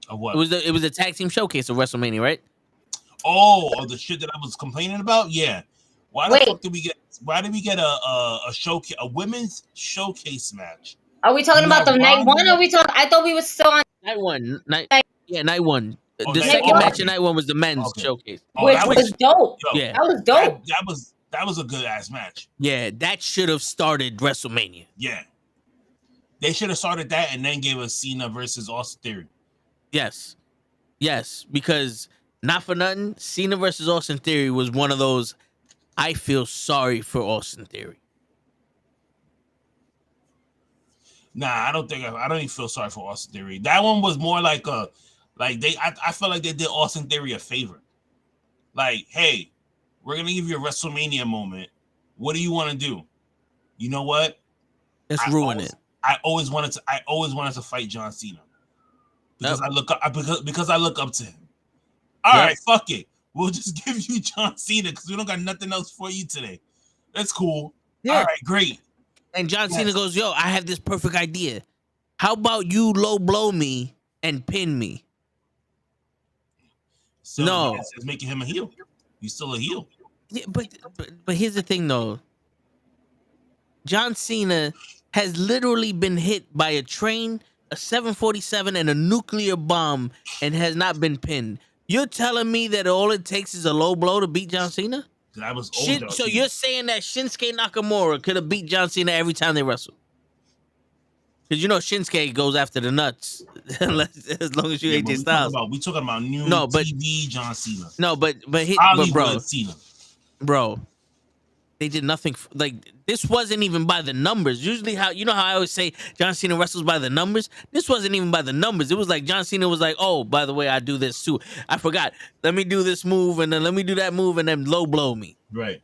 Of what? It was a tag team showcase of WrestleMania, right? Oh, the shit that I was complaining about? Yeah. Why did we get a showcase, a women's showcase match? Are we talking about the night one? Or I thought we were still on night one. Night one. The second match of night one was the men's showcase, which was dope. Yeah, that was dope. That was a good ass match. Yeah, that should have started WrestleMania. Yeah, they should have started that and then gave us Cena versus Austin Theory. Yes, because not for nothing, Cena versus Austin Theory was one of those. I feel sorry for Austin Theory. Nah, I don't even feel sorry for Austin Theory. That one was more I felt like they did Austin Theory a favor. Like, hey, we're gonna give you a WrestleMania moment. What do you want to do? You know what? Let's ruin it. I always wanted to fight John Cena because I look up to him. All right, fuck it. We'll just give you John Cena because we don't got nothing else for you today. That's cool. Yeah. All right, great. And John Cena goes, yo, I have this perfect idea. How about you low blow me and pin me? So no. It's making him a heel. He's still a heel. Yeah, but here's the thing, though. John Cena has literally been hit by a train, a 747, and a nuclear bomb and has not been pinned. You're telling me that all it takes is a low blow to beat John Cena? That was old so you're saying that Shinsuke Nakamura could have beat John Cena every time they wrestle? Because you know Shinsuke goes after the nuts as long as you AJ Styles. We talking about TV John Cena. No, but bro, they did nothing. This wasn't even by the numbers. Usually, how I always say John Cena wrestles by the numbers. This wasn't even by the numbers. It was like John Cena was like, oh, by the way, I do this too. I forgot. Let me do this move and then let me do that move and then low blow me. Right.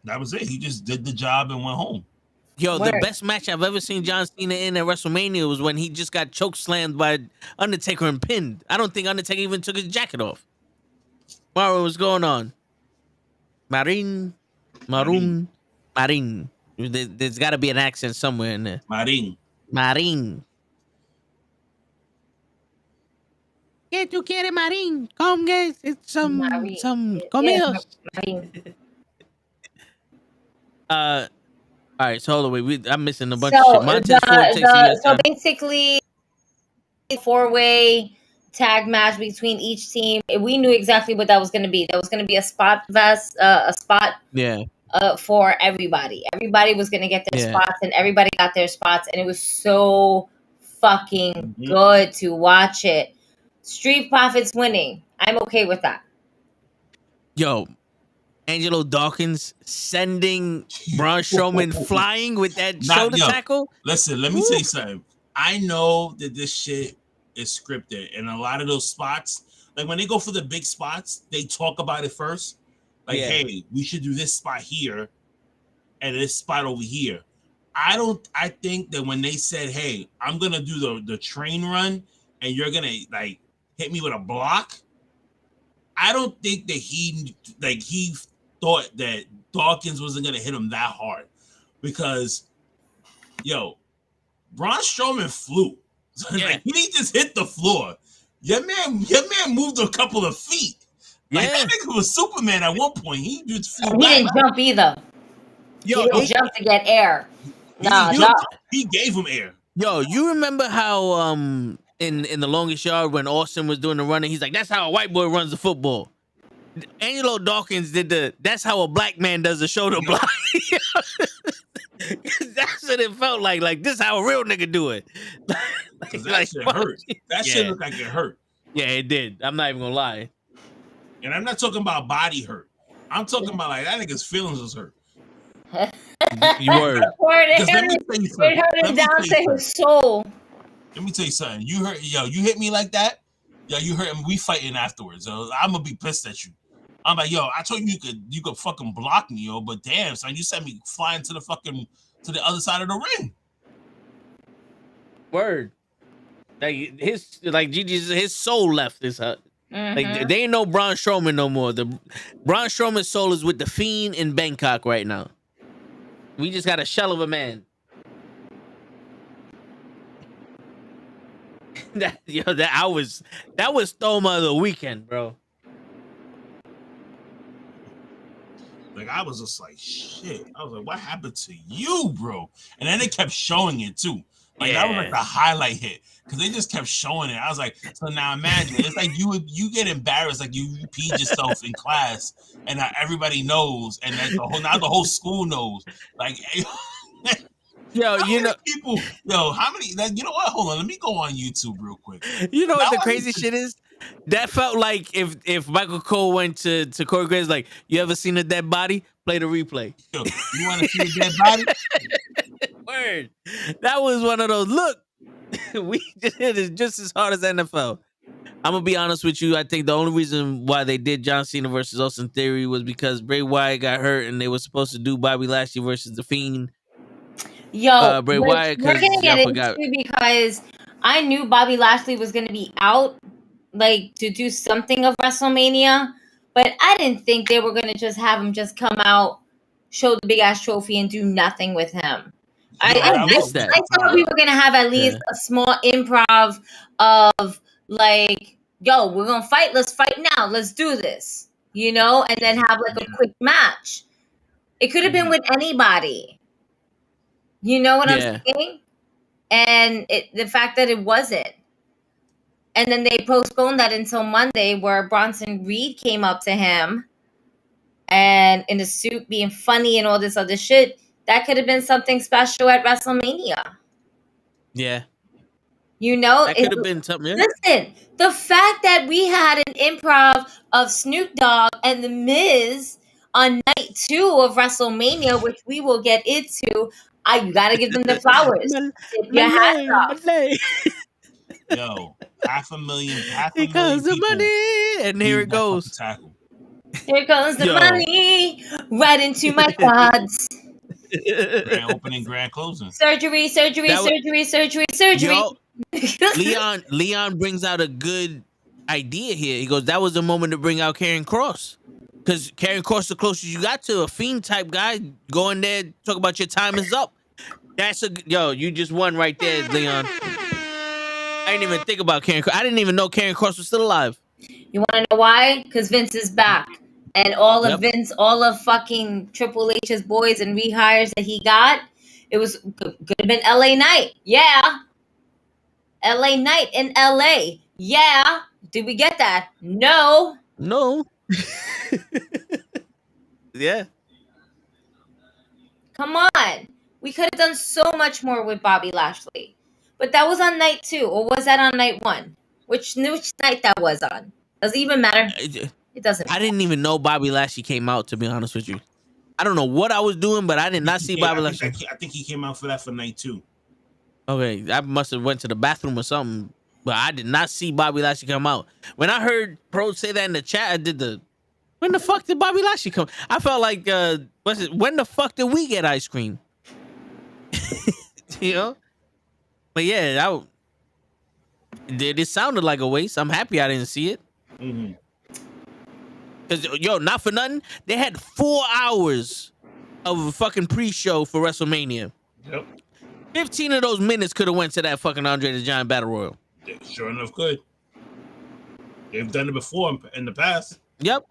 That was it. He just did the job and went home. Yo, the best match I've ever seen John Cena in at WrestleMania was when he just got choke slammed by Undertaker and pinned. I don't think Undertaker even took his jacket off. Mauro, what's going on? Marin. There's got to be an accent somewhere in there. Marin. ¿Qué tú quieres, Marin? Come get some comidos. All right, so hold on, wait. I'm missing a bunch of shit. So basically, 4-way tag match between each team. We knew exactly what that was going to be. That was going to be a spot vest, a spot for everybody. Everybody was going to get their spots, and everybody got their spots, and it was so fucking good to watch it. Street Profits winning. I'm okay with that. Yo, Angelo Dawkins sending Braun Strowman flying with that shoulder tackle. Listen, let me tell you something. I know that this shit is scripted, and a lot of those spots, like when they go for the big spots, they talk about it first. Like, hey, we should do this spot here and this spot over here. I think that when they said, hey, I'm gonna do the train run and you're gonna like hit me with a block, I don't think that he thought that Dawkins wasn't gonna hit him that hard, because Braun Strowman flew. Like, he didn't just hit the floor. Your man moved a couple of feet. Like, that nigga was Superman at one point. He just flew back. He didn't jump either. He didn't jump to get air. He gave him air. Yo, you remember how in The Longest Yard when Austin was doing the running, he's like, that's how a white boy runs the football. Angelo Dawkins did that's how a black man does a shoulder block. That's what it felt like. Like, this is how a real nigga do it. That shit hurt. That shit looked like it hurt. Yeah, it did. I'm not even gonna lie. And I'm not talking about body hurt. I'm talking about like that nigga's feelings was hurt. You were. It hurt him down to his soul. Let me tell you something. You hit me like that. Yo, you hurt him. We fighting afterwards. So I'm gonna be pissed at you. I'm like, yo, I told you you could fucking block me, yo, but damn, son, you sent me flying to the other side of the ring. Word. Like his soul left his hut. Like, they ain't no Braun Strowman no more. The Braun Strowman's soul is with the Fiend in Bangkok right now. We just got a shell of a man. that was Thoma of the weekend, bro. Like, I was just like, shit. I was like, what happened to you, bro? And then they kept showing it too. Like, that was like the highlight hit, because they just kept showing it. I was like, so now imagine, it's like you get embarrassed, like you peed yourself in class, and now everybody knows, and now the whole school knows. Like, how many? Like, you know what? Hold on, let me go on YouTube real quick. You know what the crazy shit is? That felt like if Michael Cole went to Corey Graves, like, you ever seen a dead body? Play the replay. Yo, you want to see a dead body? Word. That was one of those. Look, we did it just as hard as NFL. I'm gonna be honest with you. I think the only reason why they did John Cena versus Austin Theory was because Bray Wyatt got hurt, and they were supposed to do Bobby Lashley versus The Fiend. Yo, Bray Wyatt. We're gonna get into because I knew Bobby Lashley was gonna be out, like, to do something of WrestleMania, but I didn't think they were gonna just have him just come out, show the big ass trophy, and do nothing with him. I thought we were gonna have at least a small improv of like, yo, we're gonna fight. Let's fight now. Let's do this. And then have like a quick match. It could have been with anybody. You know what I'm saying? And the fact that it wasn't. And then they postponed that until Monday, where Bronson Reed came up to him and in a suit being funny and all this other shit. That could have been something special at WrestleMania. Yeah. That could have been something. Yeah. Listen, the fact that we had an improv of Snoop Dogg and The Miz on night 2 of WrestleMania, which we will get into, you got to give them the flowers. Tip your hats off. Yo, half a million Here comes the money, and here it goes. Tackle. Here comes the money, right into my quads. Grand opening, grand closing. Surgery. Yo, Leon brings out a good idea here. He goes, that was the moment to bring out Karrion Kross. Because Karrion Kross, the closest you got to a Fiend type guy, go in there, talk about your time is up. You just won right there, Leon. I didn't even think about Karrion Kross. I didn't even know Karrion Kross was still alive. You want to know why? Because Vince is back. And all of fucking Triple H's boys and rehires that he got, it could have been LA Knight. Yeah. LA Knight in LA. Yeah. Did we get that? No. No. Yeah. Come on. We could have done so much more with Bobby Lashley. But that was on night 2, or was that on night 1? Which night that was on? Does it even matter? It doesn't. I didn't even know Bobby Lashley came out, to be honest with you. I don't know what I was doing, but I did not see Bobby Lashley. I think he came out for that for night 2. Okay, I must have went to the bathroom or something, but I did not see Bobby Lashley come out. When I heard Pro say that in the chat, I did the, when the fuck did Bobby Lashley come? I felt like, when the fuck did we get ice cream? You know? But yeah, it sounded like a waste. I'm happy I didn't see it. Mm-hmm. Cause not for nothing, they had 4 hours of a fucking pre-show for WrestleMania. Yep. 15 of those minutes could have went to that fucking Andre the Giant Battle Royal. They sure enough could. They've done it before in the past. Yep.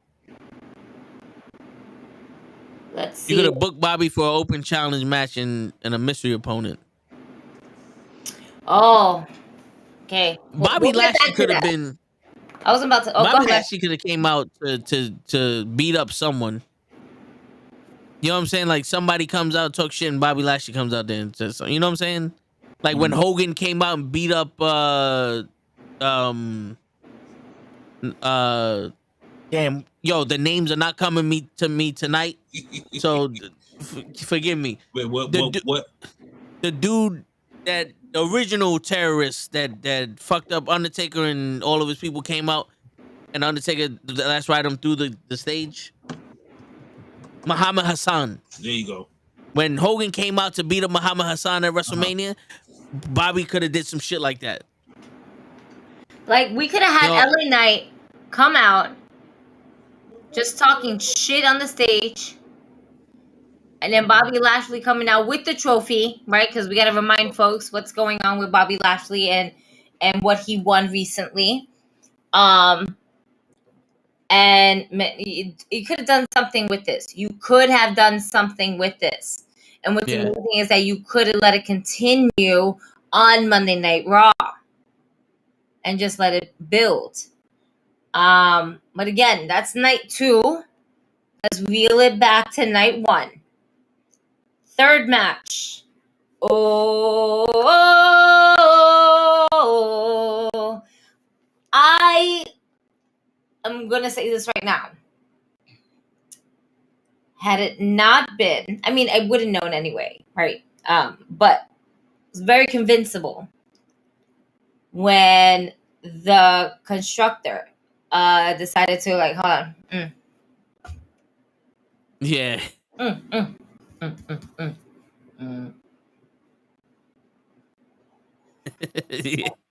Let's see. You could have booked Bobby for an open challenge match and a mystery opponent. Oh, okay. Bobby Lashley could have been. I was about to. Oh, Bobby Lashley could have came out to beat up someone. You know what I'm saying? Like somebody comes out, talk shit, and Bobby Lashley comes out there and says, you know what I'm saying? Like when Hogan came out and beat up damn, the names are not coming to me tonight. So forgive me. Wait, what? The dude, that original terrorist that fucked up Undertaker and all of his people came out, and Undertaker let's ride him through the stage. Muhammad Hassan. There you go. When Hogan came out to beat up Muhammad Hassan at WrestleMania, Bobby could have did some shit like that. Like we could have had LA Knight come out, just talking shit on the stage, and then Bobby Lashley coming out with the trophy, right? Because we got to remind folks what's going on with Bobby Lashley and what he won recently. And you could have done something with this. You could have done something with this. And what's amazing is that you could have let it continue on Monday Night Raw and just let it build. But again, that's night 2. Let's reel it back to night 1. Third match. I'm going to say this right now. Had it not been, I mean, I would have known anyway, right? But it was very convincible when the constructor decided to, like, hold on. Yeah. Yeah.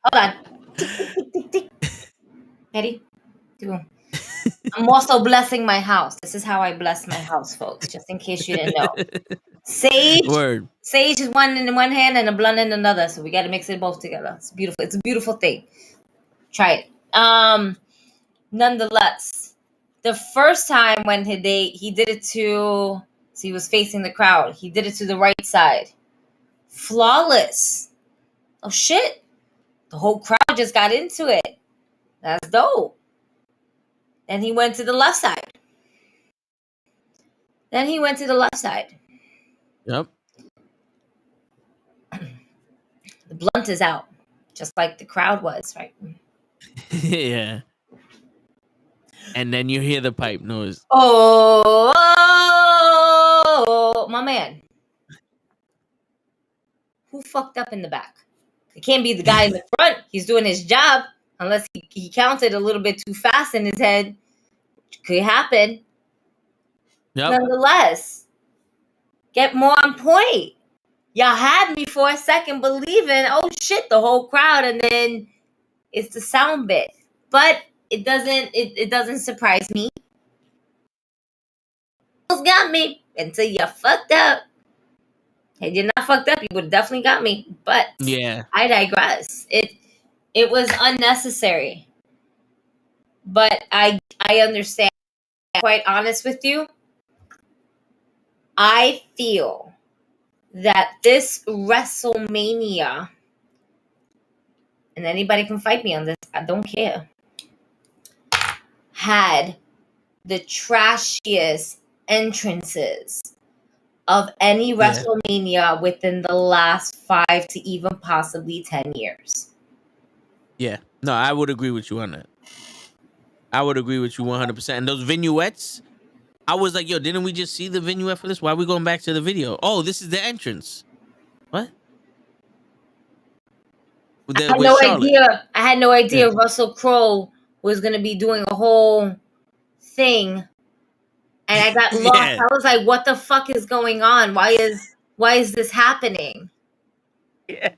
Hold on. Ready? I'm also blessing my house. This is how I bless my house, folks, just in case you didn't know. Sage. Word. Sage is one in one hand and a blunt in another, so we got to mix it both together. It's beautiful. It's a beautiful thing. Try it. Nonetheless, the first time when he did it to, so he was facing the crowd. He did it to the right side. Flawless. Oh shit. The whole crowd just got into it. That's dope. Then he went to the left side. Yep. The blunt is out, just like the crowd was, right? Yeah. And then you hear the pipe noise. Oh, my man. Who fucked up in the back? It can't be the guy in the front. He's doing his job, unless he counted a little bit too fast in his head. Which could happen. Yep. Nonetheless, get more on point. Y'all had me for a second believing, oh shit, the whole crowd, and then it's the sound bit. But it doesn't surprise me. Almost got me until you fucked up. Had you not fucked up, you would have definitely got me. But yeah, I digress. It was unnecessary. But I understand. Quite honest with you, I feel that this WrestleMania and anybody can fight me on this, I don't care, had the trashiest entrances of any WrestleMania within the last 5 to even possibly 10 years. Yeah. No, I would agree with you on that. I would agree with you 100%. And those vignettes, I was like, yo, didn't we just see the vignette for this? Why are we going back to the video? Oh, this is the entrance. What? I had no idea. I had no idea Russell Crowe was going to be doing a whole thing. And I got lost. I was like, what the fuck is going on? Why is this happening? Yeah.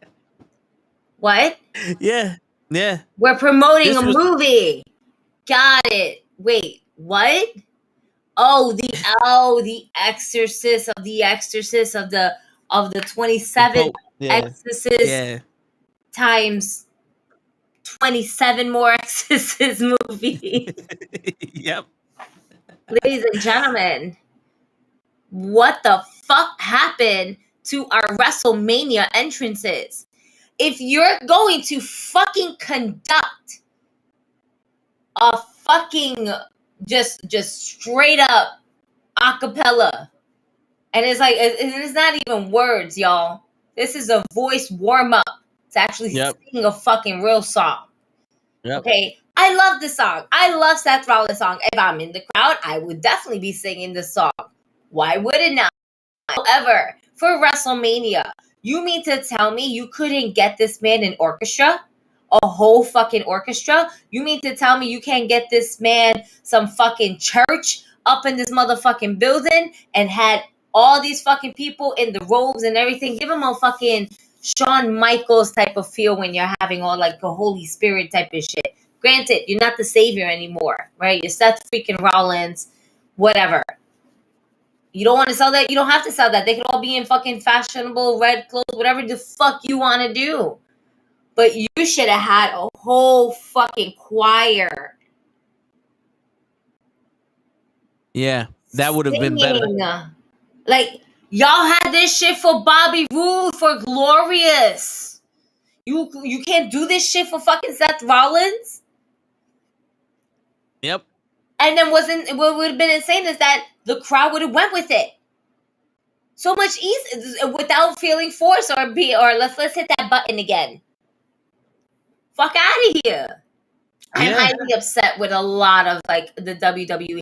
What? Yeah. Yeah. We're promoting a movie. Got it. Wait, what? Oh, the Exorcist of the 27 Exorcist times 27 more Exorcist movies. Yep. Ladies and gentlemen, what the fuck happened to our WrestleMania entrances? If you're going to fucking conduct a fucking just straight up acapella, and it's like it's not even words, y'all. This is a voice warm up to actually sing a fucking real song. Okay, I love the song. I love Seth Rollins' song. If I'm in the crowd, I would definitely be singing the song. Why would it not? However, for WrestleMania, you mean to tell me you couldn't get this man an orchestra? A whole fucking orchestra? You mean to tell me you can't get this man some fucking church up in this motherfucking building and had all these fucking people in the robes and everything? Give him a fucking Shawn Michaels type of feel when you're having all like a Holy Spirit type of shit. Granted, you're not the savior anymore, right? You're Seth freaking Rollins, whatever. You don't want to sell that? You don't have to sell that. They could all be in fucking fashionable red clothes, whatever the fuck you want to do. But you should have had a whole fucking choir. Yeah, that would have been better. Like, y'all had this shit for Bobby Roode, for Glorious. You can't do this shit for fucking Seth Rollins? Yep. And then what would have been insane is that the crowd would have went with it. So much easier without feeling forced or let's hit that button again. Fuck out of here. I'm highly upset with a lot of like the WWE.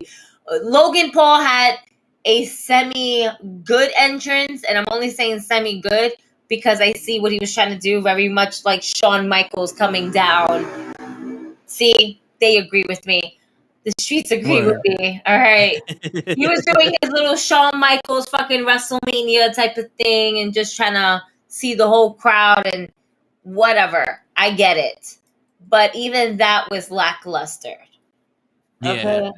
Logan Paul had a semi-good entrance, and I'm only saying semi-good because I see what he was trying to do, very much like Shawn Michaels coming down. See, they agree with me. The streets agree with me. All right. He was doing his little Shawn Michaels fucking WrestleMania type of thing and just trying to see the whole crowd and whatever. I get it. But even that was lackluster. Okay. Yeah.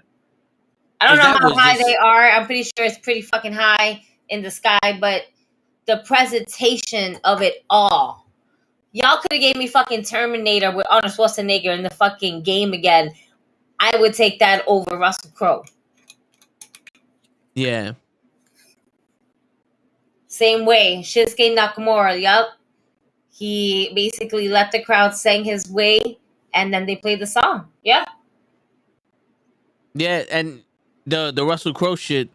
I don't know how high they are. I'm pretty sure it's pretty fucking high in the sky, but the presentation of it all. Y'all could have gave me fucking Terminator with Arnold Schwarzenegger in the fucking game again. I would take that over Russell Crowe. Yeah. Same way. Shinsuke Nakamura, yup. He basically let the crowd sing his way, and then they played the song. Yeah. Yeah, and the Russell Crowe shit,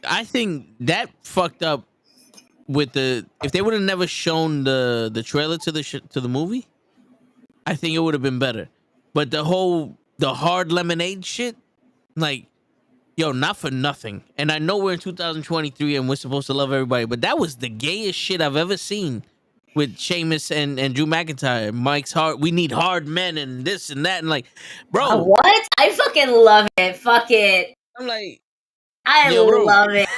I think that fucked up with if they would have never shown the trailer to the movie, I think it would have been better. But the hard lemonade shit, like, yo, not for nothing. And I know we're in 2023 and we're supposed to love everybody, but that was the gayest shit I've ever seen with Sheamus and Drew McIntyre. Mike's hard. We need hard men and this and that. And like, bro. What? I fucking love it. Fuck it. I'm like, I love it.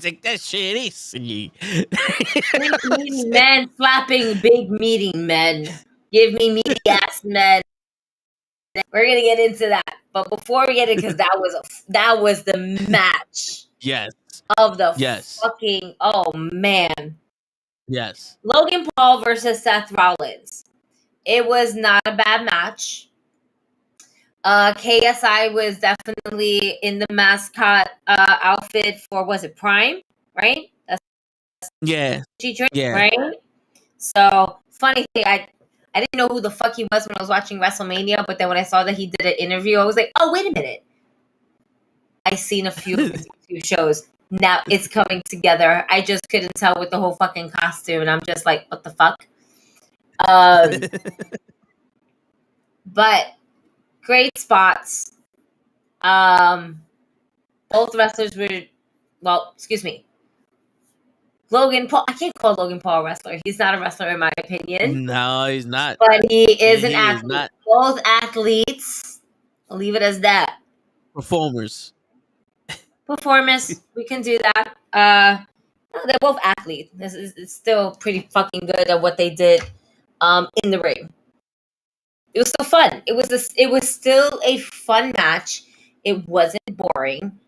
Take that shit easy. Big meaty men slapping big meaty men. Give me meaty ass men. We're gonna get into that, but before we get it, because that was the match. Yes. Of the fucking man. Yes. Logan Paul versus Seth Rollins. It was not a bad match. KSI was definitely in the mascot outfit for, was it Prime? Right? Yeah. Right? So funny thing, I didn't know who the fuck he was when I was watching WrestleMania, but then when I saw that he did an interview, I was like, oh, wait a minute. I've seen a few of his YouTube shows. Now it's coming together. I just couldn't tell with the whole fucking costume, and I'm just like, what the fuck? But great spots. Both wrestlers were, well, excuse me. Logan Paul, I can't call Logan Paul a wrestler. He's not a wrestler in my opinion. No, he's not. But he is an athlete. Is not. Both athletes. I'll leave it as that. Performers. We can do that. No, they're both athletes. It's still pretty fucking good at what they did in the ring. It was still fun. It was still a fun match. It wasn't boring.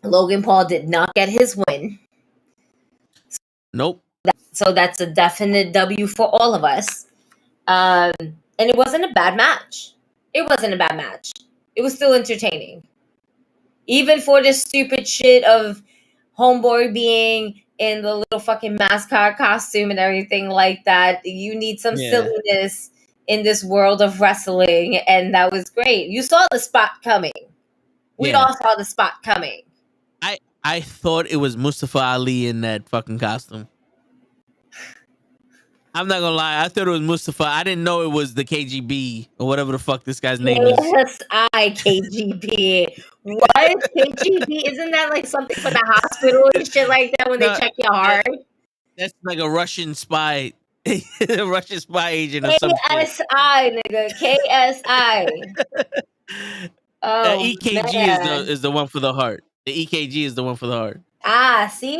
Logan Paul did not get his win. Nope. So that's a definite W for all of us. And it wasn't a bad match. It was still entertaining. Even for this stupid shit of Homeboy being in the little fucking mascot costume and everything like that, you need some silliness in this world of wrestling, and that was great. You saw the spot coming. We all saw the spot coming. I thought it was Mustafa Ali in that fucking costume. I'm not gonna lie. I thought it was Mustafa. I didn't know it was the KGB or whatever the fuck this guy's name is. KGB. What? KGB? Isn't that like something for the hospital and shit like that when they check your heart? That's like a Russian spy. A Russian spy agent or something. KSI, nigga. KSI. Oh, EKG is the one for the heart. The EKG is the one for the heart. See?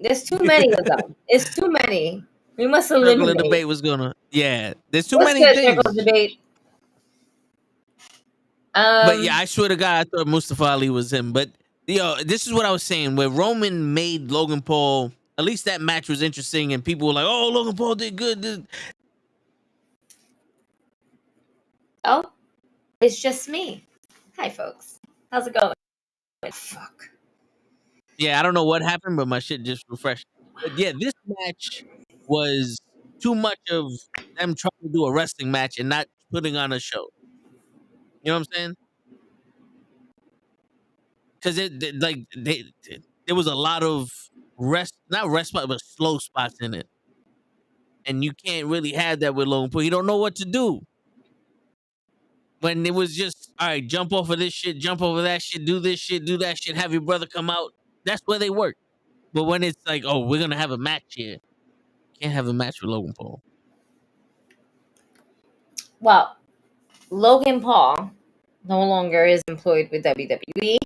There's too many of them. It's too many. We must eliminate. The debate was gonna. Yeah, there's too many things. Debate? But yeah, I swear to God, I thought Mustafa Ali was him. But this is what I was saying. Where Roman made Logan Paul, at least that match was interesting, and people were like, "Oh, Logan Paul did good." Oh, it's just me. Hi, folks. How's it going? Fuck. Yeah, I don't know what happened, but my shit just refreshed. But yeah, this match was too much of them trying to do a wrestling match and not putting on a show. You know what I'm saying? Because there was a lot of not rest spots, but slow spots in it, and you can't really have that with Logan Paul. You don't know what to do. When it was just, all right, jump off of this shit, jump over that shit, do this shit, do that shit, have your brother come out. That's where they work. But when it's like, oh, we're going to have a match here, can't have a match with Logan Paul. Well, Logan Paul no longer is employed with WWE.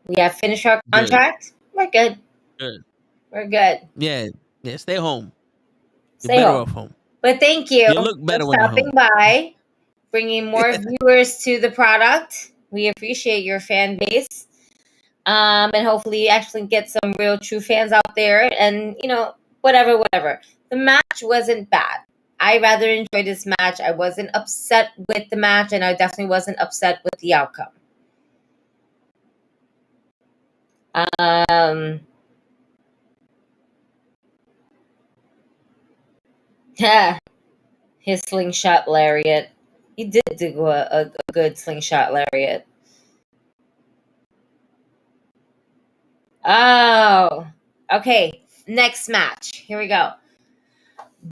We have finished our contract. We're good. We're good. Yeah, stay home. You're better off home. But thank you. You look better for when you're stopping home. by, bringing more viewers to the product. We appreciate your fan base. And hopefully you actually get some real true fans out there. And, whatever. The match wasn't bad. I rather enjoyed this match. I wasn't upset with the match, and I definitely wasn't upset with the outcome. His slingshot lariat. He did do a good slingshot lariat. Oh, okay. Next match. Here we go.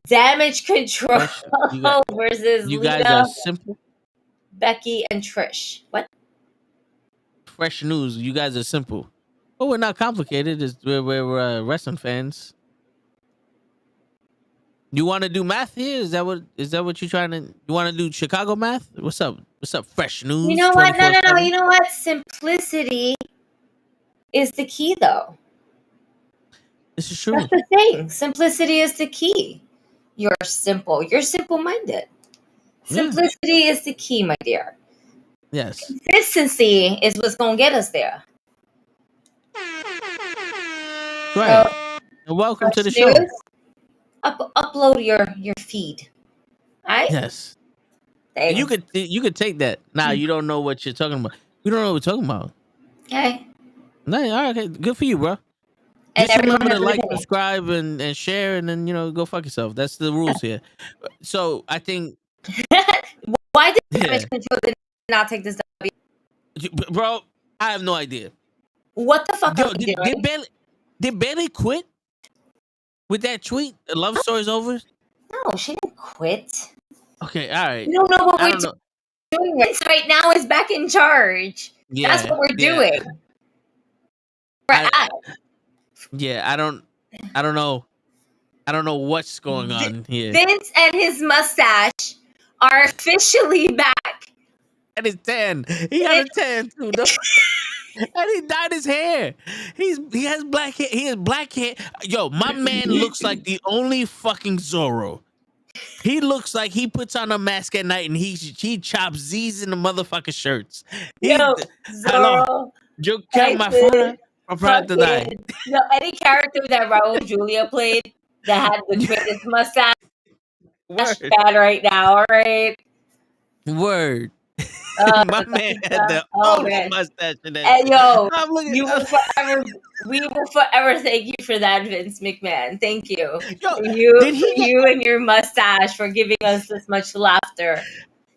Damage Control versus you Lita, guys are simple. Becky, and Trish. What? Fresh news. You guys are simple. But we're not complicated. We're wrestling fans. You want to do math here? Is that what you're trying to? You want to do Chicago math? What's up? Fresh news. You know what? No. You know what? Simplicity is the key, though. This is true. That's the thing. Simplicity is the key. You're simple. You're simple-minded. Simplicity is the key, my dear. Yes. Consistency is what's gonna get us there. Right. And welcome to the show. Upload your feed. All right? Yes. You could take that. Nah, you don't know what you're talking about. We don't know what we're talking about. Okay. No, all right, okay. Good for you, bro. and Just everyone remember has to a good like, day. subscribe, and share, and then go fuck yourself. That's the rules here. So I think, Why did yeah, Damage Control did not take this W? bro, I have no idea. What the fuck Yo, are we doing? did Bailey quit with that tweet? The love story's over. No, she didn't quit. Okay, all right. We don't know what I we're don't know. doing. Vince right now is back in charge. That's Yeah, what we're yeah. doing. We're at. Yeah, I don't know. I don't know what's going on here. Vince and his mustache are officially back. And his tan. He got a tan too, though. And he dyed his hair. He has black hair. He has black hair. Yo, my man looks like the only fucking Zorro. He looks like he puts on a mask at night and he chops Z's in the motherfucking shirts. Yo, Hello. Zorro. Yo, my phone. I'm proud to die. No, any character that Raul Julia played that had the greatest mustache bad right now, all right? Word. My man had the only mustache in that. And yo, I'm we will forever thank you for that, Vince McMahon. Thank you. Yo, for you and your mustache for giving us this much laughter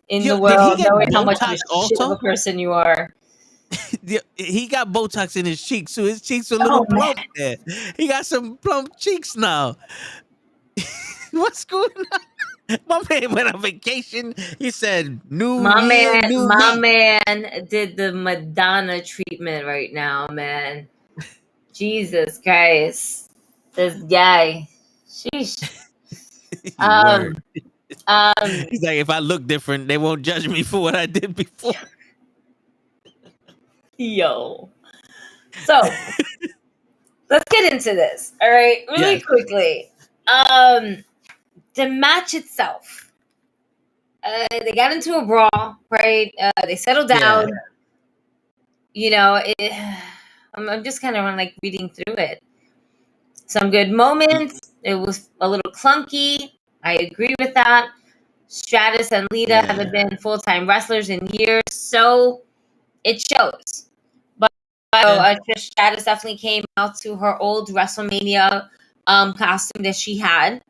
in the world, knowing how much of a shit of a person you are. He got Botox in his cheeks, so his cheeks are a little plump there. He got some plump cheeks now. What's going on? My man went on vacation. He said, My man did the Madonna treatment right now, man. Jesus Christ. This guy. Sheesh. He's like, if I look different, they won't judge me for what I did before. Yo. So let's get into this. All right, really quickly. The match itself. They got into a brawl, right? They settled down. Yeah. I'm just kind of like reading through it. Some good moments. It was a little clunky. I agree with that. Stratus and Lita haven't been full-time wrestlers in years, so it shows. But Trish Stratus definitely came out to her old WrestleMania costume that she had.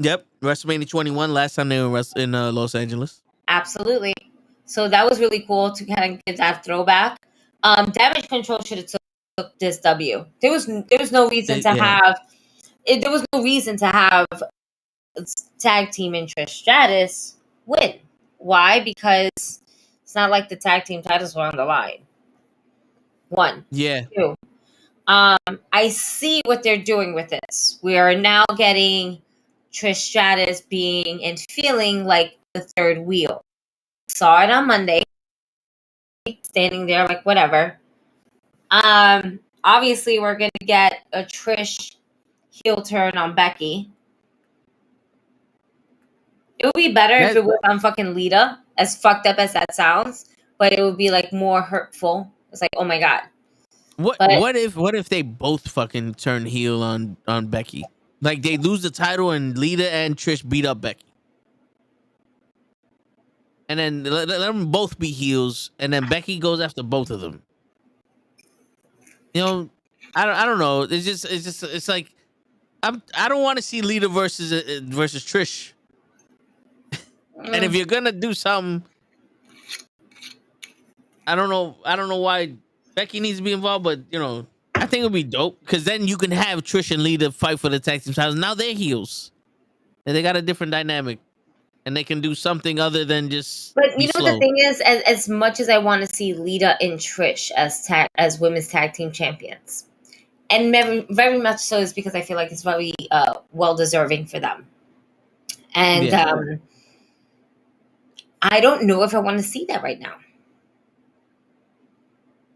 Yep, WrestleMania 21, last time they were in Los Angeles. Absolutely. So that was really cool to kind of get that throwback. Damage Control should have took this W. There was no reason to have there was no reason to have tag team and Trish Stratus win. Why? Because it's not like the tag team titles were on the line. One. Yeah. Two. I see what they're doing with this. We are now getting Trish Stratus being and feeling like the third wheel. Saw it on Monday, standing there like whatever. Obviously we're gonna get a Trish heel turn on Becky. It would be better if it was on fucking Lita, as fucked up as that sounds, but it would be like more hurtful. It's like, oh my god. What if they both fucking turn heel on Becky? Like they lose the title and Lita and Trish beat up Becky. And then let them both be heels, and then Becky goes after both of them. I don't know. It's like I don't want to see Lita versus Trish. And if you're gonna do something, I don't know why Becky needs to be involved, but I think it'll be dope because then you can have Trish and Lita fight for the tag team titles. Now they're heels, and they got a different dynamic. And they can do something other than just. But you know, the thing is, as much as I want to see Lita and Trish as women's tag team champions, and very, very much so is because I feel like it's very well deserving for them. And I don't know if I want to see that right now.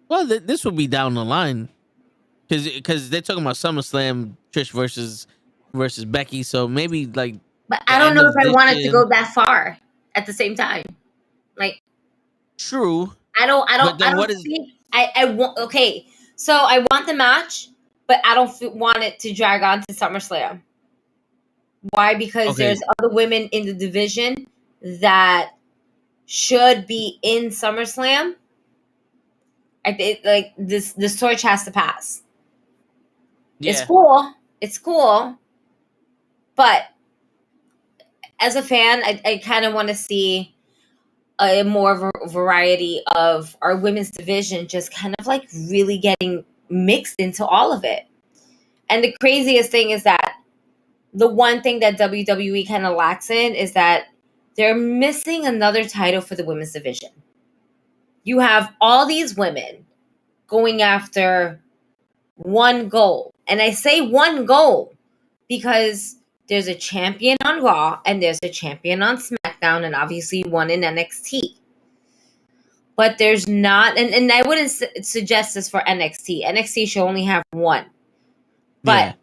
Well, this will be down the line because they're talking about SummerSlam, Trish versus Becky. So maybe like. But I don't know if I want it to go that far at the same time. Like, true. I don't see. I want. Okay, so I want the match, but I don't want it to drag on to SummerSlam. Why? Because there's other women in the division that should be in SummerSlam. I think like this torch has to pass. It's cool. It's cool. But as a fan, I kind of want to see a more variety of our women's division, just kind of like really getting mixed into all of it. And the craziest thing is that the one thing that WWE kind of lacks in is that they're missing another title for the women's division. You have all these women going after one goal. And I say one goal because there's a champion on Raw and there's a champion on SmackDown, and obviously one in NXT. But there's not, and I wouldn't suggest this for NXT. NXT should only have one. But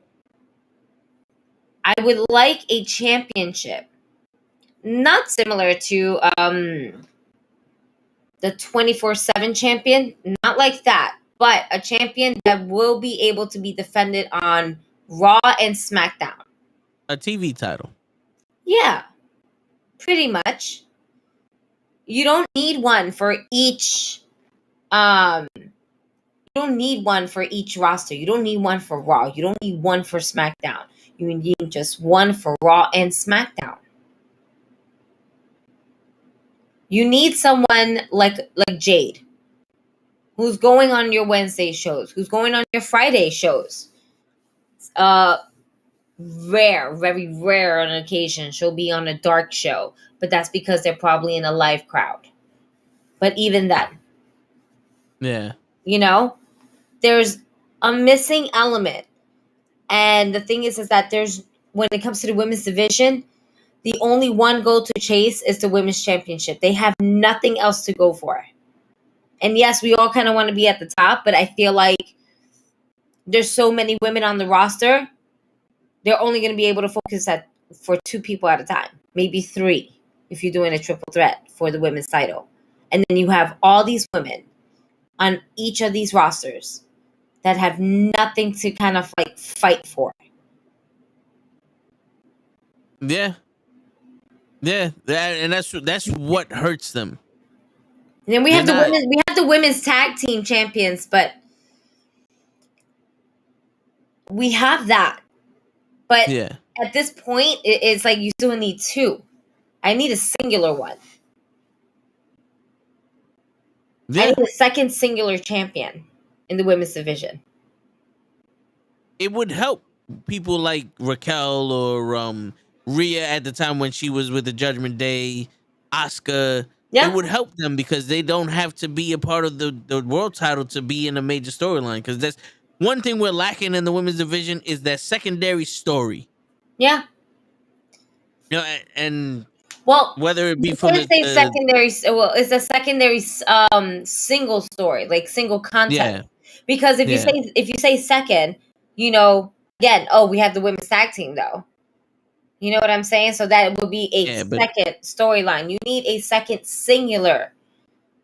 I would like a championship, not similar to the 24/7 champion, not like that, but a champion that will be able to be defended on Raw and SmackDown. A TV title. Yeah, pretty much. You don't need one for each. You don't need one for each roster. You don't need one for Raw. You don't need one for SmackDown. You need just one for Raw and SmackDown. You need someone like Jade, who's going on your Wednesday shows, who's going on your Friday shows. Very rare on occasion, she'll be on a dark show, but that's because they're probably in a live crowd. But even then, there's a missing element. And the thing is that there's, when it comes to the women's division, the only one goal to chase is the women's championship. They have nothing else to go for. And yes, we all kind of want to be at the top, but I feel like there's so many women on the roster, they're only going to be able to focus for 2 people at a time, maybe 3 if you're doing a triple threat for the women's title. And then you have all these women on each of these rosters that have nothing to kind of like fight for. Yeah, and that's what hurts them. And then we have the women's tag team champions, but we have that. But at this point, it's like you still need 2. I need a singular one. I need a second singular champion in the women's division. It would help people like Raquel or Rhea at the time when she was with the Judgment Day, Asuka. Yeah. It would help them because they don't have to be a part of the world title to be in a major storyline. Because that's one thing we're lacking in the women's division is that secondary story. Yeah. And well, whether it be from secondary, well, it's a secondary single story, like single content. Yeah. Because if you say second, again, we have the women's tag team though. You know what I'm saying? So that would be a second storyline. You need a second singular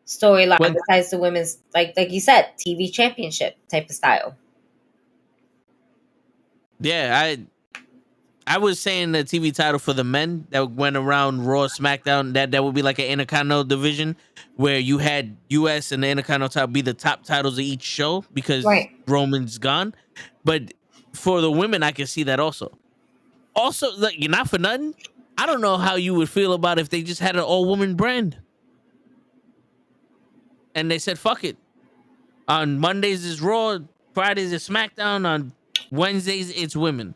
storyline besides the women's, like you said, TV championship type of style. Yeah, I was saying the TV title for the men that went around Raw, SmackDown, that would be like an Intercontinental division where you had US and the Intercontinental title be the top titles of each show because Roman's gone. But for the women, I can see that also. Also, like, not for nothing, I don't know how you would feel about if they just had an all-woman brand. And they said, fuck it. On Mondays is Raw, Fridays is SmackDown, on Wednesdays it's women.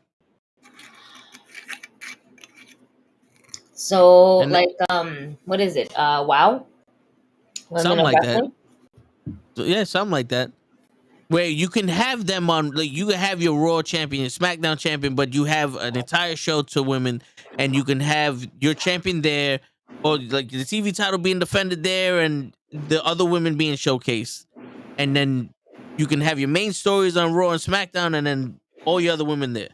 So, what is it? WoW? Something like that. So, yeah, something like that. Where you can have them on, like, you can have your Raw champion, SmackDown champion, but you have an entire show to women, and you can have your champion there, or like the TV title being defended there, and the other women being showcased. And then you can have your main stories on Raw and SmackDown, and then all your other women there.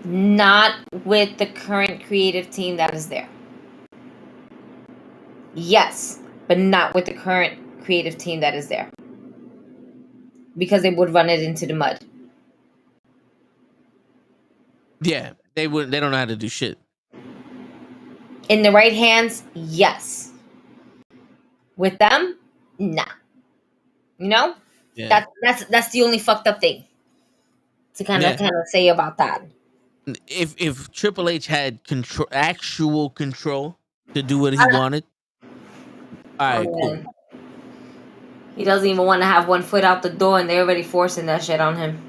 Not with the current creative team that is there. Yes, but not with the current creative team that is there. Because they would run it into the mud. Yeah, they would. They don't know how to do shit. In the right hands, yes. With them, nah. That's the only fucked up thing to kind of say about that. If Triple H had actual control to do what he wanted, all right, cool. He doesn't even want to have one foot out the door, and they're already forcing that shit on him.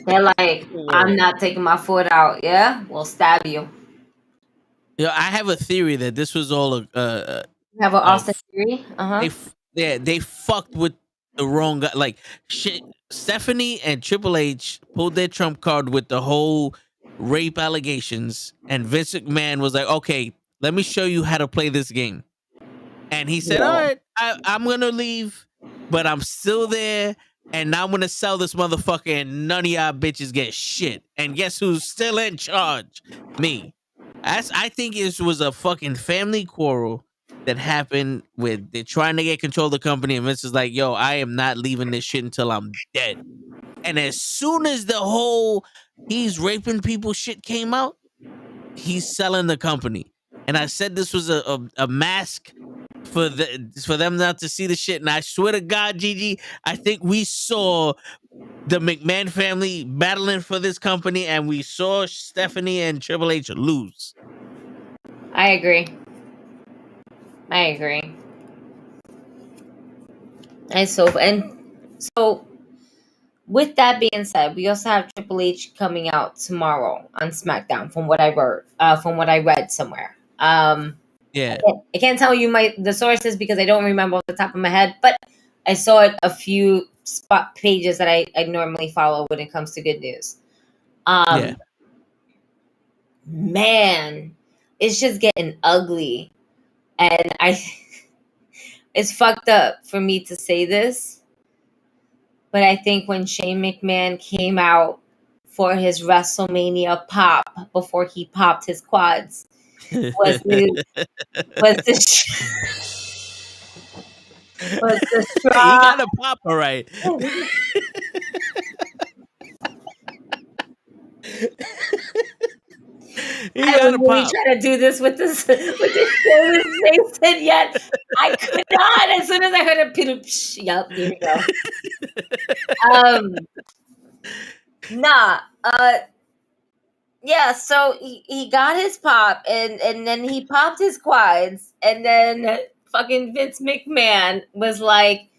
They're like, I'm not taking my foot out. Yeah, we'll stab you. Yeah, I have a theory that this was all you have an Austin theory? They fucked with the wrong guy. Like shit, Stephanie and Triple H pulled their trump card with the whole rape allegations, and Vince McMahon was like, "Okay, let me show you how to play this game." And he said, "All right, I'm gonna leave, but I'm still there, and now I'm gonna sell this motherfucker, and none of y'all bitches get shit. And guess who's still in charge? Me." I think it was a fucking family quarrel that happened with they're trying to get control of the company, and Vince is like, "Yo, I am not leaving this shit until I'm dead." And as soon as the whole he's raping people shit came out, he's selling the company. And I said this was a mask for them not to see the shit. And I swear to God, Gigi, I think we saw the McMahon family battling for this company, and we saw Stephanie and Triple H lose. I agree. And so with that being said, we also have Triple H coming out tomorrow on SmackDown, from what I read somewhere. Yeah, I can't tell you the sources because I don't remember off the top of my head, but I saw it a few spot pages that I normally follow when it comes to good news. Man, it's just getting ugly, and it's fucked up for me to say this, but I think when Shane McMahon came out for his WrestleMania pop before he popped his quads was the straw. He got a pop, all right. I was really trying to do this with this Jason, yet I could not. As soon as I heard a yep, here we go. Yeah, so he got his pop, and then he popped his quads, and then fucking Vince McMahon was like,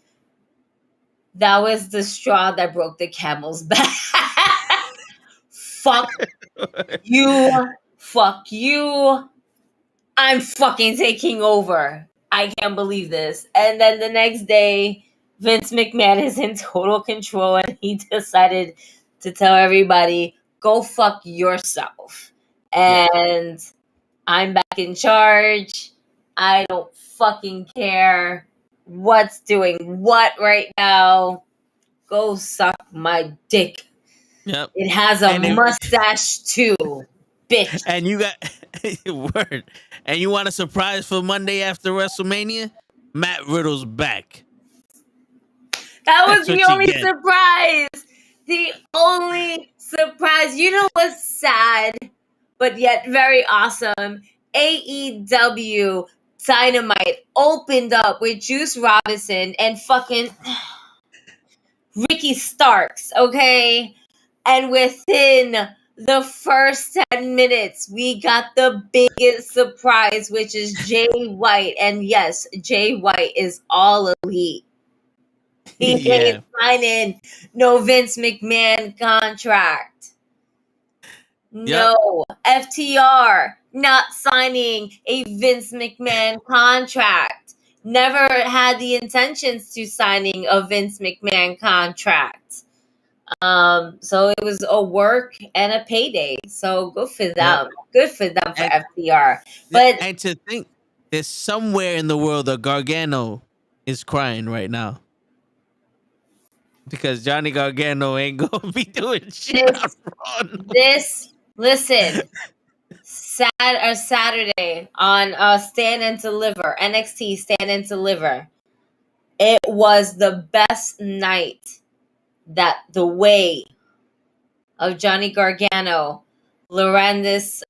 that was the straw that broke the camel's back. Fuck you. I'm fucking taking over. I can't believe this. And then the next day, Vince McMahon is in total control, and he decided to tell everybody, go fuck yourself. And I'm back in charge. I don't fucking care what's doing what right now. Go suck my dick. Yep. It has a mustache too, bitch. And you got word. And you want a surprise for Monday after WrestleMania? Matt Riddle's back. That was the only surprise. The only surprise. You know what's sad, but yet very awesome? AEW Dynamite opened up with Juice Robinson and fucking Ricky Starks, okay? And within the first 10 minutes, we got the biggest surprise, which is Jay White. And yes, Jay White is all elite. He ain't signing no Vince McMahon contract. No. FTR not signing a Vince McMahon contract. Never had the intentions to signing a Vince McMahon contract. So it was a work and a payday. So good for them. Good for them for FTR. And to think, there's somewhere in the world that Gargano is crying right now. Because Johnny Gargano ain't gonna be doing shit. Listen, Saturday on Stand and Deliver, NXT Stand and Deliver. It was the best night that the way of Johnny Gargano, Candice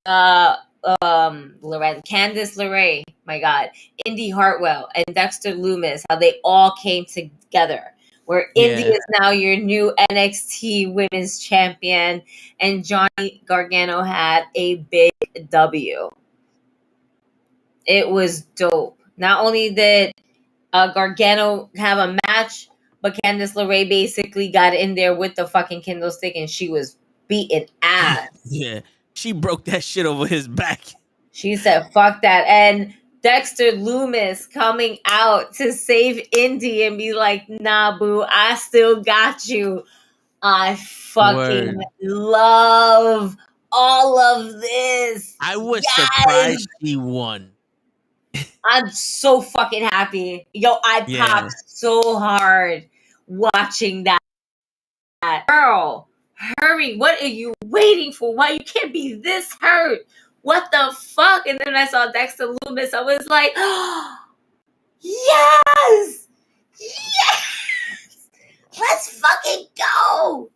LeRae, my my God, Indy Hartwell and Dexter Lumis, how they all came together. Where Indy is now your new NXT Women's Champion, and Johnny Gargano had a big W. It was dope. Not only did Gargano have a match, but Candice LeRae basically got in there with the fucking Kindle stick and she was beating ass. Yeah. She broke that shit over his back. She said, fuck that. And Dexter Lumis coming out to save Indy and be like, nah, boo, I still got you. I fucking love all of this. I was surprised she won. I'm so fucking happy. Yo, I popped so hard watching that. Girl, hurry. What are you waiting for? Why you can't be this hurt? What the fuck? And then I saw Dexter Lumis. I was like, oh, yes! Yes! Let's fucking go!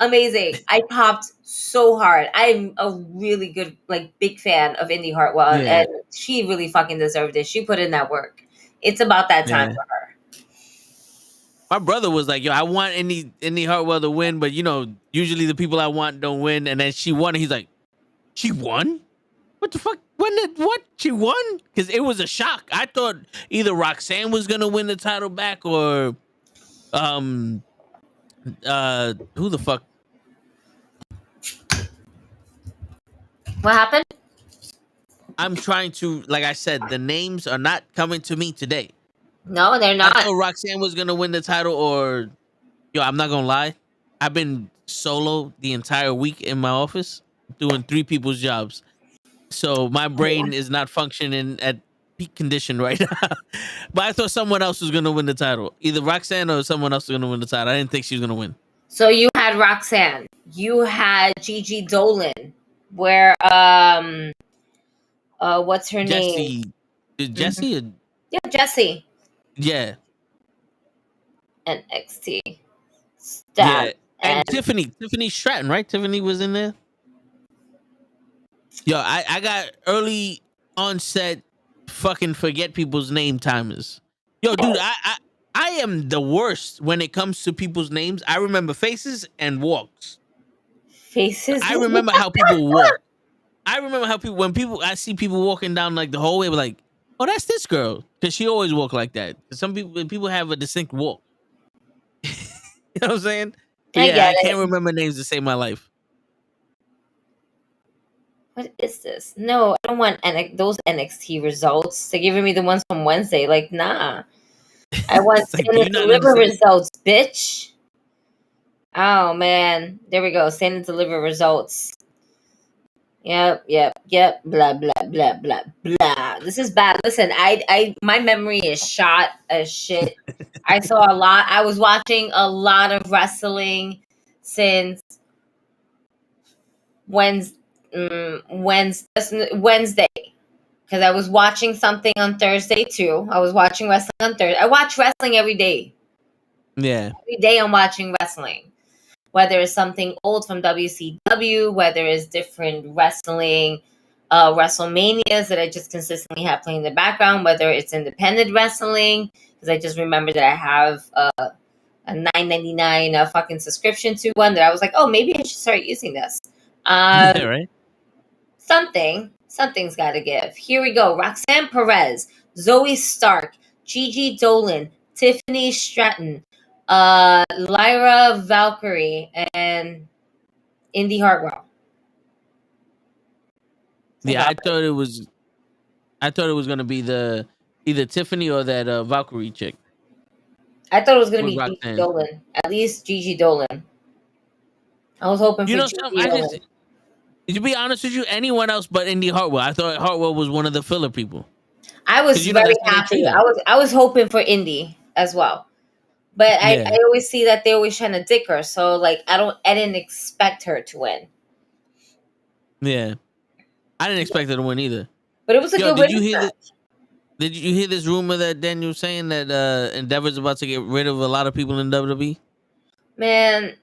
Amazing. I popped so hard. I'm a really good, big fan of Indy Hartwell, and she really fucking deserved it. She put in that work. It's about that time for her. My brother was like, yo, I want Indy Hartwell to win, but usually the people I want don't win. And then she won, and he's like, she won? What the fuck? What? She won? Because it was a shock. I thought either Roxanne was gonna win the title back, or who the fuck? What happened? I'm trying to, like I said, the names are not coming to me today. No, they're not. I thought Roxanne was gonna win the title, or I'm not gonna lie, I've been solo the entire week in my office doing 3 people's jobs, so my brain is not functioning at peak condition right now. But I thought someone else was gonna win the title, either Roxanne or someone else was gonna win the title. I didn't think she was gonna win. So you had Roxanne, you had Gigi Dolan, where what's her name? Jessie? Mm-hmm. Yeah, Jessie. Yeah. NXT. Yeah. And Tiffany Stratton, right? Tiffany was in there. Yo, I got early onset fucking forget people's name timers. Yo, dude, I am the worst when it comes to people's names. I remember faces and walks. Faces? I remember how people walk. I remember how I see people walking down like the hallway, like, oh, that's this girl. Because she always walk like that. Some people have a distinct walk. You know what I'm saying? I can't remember names to save my life. What is this? No, I don't want those NXT results. They're giving me the ones from Wednesday. Like, nah. I want Stand and Deliver results, bitch. Oh, man. There we go. Stand and Deliver results. Yep. Blah, blah, blah, blah, blah. This is bad. Listen, my memory is shot as shit. I saw a lot. I was watching a lot of wrestling since Wednesday, because I was watching something on Thursday too. I was watching wrestling on Thursday. I watch wrestling every day. Yeah. Every day I'm watching wrestling. Whether it's something old from WCW, whether it's different wrestling, WrestleManias that I just consistently have playing in the background, whether it's independent wrestling, because I just remember that I have a $9.99 fucking subscription to one that I was like, oh, maybe I should start using this. Yeah, right. Something's got to give. Here we go. Roxanne Perez, Zoe Stark, Gigi Dolan, Tiffany Stratton, Lyra Valkyrie, and Indy Hartwell. Yeah, I thought it was gonna be either Tiffany or that Valkyrie chick. I thought it was gonna be Gigi Dolan. At least Gigi Dolan. I was hoping for Gigi Dolan. To be honest with you, anyone else but Indy Hartwell. I thought Hartwell was one of the filler people. I was very happy. I was hoping for Indy as well. But I always see that they're always trying to dick her. So I didn't expect her to win. Yeah. I didn't expect her to win either. But it was a good win. Did you hear this rumor that Daniel was saying that Endeavor's about to get rid of a lot of people in WWE? Man,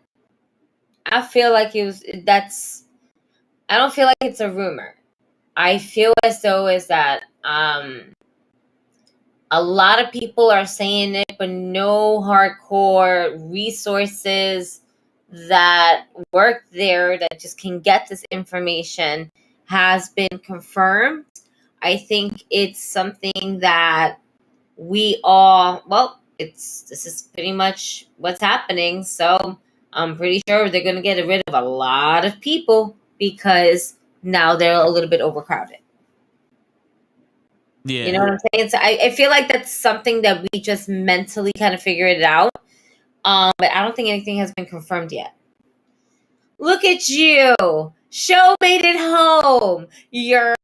I feel like I don't feel like it's a rumor. I feel as though is that A lot of people are saying it, but no hardcore resources that work there that just can get this information has been confirmed. I think it's something that we all, this is pretty much what's happening. So I'm pretty sure they're going to get rid of a lot of people because now they're a little bit overcrowded. Yeah. You know what I'm saying? So I feel like that's something that we just mentally kind of figured it out. But I don't think anything has been confirmed yet. Look at you. Show made it home. Yeah.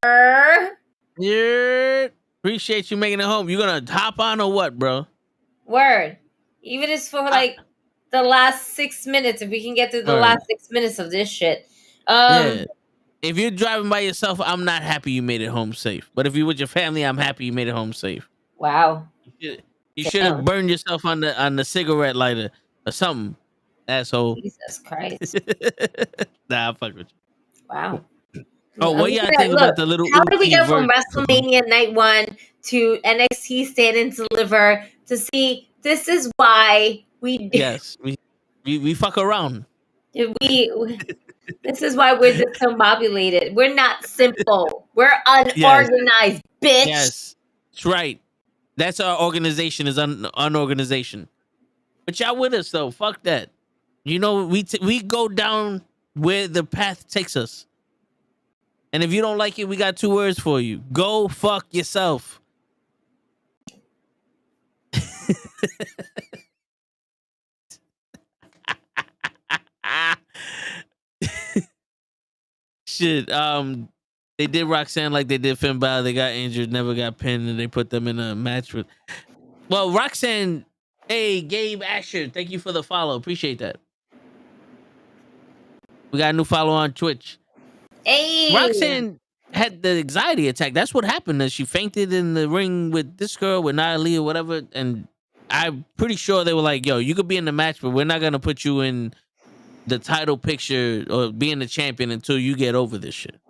Appreciate you making it home. You gonna hop on or what, bro? Word. Even if it's for like the last 6 minutes, if we can get through the last 6 minutes of this shit. Yeah. If you're driving by yourself, I'm not happy you made it home safe. But if you're with your family, I'm happy you made it home safe. Wow. You should have burned yourself on the cigarette lighter or something, asshole. Jesus Christ. Nah, I fuck with you. Wow. Oh, what y'all think about the little? How did we get from WrestleMania Night 1 to NXT Stand and Deliver to see? This is why we yes we fuck around. This is why we're discombobulated. We're not simple. We're unorganized, bitch. Yes, that's right. That's our organization is unorganization. But y'all with us though. Fuck that. You know we go down where the path takes us. And if you don't like it, we got 2 words for you. Go fuck yourself. Shit. They did Roxanne like they did Finn Balor. They got injured, never got pinned, and they put them in a match with. Well, Roxanne. Hey, Gabe Asher. Thank you for the follow. Appreciate that. We got a new follow on Twitch. Hey. Roxanne had the anxiety attack. That's what happened. She fainted in the ring with this girl, with NuKKle or whatever. And I'm pretty sure they were like, yo, you could be in the match, but we're not going to put you in the title picture or being the champion until you get over this shit.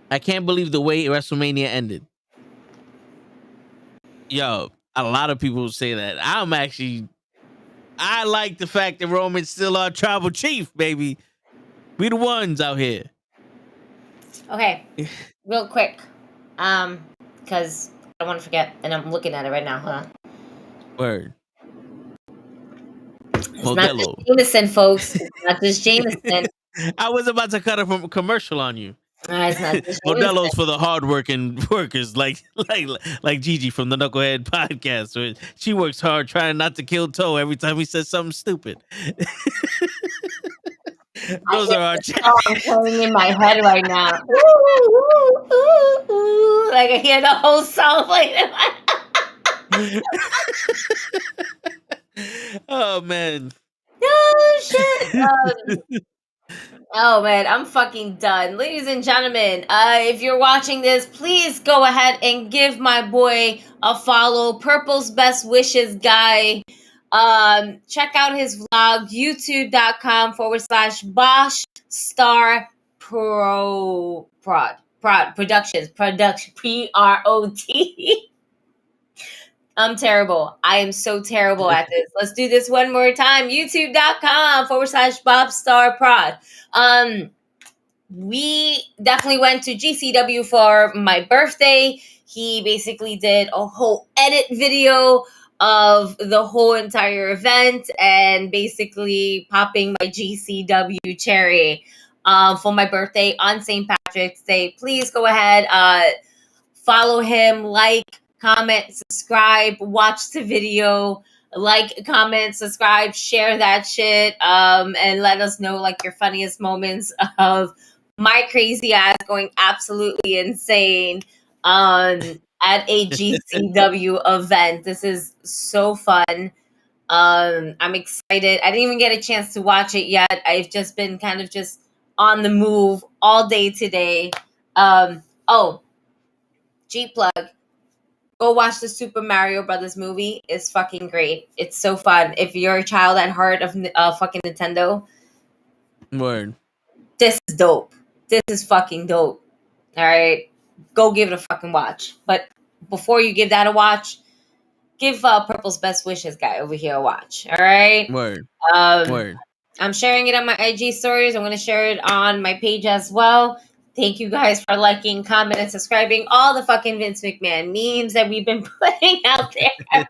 I can't believe the way WrestleMania ended. Yo, a lot of people say that. I like the fact that Roman's still our tribal chief, baby. We the ones out here. Okay, real quick, because I don't want to forget, and I'm looking at it right now. Hold on. Word. It's not just Jameson, folks. It's not just Jameson. I was about to cut a commercial on you. It's not just Modelo's for the hardworking workers, like Gigi from the NuKKle podcast. Where she works hard trying not to kill Toe every time he says something stupid. Those are our I'm playing in my head right now. Ooh, ooh, ooh, ooh. Like I hear the whole song playing in my Oh man. Oh shit. Oh man, I'm fucking done. Ladies and gentlemen, if you're watching this, please go ahead and give my boy a follow. Purple's Best Wishes guy. Check out his vlog, youtube.com/Bosch Star Productions. PROT. I'm terrible. I am so terrible at this. Let's do this one more time. youtube.com/BobStarProd. We definitely went to GCW for my birthday. He basically did a whole edit video of the whole entire event and basically popping my GCW cherry for my birthday on St. Patrick's Day. Please go ahead, follow him, like, comment, subscribe, watch the video, like, comment, subscribe, share that shit, and let us know like your funniest moments of my crazy ass going absolutely insane at a GCW event. This is so fun. I'm excited. I didn't even get a chance to watch it yet. I've just been kind of just on the move all day today. G-plug. Go watch the Super Mario Brothers movie. It's fucking great. It's so fun. If you're a child at heart of fucking Nintendo, word. This is dope. This is fucking dope. All right. go give it a fucking watch. But before you give that a watch, give Purple's Best Wishes guy over here a watch. All right. Word. Word. I'm sharing it on my IG stories. I'm going to share it on my page as well. Thank you guys for liking, commenting, and subscribing. All the fucking Vince McMahon memes that we've been putting out there.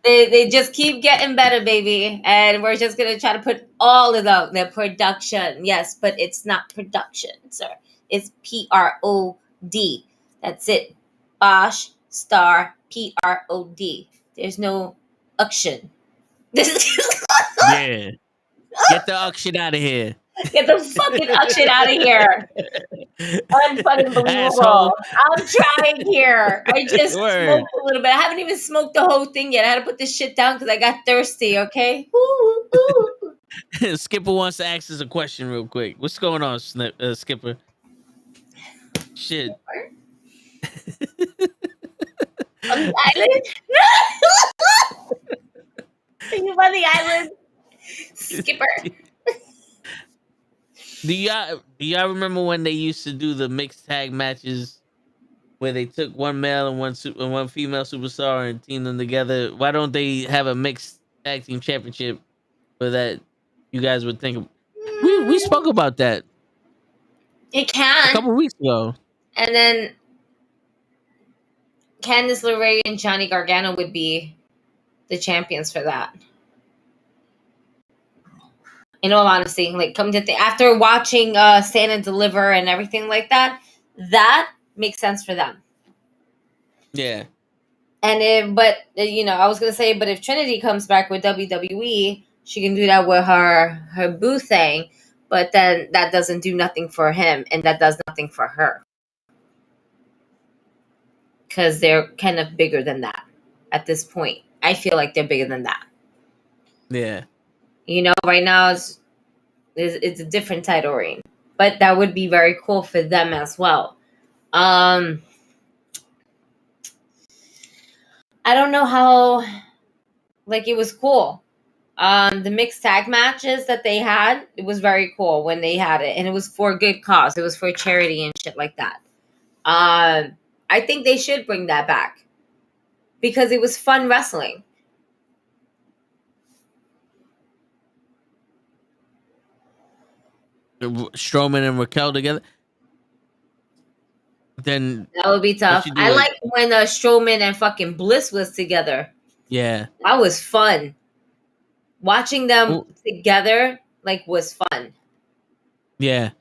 They just keep getting better, baby. And we're just going to try to put all of them. The production. Yes, but it's not production, sir. It's PROD. That's it. Bosch Star PROD. There's no auction. Yeah. Get the auction out of here. Get the fucking auction out of here. Unfucking believable. I'm trying here. I just smoked a little bit. I haven't even smoked the whole thing yet. I had to put this shit down because I got thirsty, okay? Ooh, ooh. Skipper wants to ask us a question real quick. What's going on, Skipper? Shit. On the island? Are you on the island? Skipper. Do y'all remember when they used to do the mixed tag matches where they took one male and one female superstar and teamed them together? Why don't they have a mixed tag team championship for that? You guys would think we spoke about that. It can a couple weeks ago, and then Candice LeRae and Johnny Gargano would be the champions for that. In all honesty, like come to after watching Stand and Deliver and everything like that, that makes sense for them. Yeah. And I was gonna say, but if Trinity comes back with WWE, she can do that with her boo thing, but then that doesn't do nothing for him, and that does nothing for her. Because they're kind of bigger than that at this point. I feel like they're bigger than that. Yeah. Right now it's a different title reign, but that would be very cool for them as well. I don't know how, it was cool. The mixed tag matches that they had, it was very cool when they had it, and it was for a good cause. It was for charity and shit like that. I think they should bring that back because it was fun wrestling. Strowman and Raquel together, then that would be tough. I like when Strowman and fucking Bliss was together. Yeah, that was fun. Watching them together was fun. Yeah.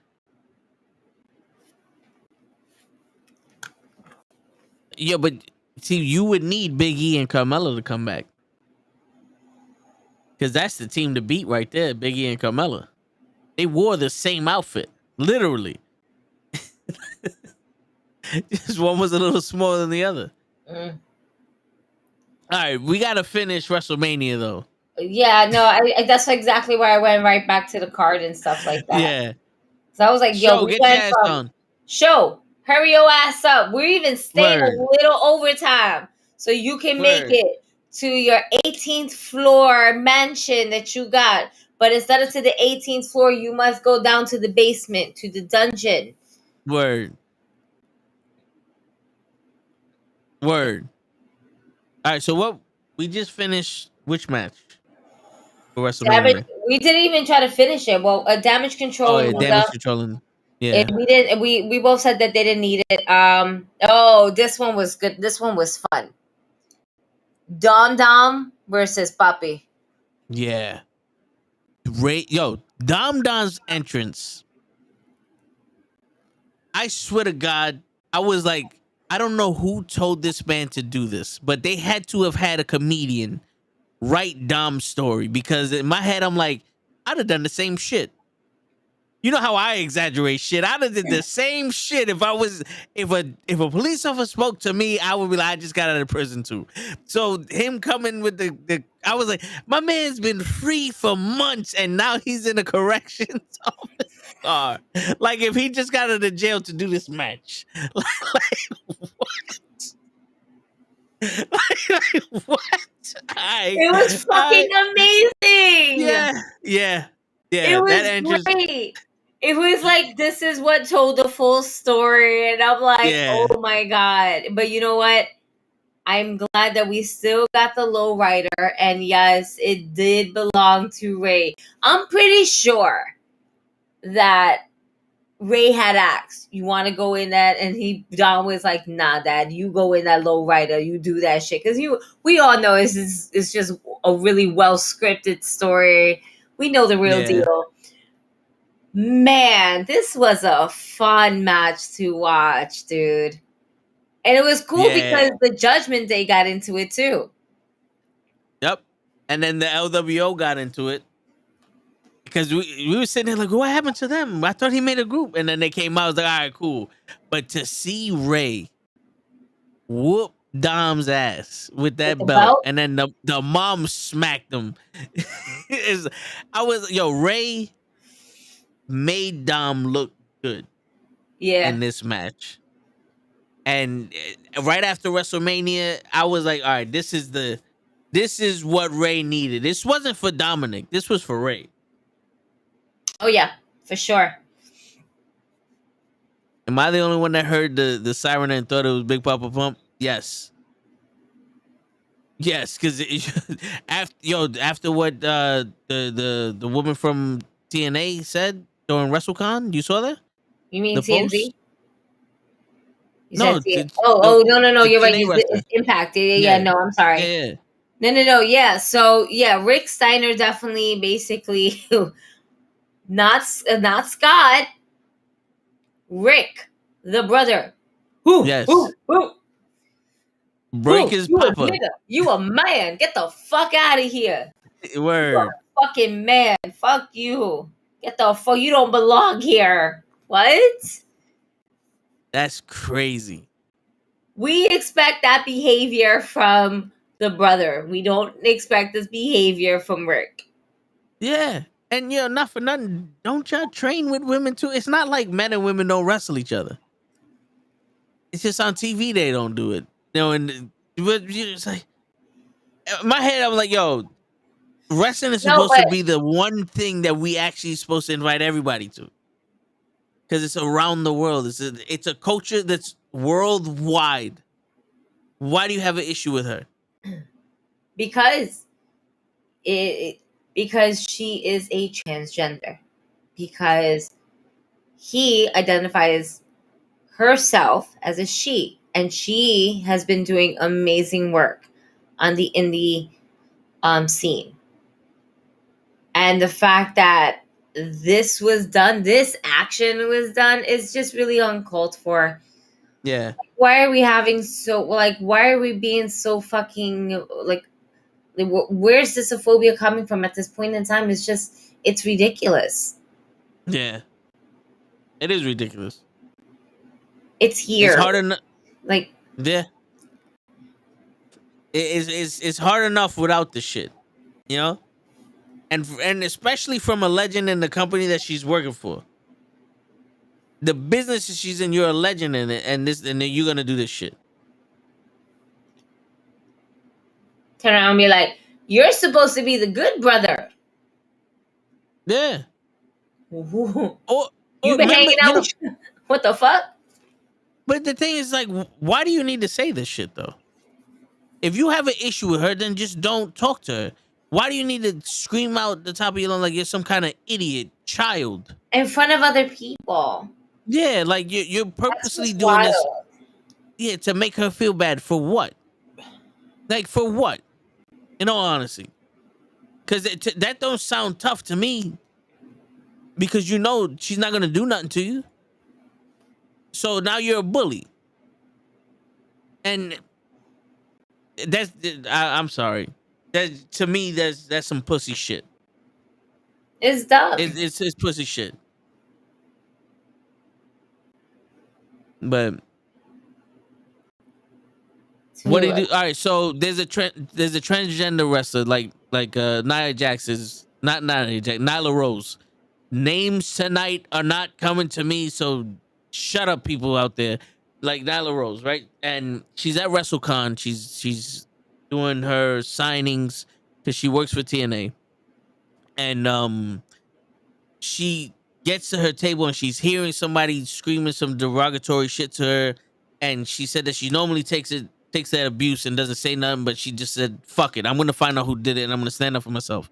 Yeah, but see, you would need Big E and Carmella to come back because that's the team to beat right there. Big E and Carmella. They wore the same outfit, literally. Just one was a little smaller than the other. All right, we gotta finish WrestleMania though. Yeah, no, I that's exactly where I went right back to the card and stuff like that. Yeah. So I was like, yo, get your ass on. Show, hurry your ass up. We're even staying a little overtime so you can make it to your 18th floor mansion that you got. But instead of to the 18th floor, you must go down to the basement, to the dungeon. Word. All right, so what we just finished which match for WrestleMania? We didn't even try to finish it. Well, Damage Control. Oh, yeah, Damage Control. Yeah. We didn't. We both said that they didn't need it. This one was good. This one was fun. Dom versus Papi. Yeah. Great. Yo, Dom's entrance. I swear to God, I was like, I don't know who told this man to do this, but they had to have had a comedian write Dom's story because in my head, I'm like, I'd have done the same shit. You know how I exaggerate shit. I'd have did the same shit if a police officer spoke to me, I would be like, I just got out of prison too. So him coming with the I was like, my man's been free for months and now he's in a corrections office. Like if he just got out of jail to do this match. Like what? Like what? It was fucking amazing. Yeah. It was that entrance, great. It was like, this is what told the full story. And I'm like, Yeah. oh my God. But you know what? I'm glad that we still got the lowrider. And yes, it did belong to Ray. I'm pretty sure that Ray had asked, you want to go in that? And Don was like, nah, Dad, you go in that lowrider. You do that shit. Because we all know it's just a really well scripted story. We know the real deal. Man, this was a fun match to watch, dude. And it was cool because the Judgment Day got into it too. Yep. And then the LWO got into it. Because we were sitting there like, what happened to them? I thought he made a group. And then they came out. I was like, all right, cool. But to see Ray whoop Dom's ass with that belt, and then the mom smacked him. Ray made Dom look good in this match. And right after WrestleMania, I was like, all right, this is what Ray needed. This wasn't for Dominic. This was for Ray. Oh yeah, for sure. Am I the only one that heard the siren and thought it was Big Papa Pump? Yes. Yes, because after what the woman from TNA said during WrestleCon, you saw that? You mean the TNT? No, no, you're right. TNA It's Impact. Yeah, no, I'm sorry. Yeah. No. Yeah. So yeah, Rick Steiner definitely basically not Scott. Rick, the brother. Yes. Break his papa. You a man. Get the fuck out of here. Word. You a fucking man. Fuck you. Get the fuck. You don't belong here. What? That's crazy. We expect that behavior from the brother. We don't expect this behavior from Rick. Yeah. And not for nothing, don't y'all train with women too? It's not like men and women don't wrestle each other. It's just on TV they don't do it. And it's like, in my head, I'm like, yo, wrestling is supposed to be the one thing that we actually supposed to invite everybody to. Because it's around the world. It's a culture that's worldwide. Why do you have an issue with her? Because she is a transgender. Because he identifies herself as a she, and she has been doing amazing work in the scene. And the fact that this action was done is just really uncalled for. Yeah. Why are we being so fucking where's this phobia coming from at this point in time? It's ridiculous. Yeah. It is ridiculous. It's here. It's hard enough. Yeah. It's hard enough without the shit, and especially from a legend in the company that she's working for. The business she's in, you're a legend in it, and then you're gonna do this shit. Turn around and be like, you're supposed to be the good brother. Yeah. You've been hanging out with what the fuck? But the thing is, like, why do you need to say this shit, though? If you have an issue with her, then just don't talk to her. Why do you need to scream out the top of your lungs like you're some kind of idiot child? In front of other people. Yeah, like you're purposely doing this. Yeah, to make her feel bad. For what? Like, for what? In all honesty. Because that don't sound tough to me. Because she's not going to do nothing to you. So now you're a bully. And I'm sorry. To me, that's some pussy shit. It's dumb. It's pussy shit. But what do you do? All right, so there's a transgender wrestler like Nia Jax is not Nia Jax, Nyla Rose. Names tonight are not coming to me, so shut up, people out there. Like Nyla Rose, right? And she's at WrestleCon. She's doing her signings because she works for TNA, and she gets to her table and she's hearing somebody screaming some derogatory shit to her, and she said that she normally takes that abuse and doesn't say nothing, but she just said, "Fuck it, I'm gonna find out who did it and I'm gonna stand up for myself."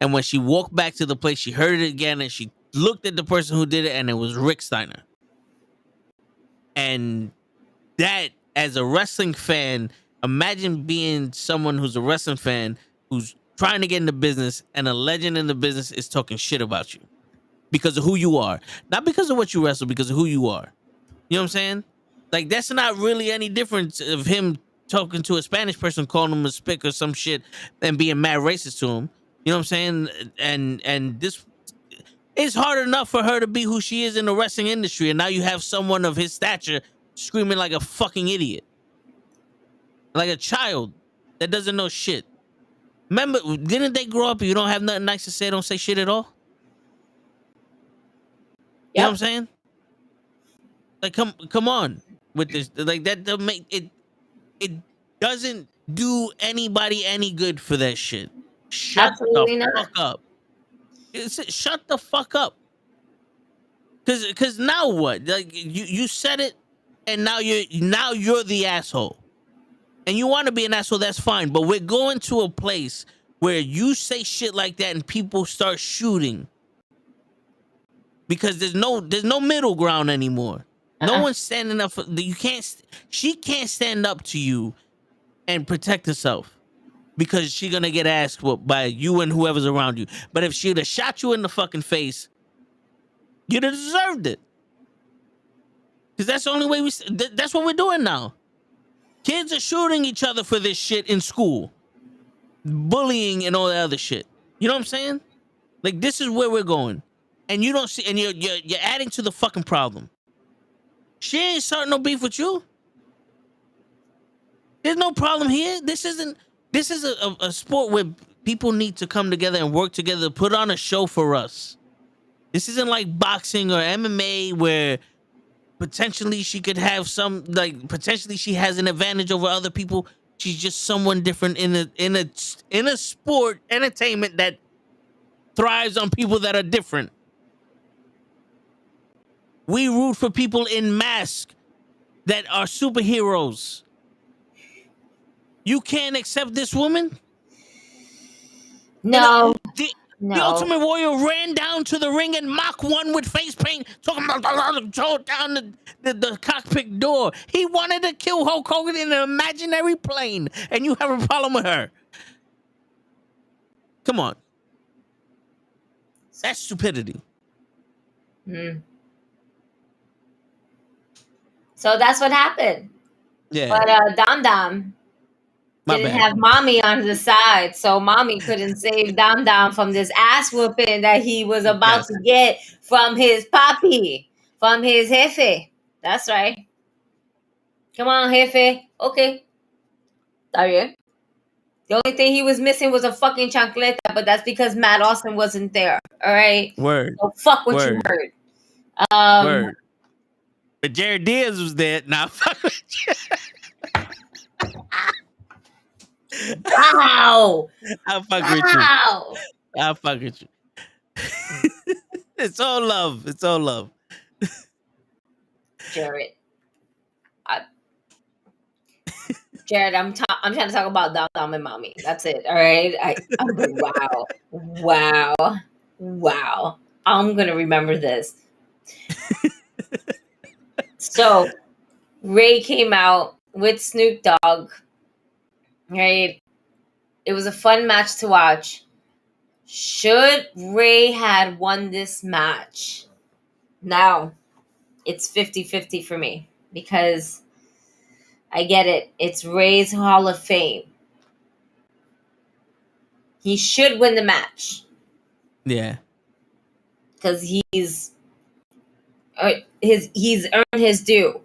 And when she walked back to the place, she heard it again and she looked at the person who did it, and it was Rick Steiner. And that, as a wrestling fan, imagine being someone who's a wrestling fan who's trying to get into business, and a legend in the business is talking shit about you because of who you are, not because of what you wrestle, because of who you are. You know what I'm saying? Like, that's not really any difference of him talking to a Spanish person, calling him a spick or some shit, and being mad racist to him. You know what I'm saying? And this, it's hard enough for her to be who she is in the wrestling industry, and now you have someone of his stature screaming like a fucking idiot, like a child that doesn't know shit. Remember, didn't they grow up? You don't have nothing nice to say, don't say shit at all. You know what I'm saying? Like, come on with this. Like, that don't make it. It doesn't do anybody any good for that shit. Shut the fuck up. Shut the fuck up. Cause now what? Like, you said it, and now you're the asshole. And you want to be an asshole, that's fine. But we're going to a place where you say shit like that and people start shooting. Because there's no middle ground anymore. No one's standing up for you. She can't stand up to you and protect herself, because she's gonna get asked by you and whoever's around you. But if she'd have shot you in the fucking face, you'd have deserved it. Because that's the only way that's what we're doing now. Kids are shooting each other for this shit in school, bullying and all that other shit. You know what I'm saying? Like, this is where we're going, and you don't see, and you're adding to the fucking problem. She ain't starting no beef with you. There's no problem here. This is a sport where people need to come together and work together to put on a show for us. This isn't like boxing or MMA where potentially she could have potentially she has an advantage over other people. She's just someone different in a sport entertainment that thrives on people that are different. We root for people in masks that are superheroes. You can't accept this woman? No. The Ultimate Warrior ran down to the ring and Mach 1 with face paint, talking about throw down the cockpit door. He wanted to kill Hulk Hogan in an imaginary plane, and you have a problem with her. Come on. That's stupidity. So that's what happened. Yeah. But Dom Dom didn't have mommy on the side, so mommy couldn't save Dom Dom from this ass whooping that he was about to get from his papi, from his jefe. That's right. Come on, jefe. Okay. Sorry. The only thing he was missing was a fucking chancleta, but that's because Matt Austin wasn't there. All right. Word. So fuck what you heard. Word. But Jared Diaz was there. Now fuck with you. Wow. I'll fuck with you. I'll fuck with you. It's all love. It's all love. Jared. Jared, I'm trying to talk about Dom Dom and mommy. That's it. All right. Wow. I'm gonna remember this. So Ray came out with Snoop Dogg. Right. It was a fun match to watch. Should Ray had won this match? Now, it's 50-50 for me, because I get it. It's Ray's Hall of Fame. He should win the match. Yeah. Because he's earned his due.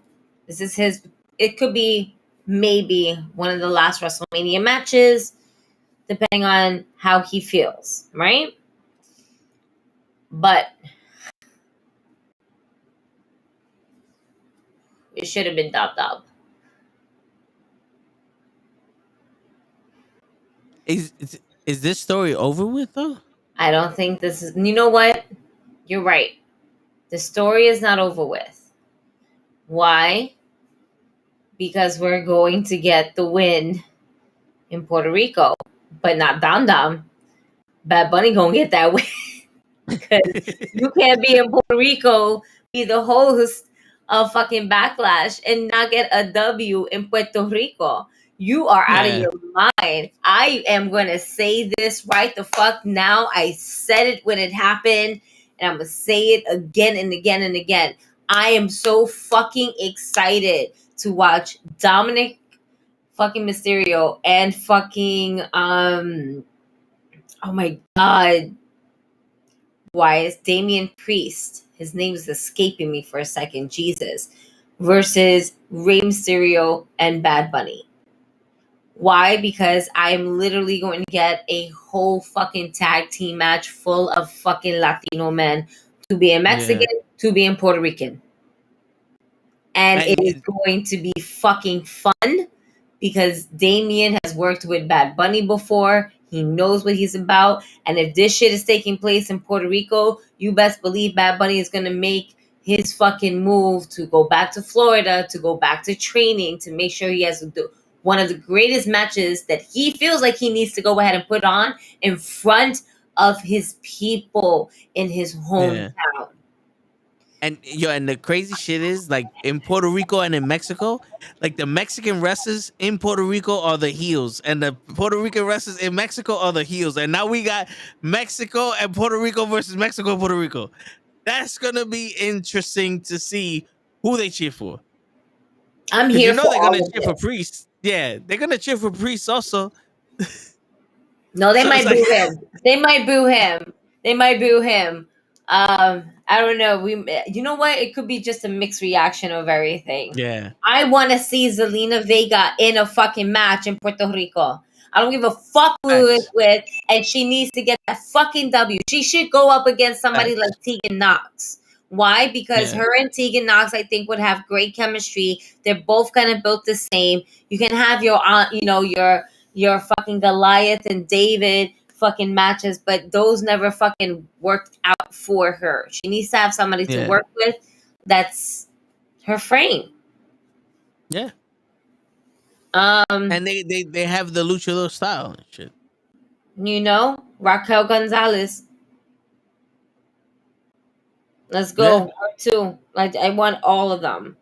This is his. It could be maybe one of the last WrestleMania matches, depending on how he feels, right? But it should have been Dom. Is this story over with though? I don't think this is. You know what? You're right. The story is not over with. Why? Because we're going to get the win in Puerto Rico, but not Dam Dam. Bad Bunny gonna get that win. Because you can't be in Puerto Rico, be the host of fucking Backlash, and not get a W in Puerto Rico. You are out of your mind. I am going to say this right the fuck now. I said it when it happened, and I'm going to say it again and again and again. I am so fucking excited to watch Dominic fucking Mysterio and fucking, oh my God, why is Damian Priest, his name is escaping me for a second, Jesus, versus Rey Mysterio and Bad Bunny. Why? Because I'm literally going to get a whole fucking tag team match full of fucking Latino men, to be a Mexican, to be in Puerto Rican. And it is going to be fucking fun because Damien has worked with Bad Bunny before. He knows what he's about. And if this shit is taking place in Puerto Rico, you best believe Bad Bunny is going to make his fucking move to go back to Florida, to go back to training, to make sure he has one of the greatest matches that he feels like he needs to go ahead and put on in front of his people in his hometown. And and the crazy shit is, like, in Puerto Rico and in Mexico, like, the Mexican wrestlers in Puerto Rico are the heels, and the Puerto Rican wrestlers in Mexico are the heels. And now we got Mexico and Puerto Rico versus Mexico and Puerto Rico. That's gonna be interesting to see who they cheer for. I'm here for they're all gonna of cheer for Priest. Yeah, they're gonna cheer for Priest also. No, they might boo him. They might boo him. They might boo him. I don't know. You know what? It could be just a mixed reaction of everything. Yeah. I want to see Zelina Vega in a fucking match in Puerto Rico. I don't give a fuck who it's with, and she needs to get that fucking W. She should go up against somebody like Tegan Knox. Why? Because her and Tegan Knox, I think, would have great chemistry. They're both kind of built the same. You can have your your fucking Goliath and David fucking matches, but those never fucking worked out for her. She needs to have somebody to work with that's her frame. Yeah. And they have the luchador style and shit. You know, Raquel Gonzalez. Let's go. Too. Like, I want all of them.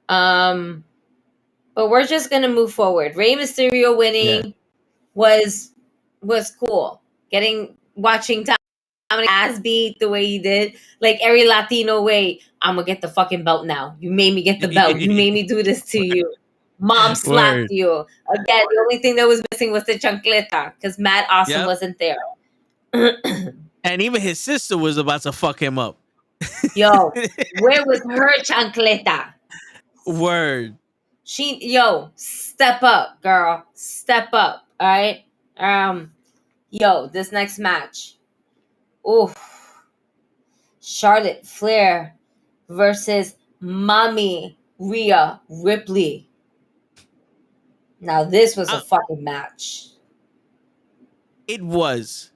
But we're just gonna move forward. Rey Mysterio winning was cool. Watching Dominic ass beat the way he did, like every Latino way. I'm gonna get the fucking belt now. You made me get the belt. You made me do this to you. Mom slapped you. Again, the only thing that was missing was the chancleta because Matt Awesome wasn't there. And even his sister was about to fuck him up. Yo, where was her chancleta? Word. Step up, girl. Step up. All right. This next match. Oof. Charlotte Flair versus Mommy Rhea Ripley. Now this was a fucking match. It was.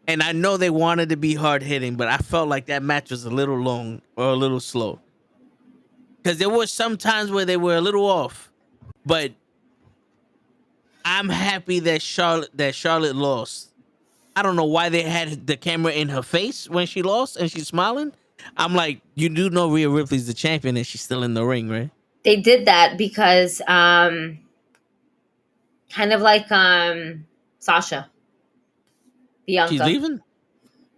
And I know they wanted to be hard hitting, but I felt like that match was a little long or a little slow. Because there were some times where they were a little off. But I'm happy that Charlotte lost. I don't know why they had the camera in her face when she lost and she's smiling. I'm like, you do know Rhea Ripley's the champion and she's still in the ring, right? They did that because kind of like Sasha. Bianca. She's leaving?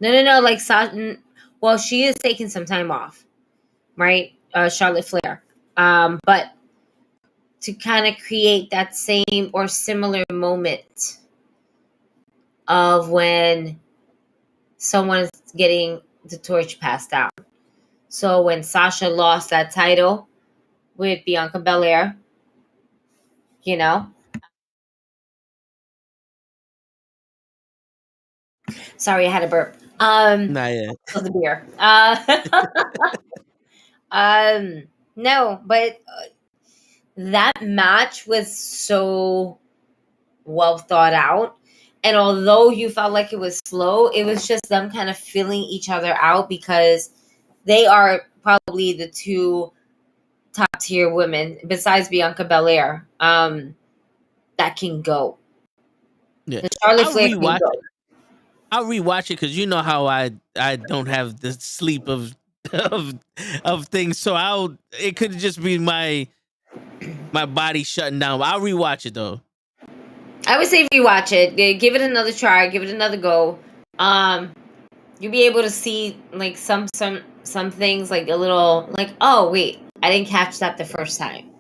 No, like Sasha. Well, she is taking some time off, right? Charlotte Flair. But to kind of create that same or similar moment of when someone's getting the torch passed down. So when Sasha lost that title with Bianca Belair, you know. Sorry, I had a burp. Not yet. The beer. No, but that match was so well thought out. And although you felt like it was slow, it was just them kind of filling each other out because they are probably the two top tier women besides Bianca Belair that can go. Yeah, Charlotte I'll Flair can rewatch go. it. I'll rewatch it because you know how I don't have the sleep of of things, so it could just be my body shutting down. I'll rewatch it though. I would say rewatch it. Give it another try. Give it another go. You'll be able to see like some things like a little like, oh wait, I didn't catch that the first time.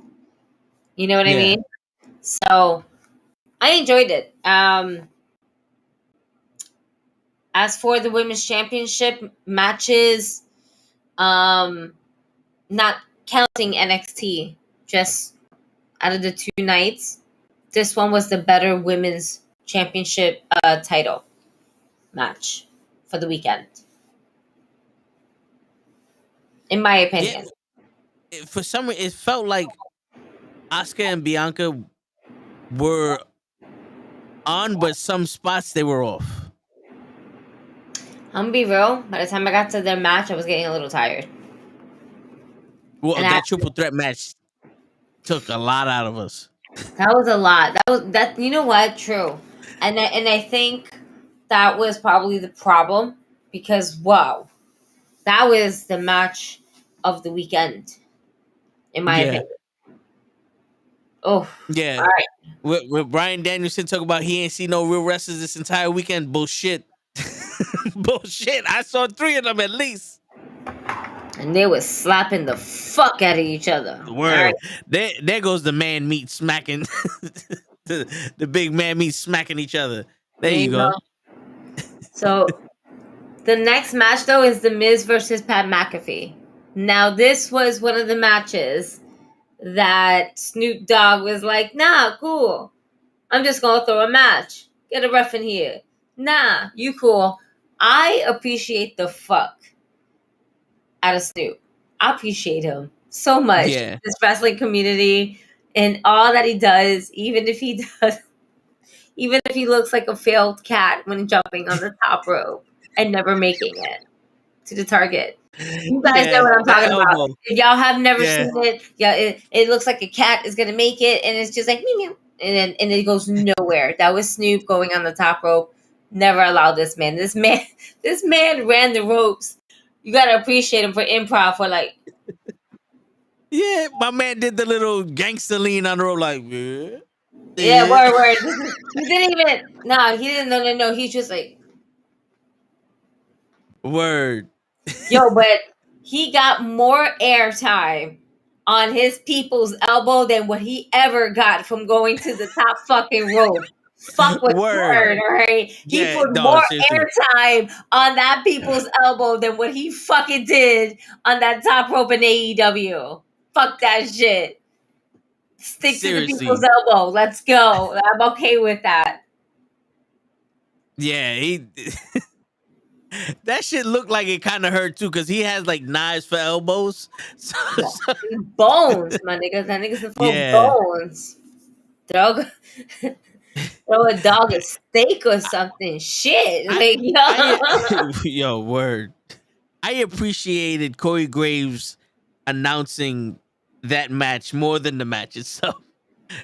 You know what I mean? So I enjoyed it. As for the women's championship matches, not counting NXT, just out of the two nights, this one was the better women's championship title match for the weekend, in my opinion. For some reason, it felt like Asuka and Bianca were on, but some spots they were off. I'm gonna be real. By the time I got to their match, I was getting a little tired. Well, that triple threat match took a lot out of us. That was a lot. That. You know what? True, and I think that was probably the problem because wow, that was the match of the weekend, in my opinion. Oh yeah. All right. With Bryan Danielson talk about he ain't seen no real wrestlers this entire weekend. Bullshit. Bullshit. I saw 3 of them at least. And they was slapping the fuck out of each other. Word. Right. There goes the man meat smacking. the big man meat smacking each other. There you go. So the next match though is The Miz versus Pat McAfee. Now this was one of the matches that Snoop Dogg was like, nah, cool. I'm just gonna throw a match. Get a ref in here. Nah, you cool. I appreciate the fuck out of Snoop. I appreciate him so much. Yeah. This wrestling community and all that he does, even if he looks like a failed cat when jumping on the top rope and never making it to the target. You guys know what I'm talking about. If y'all have never seen it, it looks like a cat is gonna make it, and it's just like meow, and it goes nowhere. That was Snoop going on the top rope. Never allowed this man. This man ran the ropes. You gotta appreciate him for improv. For like, yeah, my man did the little gangster lean on the rope, like yeah, word. He didn't even. No, he didn't. No. He's just like word. Yo, but he got more airtime on his people's elbow than what he ever got from going to the top fucking rope. Fuck with word, all right? He put more airtime on that people's elbow than what he fucking did on that top rope in AEW. Fuck that shit. Stick to the people's elbow. Let's go. I'm okay with that. Yeah, that shit looked like it kind of hurt too, because he has like knives for elbows. So, bones, my niggas. That niggas are full bones. Throw a dog a steak or something. Shit. Yo, word. I appreciated Corey Graves announcing that match more than the match itself.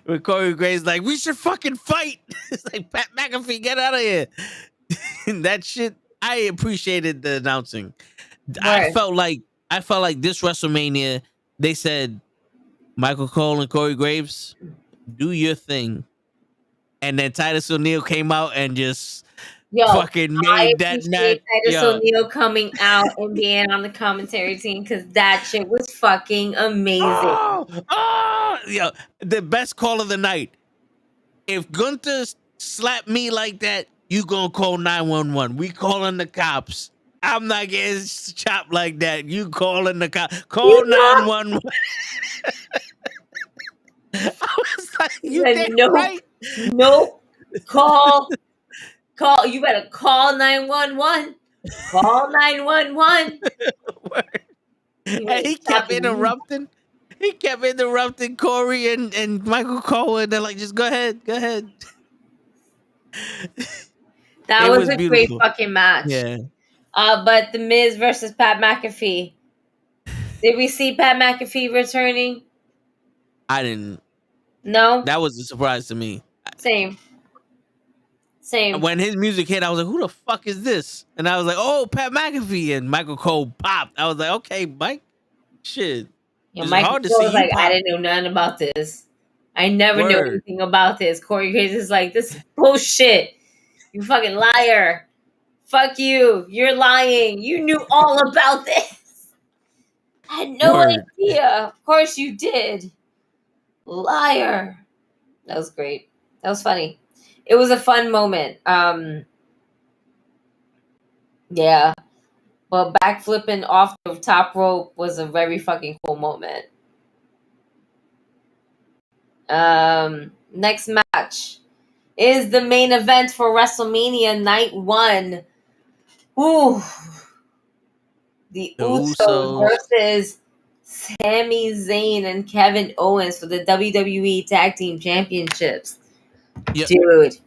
When Corey Graves like, we should fucking fight. It's like, Pat McAfee, get out of here. That shit, I appreciated the announcing. Right. I felt like this WrestleMania, they said, Michael Cole and Corey Graves, do your thing. And then Titus O'Neil came out and just fucking made that match. Titus O'Neil coming out and being on the commentary team, because that shit was fucking amazing. Yo, the best call of the night. If Gunther slapped me like that, you gonna call 911. We calling the cops. I'm not getting chopped like that. You calling the cops. Call 911. I was like, you right? Nope. Call. You better call 911. Call 911. And he kept interrupting. He kept interrupting Corey and Michael Cole, and they're like, just go ahead. That was a beautiful, great fucking match. Yeah. But The Miz versus Pat McAfee. Did we see Pat McAfee returning? I didn't. No. That was a surprise to me. Same. When his music hit, I was like, "Who the fuck is this?" And I was like, "Oh, Pat McAfee." And Michael Cole popped. I was like, "Okay, Mike, shit." It's Michael hard to Cole see was you like, pop. I didn't know nothing about this. I never knew Word. anything about this. Corey Graves is like, this is bullshit. You fucking liar. Fuck you. You're lying. You knew all about this. I had no idea. Of course you did. Liar. That was great. That was funny. It was a fun moment. Yeah. But backflipping off the top rope was a very fucking cool moment. Next match is the main event for WrestleMania Night 1. Ooh. The Usos versus Sami Zayn and Kevin Owens for the WWE Tag Team Championships. Yep. Dude.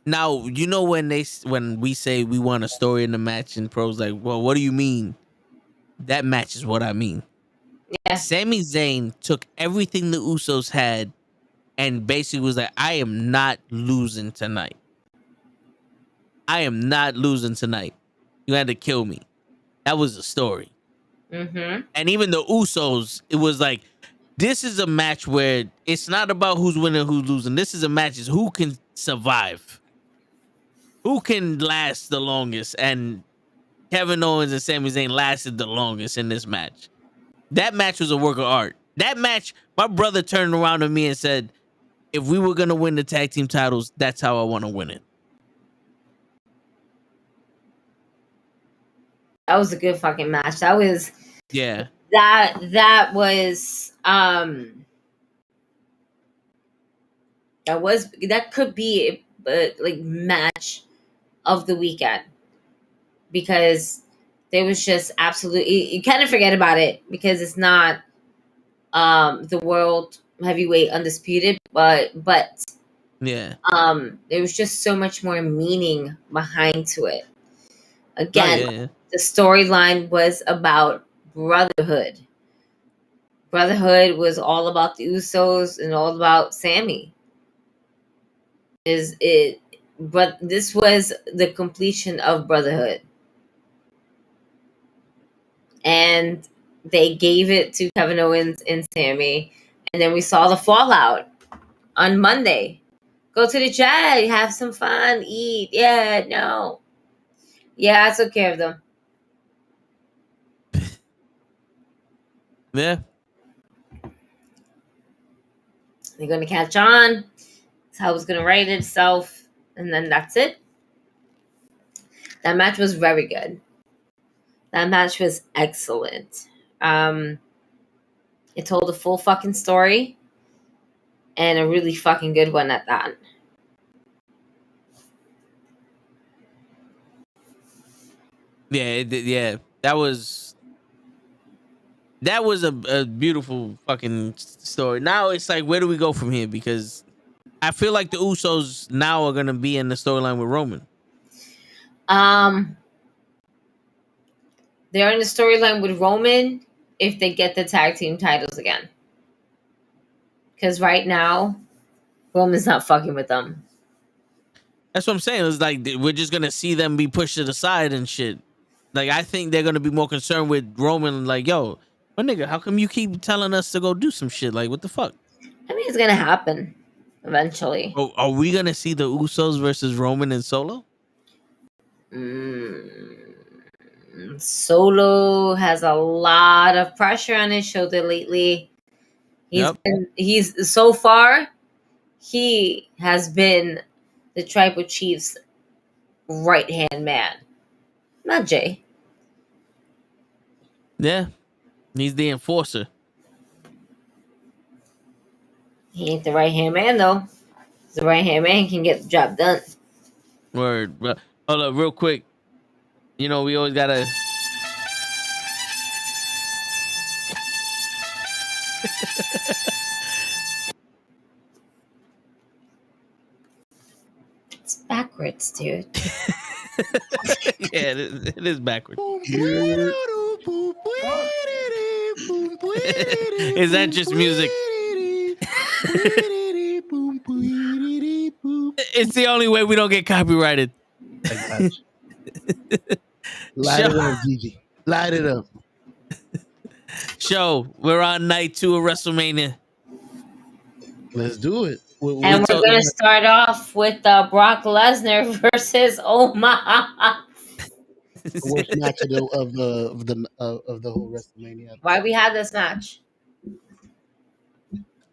Now, you know when we say we want a story in the match and pros like, well, what do you mean? That match is what I mean. Yeah. Sami Zayn took everything the Usos had and basically was like, I am not losing tonight. I am not losing tonight. You had to kill me. That was the story. Mm-hmm. And even the Usos, it was like, this is a match where it's not about who's winning, who's losing. This is a match is who can survive. Who can last the longest? And Kevin Owens and Sami Zayn lasted the longest in this match. That match was a work of art. That match, my brother turned around to me and said, if we were going to win the tag team titles, that's how I want to win it. That was a good fucking match. That was... Yeah. That could be like match of the weekend, because there was just absolutely, you kind of forget about it because it's not the world heavyweight undisputed, but yeah, there was just so much more meaning behind to it. Again, the storyline was about brotherhood. Brotherhood was all about the Usos and all about Sami. But this was the completion of brotherhood. And they gave it to Kevin Owens and Sami. And then we saw the fallout on Monday. Go to the chat, have some fun, eat. Yeah, no. Yeah, I took care of them. Yeah. They're going to catch on. That's how it's going to write itself. And then that's it. That match was very good. That match was excellent. It told a full fucking story. And a really fucking good one at that. Yeah. That was a beautiful fucking story. Now it's like, where do we go from here? Because I feel like the Usos now are going to be in the storyline with Roman. They're in the storyline with Roman if they get the tag team titles again. Because right now, Roman's not fucking with them. That's what I'm saying. It's like we're just going to see them be pushed to the side and shit. Like, I think they're going to be more concerned with Roman. Like, yo, my nigga, how come you keep telling us to go do some shit? Like, what the fuck? I mean, it's going to happen eventually. Oh, are we going to see the Usos versus Roman and Solo? Solo has a lot of pressure on his shoulder lately. He has been the Tribal Chief's right-hand man. Not Jay. Yeah. He's the enforcer. He ain't the right-hand man, though. The right-hand man can get the job done. Word. Hold up, real quick. You know, we always gotta... It's backwards, dude. Yeah, it is backwards. Is that just music? It's the only way we don't get copyrighted. Light it up, Gigi. Light it up. Show, we're on night 2 of WrestleMania. Let's do it. And we're going to start off with Brock Lesnar versus Omos. The worst match of the whole WrestleMania. Why we had this match?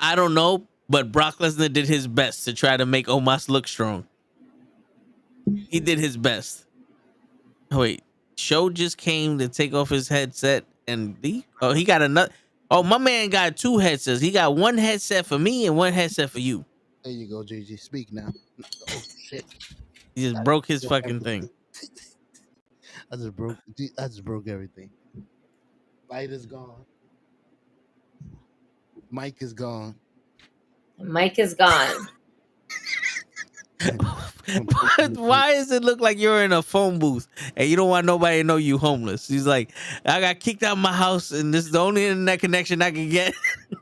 I don't know, but Brock Lesnar did his best to try to make Omos look strong. He did his best. Oh, wait, Show just came to take off his headset, and he got another. Oh, my man got 2 headsets. He got 1 headset for me and 1 headset for you. There you go, Gigi. Speak now. Oh shit! He just broke his fucking thing. I just broke everything. Light is gone. Mic is gone. Mic is gone. But why does it look like you're in a phone booth and you don't want nobody to know you homeless? He's like, I got kicked out of my house and this is the only internet connection I can get.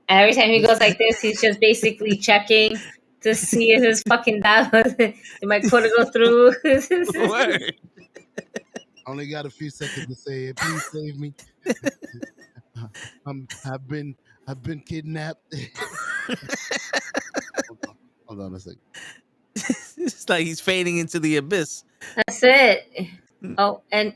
And every time he goes like this, he's just basically checking to see if his fucking dial did my quota go through. Word. Only got a few seconds to say it. Please save me. I've been kidnapped. Hold on a second. It's like he's fading into the abyss. That's it. Oh, and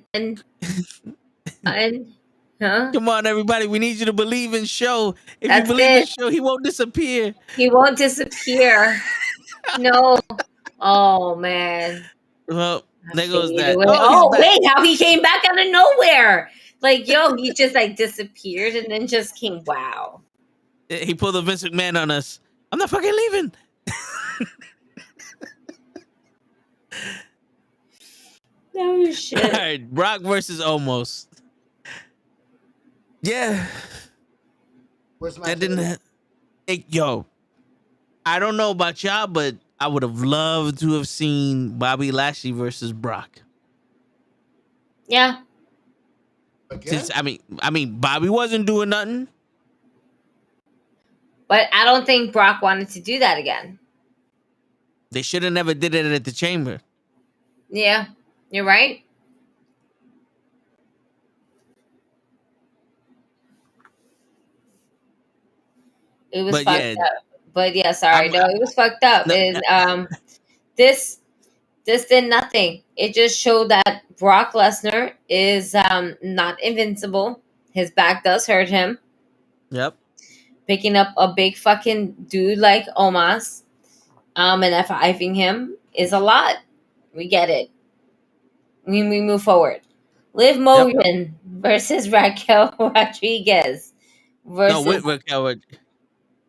huh? Come on, everybody. We need you to believe in Show. If That's you believe in it. Show, he won't disappear. He won't disappear. No. Oh man. Well, there goes that. Oh wait, how he came back out of nowhere. Like, yo, he just like disappeared and then just came. Wow. He pulled a Vince McMahon on us. I'm not fucking leaving. No shit. All right, Brock versus Omos. Yeah. That didn't. Yo, I don't know about y'all, but I would have loved to have seen Bobby Lashley versus Brock. Yeah. Since, I mean, Bobby wasn't doing nothing. But I don't think Brock wanted to do that again. They should have never did it at the Chamber. Yeah, you're right. It was fucked up. But yeah, sorry. No, it was fucked up. And this did nothing. It just showed that Brock Lesnar is not invincible. His back does hurt him. Yep. Picking up a big fucking dude like Omos and F5ing him is a lot. We get it. We move forward. Liv Morgan versus Raquel Rodriguez. With Raquel. Wait.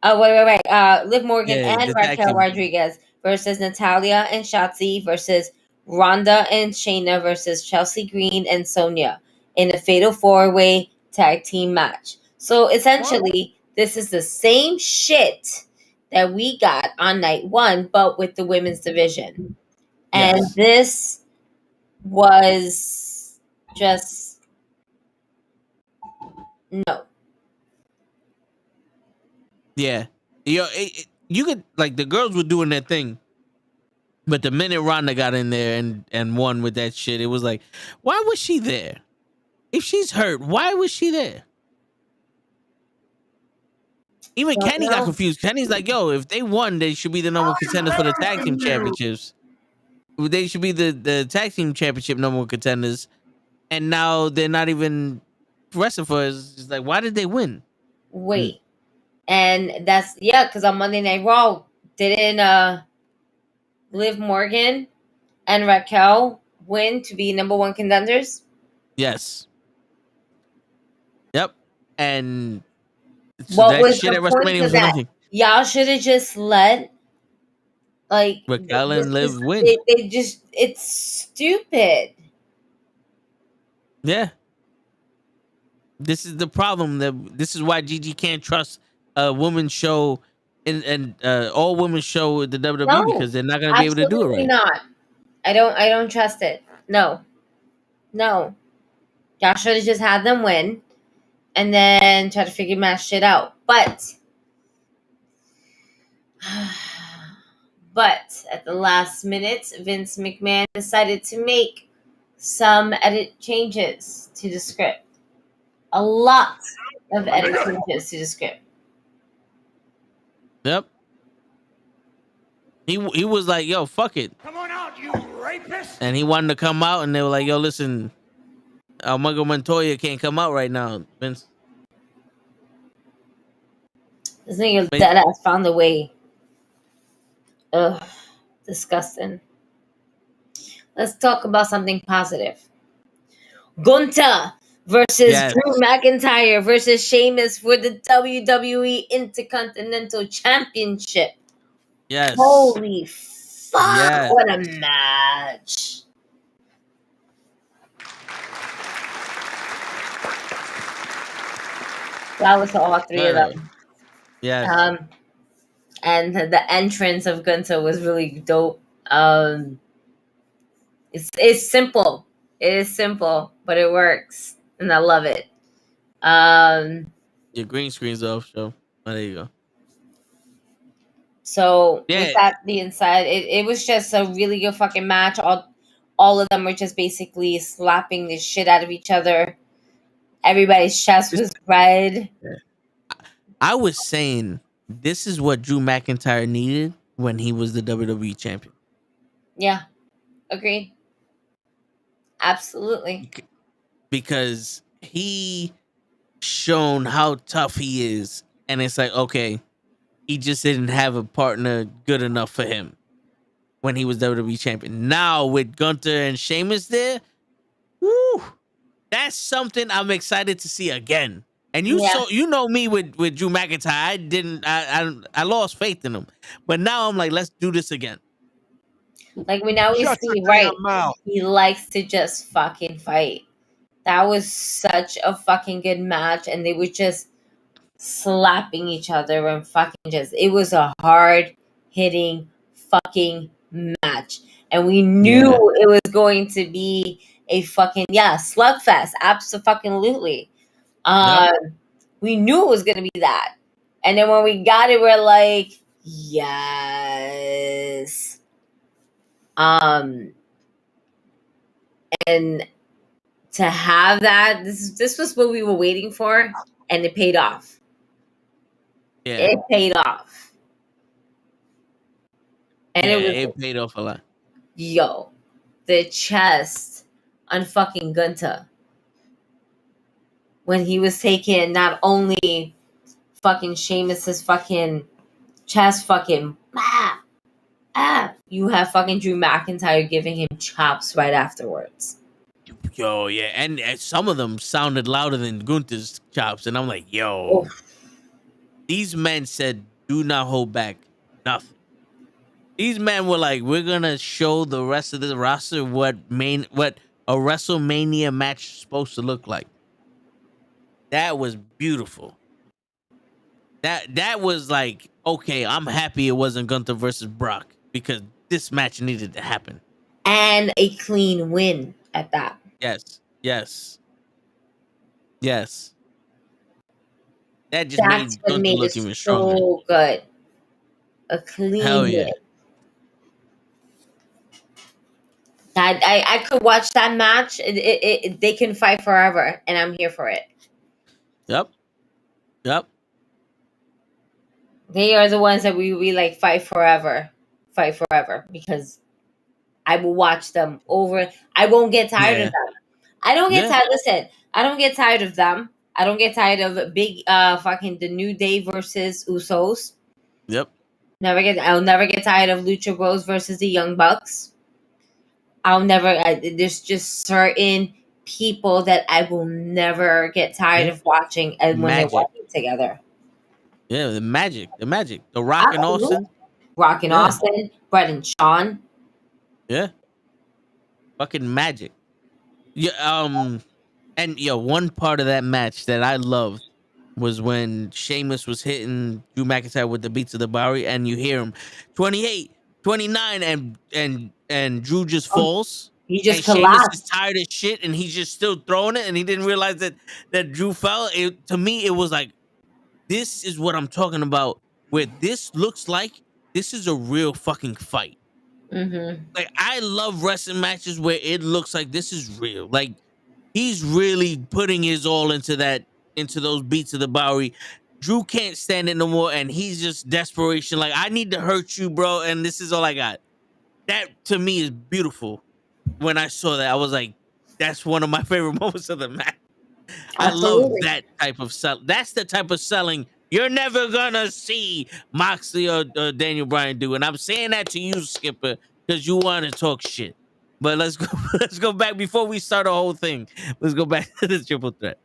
Liv Morgan and Raquel Rodriguez versus Natalia and Shotzi versus Ronda and Shayna versus Chelsea Green and Sonya in a fatal 4-way tag team match. So essentially, this is the same shit that we got on night 1, but with the women's division. And this was just no. Yeah. You could, like, the girls were doing their thing. But the minute Ronda got in there and won with that shit, it was like, why was she there? If she's hurt, why was she there? Even Kenny got confused. Kenny's like, yo, if they won, they should be the number 1 contenders for the tag team championships. They should be the tag team championship number 1 contenders. And now they're not even wrestling for us. It's like, why did they win? Wait. And that's, because on Monday Night Raw, didn't Liv Morgan and Raquel win to be number 1 contenders? Yes. Yep. And what was the point of that? Y'all should have just let Raquel and Liv win. They just, it's stupid. Yeah. This is the problem. This is why Gigi can't trust a women's show and all women's show with the WWE because they're not going to be able to do it right. Not. I don't trust it. No. Y'all should have just had them win. and then try to figure my shit out. But at the last minute, Vince McMahon decided to make some edit changes to the script. A lot of edit changes to the script. Yep. He was like, yo, fuck it. Come on out, you rapist! And he wanted to come out, and they were like, yo, listen, Michael Montoya can't come out right now, Vince. This nigga dead ass found a way. Ugh, disgusting. Let's talk about something positive. Gunther versus Drew McIntyre versus Sheamus for the WWE Intercontinental Championship. Yes. Holy fuck, what a match. That was to all three of them. Yes. And the entrance of Gunther was really dope. It's simple. It is simple, but it works. And I love it. Your green screen's off, so there you go. So with that being said, it was just a really good fucking match. All of them were just basically slapping the shit out of each other. Everybody's chest was red. I was saying this is what Drew McIntyre needed when he was the WWE champion. Yeah. Agreed. Absolutely. Because he shown how tough he is. And it's like, okay, he just didn't have a partner good enough for him when he was WWE champion. Now with Gunther and Sheamus there, woo, that's something I'm excited to see again. And you know me with Drew McIntyre, I lost faith in him. But now I'm like, let's do this again. Like we see, right? He likes to just fucking fight. That was such a fucking good match, and they were just slapping each other and fucking it was a hard hitting fucking match. And we knew it was going to be a fucking slugfest. Absolutely. We knew it was gonna be that. And then when we got it, we're like, yes. And to have that, this was what we were waiting for, and it paid off. Yeah. It paid off. And it paid off a lot. Yo, the chest on fucking Gunther. When he was taking not only fucking Sheamus's fucking chest fucking you have fucking Drew McIntyre giving him chops right afterwards. Yo, yeah, and some of them sounded louder than Gunther's chops, and I'm like, yo, these men said, do not hold back nothing. These men were like, we're gonna show the rest of the roster what a WrestleMania match is supposed to look like. That was beautiful. That was like, okay, I'm happy it wasn't Gunther versus Brock because this match needed to happen. And a clean win at that. Yes. That just made Gunther look even stronger. So good. A clean win. I could watch that match. They can fight forever, and I'm here for it. Yep. They are the ones that we like fight forever, because I will watch them over. I won't get tired of them. I don't get tired. Listen, I don't get tired of them. I don't get tired of fucking the New Day versus Usos. Yep. I'll never get tired of Lucha Bros versus the Young Bucks. There's just certain people that I will never get tired of watching and when they're working together. Yeah, the magic. The Rock and Austin. Austin, Brett and Sean. Yeah. Fucking magic. Yeah, and one part of that match that I loved was when Sheamus was hitting Drew McIntyre with the beats of the Bowery, and you hear him 28, 29, and Drew just falls. He just and Sheamus is collapsed. tired as shit, and he's just still throwing it, and he didn't realize that Drew fell. To me, it was like, this is what I'm talking about. Where this looks like this is a real fucking fight. Mm-hmm. Like, I love wrestling matches where it looks like this is real. Like, he's really putting his all into those beats of the Bowery. Drew can't stand it no more, and he's just desperation. Like, I need to hurt you, bro, and this is all I got. That to me is beautiful. When I saw that, I was like, that's one of my favorite moments of the match. I love Absolutely. that type of sell. That's the type of selling you're never gonna see Moxley or Daniel Bryan do. And I'm saying that to you, Skipper, because you want to talk shit. But let's go. Let's go back before we start the whole thing. Let's go back to the triple threat.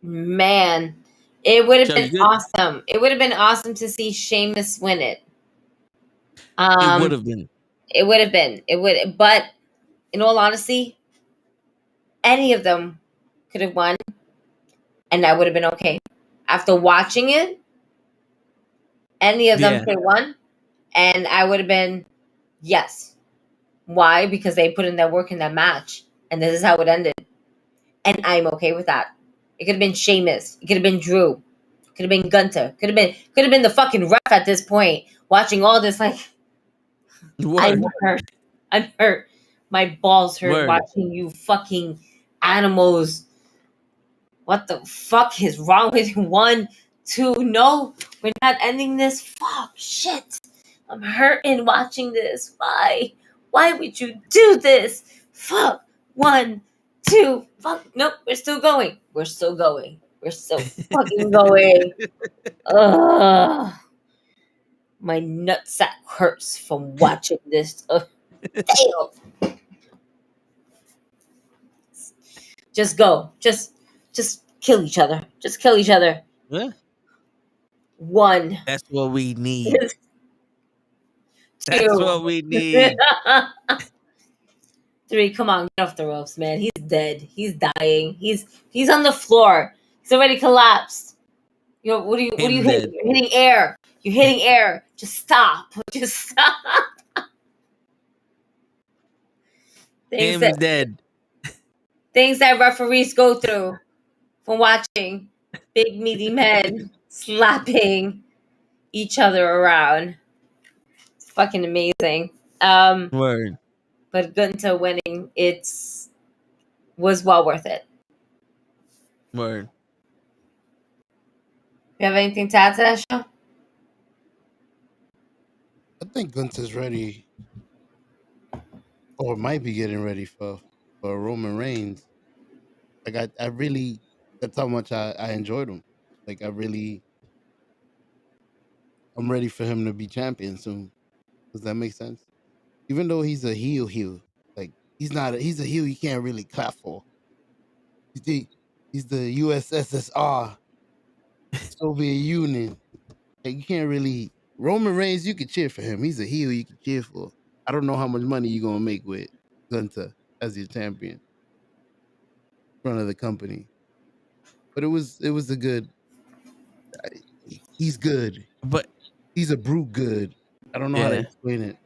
Man, it would have So been awesome. It would have been awesome to see Sheamus win it. It would have been. It would have been. It would. But in all honesty, any of them could have won, and that would have been okay. After watching it, any of them could have won, and I would have been yes. Why? Because they put in their work in that match, and this is how it ended. And I'm okay with that. It could have been Sheamus. It could have been Drew. It could have been Gunther. Could have been the fucking ref at this point. Watching all this, like, I'm hurt. I'm hurt. My balls hurt watching you fucking animals. What the fuck is wrong with you? 1, 2, no, we're not ending this. Fuck, shit. I'm hurting watching this. Why? Why would you do this? Fuck. 1, 2. Fuck. Nope. We're still going. We're still going. We're still fucking going. Ugh. My nutsack hurts from watching this. Damn. Just go. Just kill each other. Just kill each other. Yeah. 1. That's what we need. 2. That's what we need. 3. Come on, get off the ropes, man. He's dead. He's dying. He's on the floor. He's already collapsed. You know, what are you hitting? You're hitting air. You're hitting air. Just stop. Just stop. Him dead. Things that referees go through from watching big meaty men slapping each other around. It's fucking amazing. Word. But Gunther winning, was well worth it. Word. You have anything to add to that, show? I think Gunther's ready, or might be getting ready for Roman Reigns. Like, I really, that's how much I enjoyed him. Like, I'm ready for him to be champion soon. Does that make sense? Even though he's a heel, like, he's a heel you can't really clap for. He's the USSR, Soviet Union. Like, you can't really. Roman Reigns, you can cheer for him. He's a heel you can cheer for. I don't know how much money you're gonna make with Gunther as your champion in front of the company, but it was a good. He's good, but he's a brute good. I don't know how to explain it.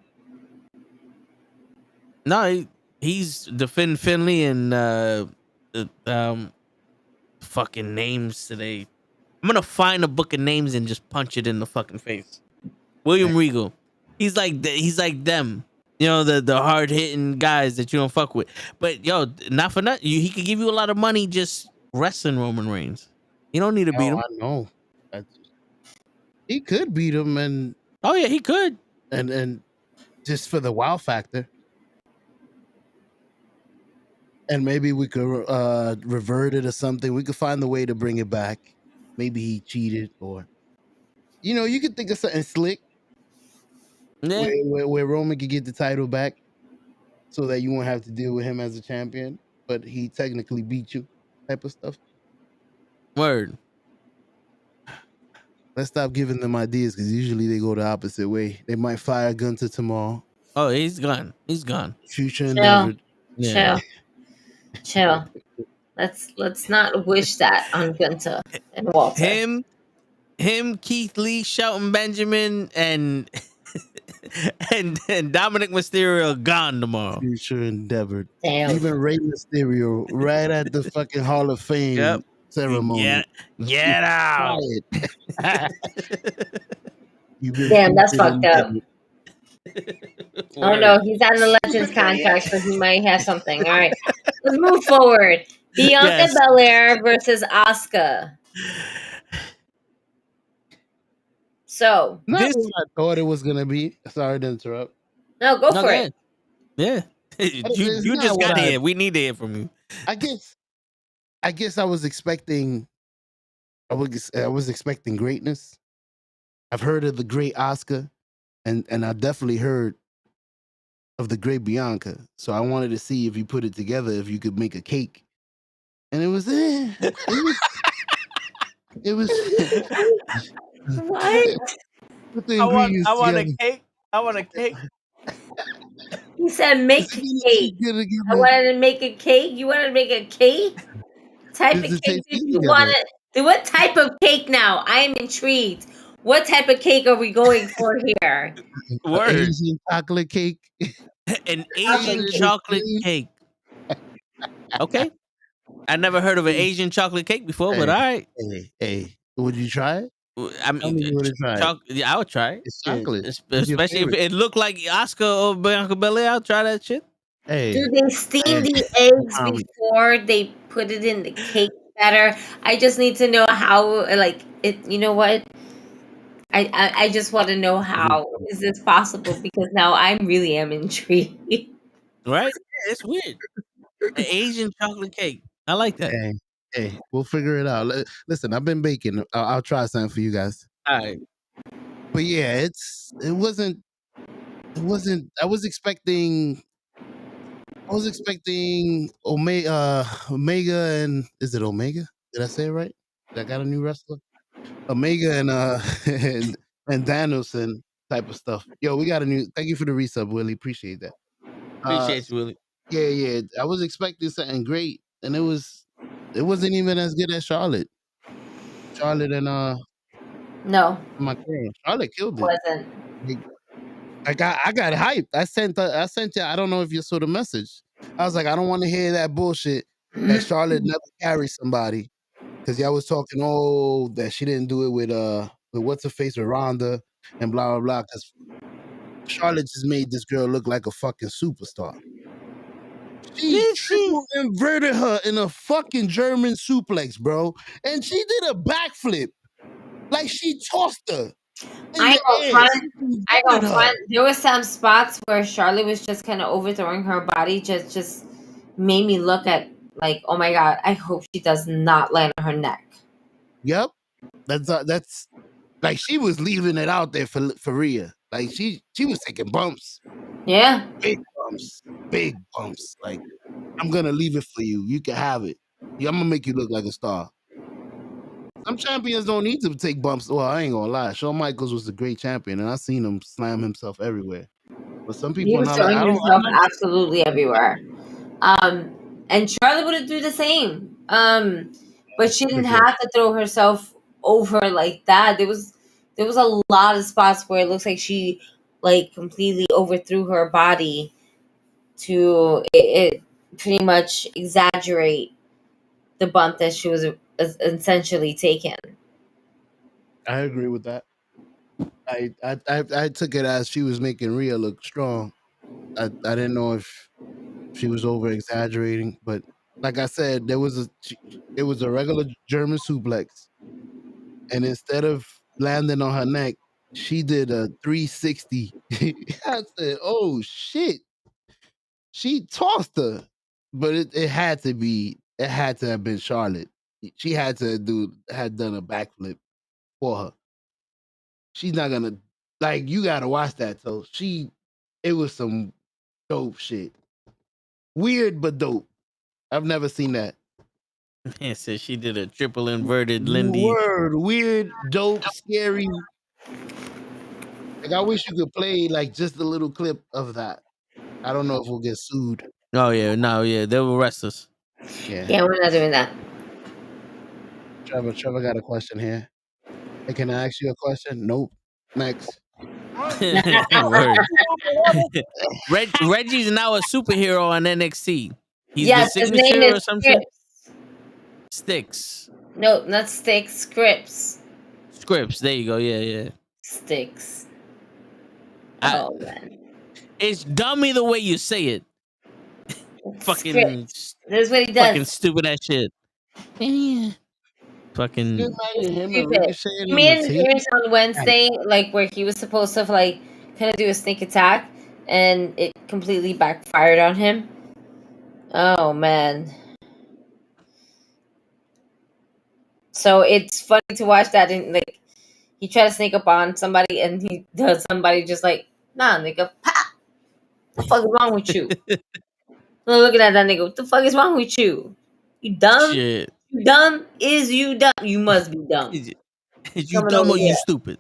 No, he's the Finley and fucking names today. I'm gonna find a book of names and just punch it in the fucking face. William Regal. He's like them. You know, the hard hitting guys that you don't fuck with. But yo, not for nothing. He could give you a lot of money just wrestling Roman Reigns. You don't need to beat him. I know. He could beat him, and oh yeah, he could. And just for the wow factor. And maybe we could revert it or something. We could find a way to bring it back. Maybe he cheated, or you could think of something slick. Yeah. Where Roman could get the title back, so that you won't have to deal with him as a champion, but he technically beat you, type of stuff. Word. Let's stop giving them ideas, because usually they go the opposite way. They might fire Gunther tomorrow. Oh, he's gone. He's gone. Future endeavored. Chill. Let's not wish that on Gunther and Walter. Him, Keith Lee, Shelton Benjamin, and and Dominic Mysterio gone tomorrow. Future endeavored. Damn. Even Rey Mysterio right at the fucking Hall of Fame ceremony. Get out. Damn, that's fucked up. Oh no, he's on the Legends contract, so he might have something. All right, let's move forward. Bianca Belair versus Asuka. So not what I thought it was gonna be. Sorry to interrupt. No, go for it. Yeah, you just got here. We need to hear from you. I guess I was expecting. I was expecting greatness. I've heard of the great Asuka, and I definitely heard of the great Bianca. So I wanted to see if you put it together, if you could make a cake. And it was What? Put the ingredients I want together. a cake. I want a cake. He said make a cake. I wanted to make a cake. You wanted to make a cake? Type of cake did you want to? What type of cake now? I'm intrigued. What type of cake are we going for here? Asian chocolate cake. An Asian chocolate cake. Okay. I never heard of an Asian chocolate cake before, but all right. Hey, would you try it? I mean, you would try it. Yeah, I would try it. It's chocolate. Especially if it looked like Asuka or Bianca Belair. I'll try that shit. Hey, do they steam the eggs before they put it in the cake batter? I just need to know how. Like it. You know what? I just want to know how is this possible, because now I really am intrigued. Right? It's weird. An Asian chocolate cake. I like that. Hey, we'll figure it out. Listen, I've been baking. I'll try something for you guys. All right. But yeah, it wasn't. I was expecting Omega and is it Omega? Did I say it right? I got a new wrestler. Omega and and Danielson type of stuff. Yo, we got a new. Thank you for the resub, Willie. Appreciate that. Appreciate you, Willie. Yeah. I was expecting something great, and it wasn't even as good as Charlotte. Charlotte and no, my girl. Charlotte killed it. Wasn't. I got hyped. I sent you. I don't know if you saw the message. I was like, I don't want to hear that bullshit that Charlotte never carried somebody, because y'all was talking that she didn't do it with what's her face with Ronda and blah blah blah. Because Charlotte just made this girl look like a fucking superstar. She inverted her in a fucking German suplex, bro, and she did a backflip, like she tossed her. I don't front. There were some spots where Charlotte was just kind of overthrowing her body. Just made me look at like, oh my god, I hope she does not land on her neck. Yep, that's like she was leaving it out there for Rhea. Like she was taking bumps. Yeah, big bumps. Like, I'm gonna leave it for you. You can have it. Yeah, I'm gonna make you look like a star. Some champions don't need to take bumps. Well, I ain't gonna lie. Shawn Michaels was a great champion, and I seen him slam himself everywhere. But some people he was throwing himself absolutely everywhere. And Charlotte would do the same. But she didn't have to throw herself over like that. There was a lot of spots where it looks like she like completely overthrew her body to it pretty much exaggerate the bump that she was essentially taken. I agree with that. I took it as she was making Rhea look strong. I didn't know if she was over exaggerating, but like I said, it was a regular German suplex, and instead of landing on her neck, she did a 360. I said, "Oh shit!" She tossed her, but it had to have been Charlotte. She had done a backflip for her. She's not gonna you gotta watch that. So it was some dope shit. Weird but dope. I've never seen that. Man said she did a triple inverted Lindy. Word, weird, dope, scary. Like, I wish you could play just a little clip of that. I don't know if we'll get sued. Oh yeah, no, yeah, they will arrest us. Yeah, we're not doing that. Trevor got a question here. Hey, can I ask you a question? Nope. Next. Word. Reggie's now a superhero on NXT. He's the Yes, his name signature is or something. Scripps. Sticks. No, not Sticks. Scripps. Scripps. There you go. Yeah. Sticks. Oh man. It's dumb either way you say it. Fucking. That's what he does. Fucking stupid ass shit. Yeah. Fucking. Stupid. He made an appearance on Wednesday, like where he was supposed to like kind of do a sneak attack, and it completely backfired on him. Oh man. So it's funny to watch that, and like he tried to sneak up on somebody, and he does somebody just like, nah, nigga, pop. What the fuck is wrong with you? Looking at that nigga, what the fuck is wrong with you? You dumb? Shit. You dumb? Is you dumb? You must be dumb. Is you dumb or you stupid?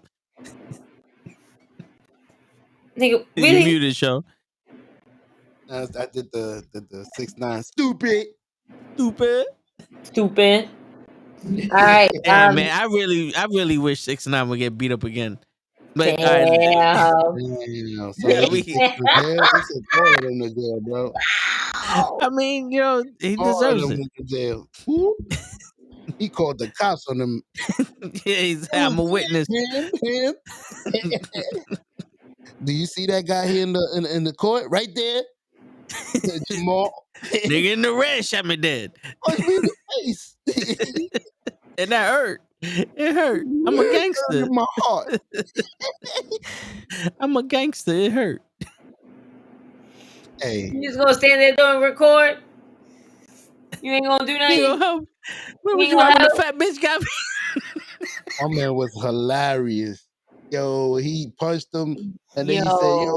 Nigga, really? You muted, show. I did the 6ix9ine. Stupid. All right, man. I really wish 6ix9ine would get beat up again. But damn. So he said all of them to jail, bro. I mean, you know, he deserves it. To jail. He called the cops on them. Yeah, I'm a witness. Him. Do you see that guy here in the court right there? Jamal. Nigga in the red shot me dead. Punch me in the face. And that hurt. It hurt. I'm a gangster. In my heart. I'm a gangster. It hurt. Hey. You just gonna stand there doing record? You ain't gonna do nothing? You gonna help? Where was you at when the fat bitch got me? My man was hilarious. Yo, he punched him, and then he said,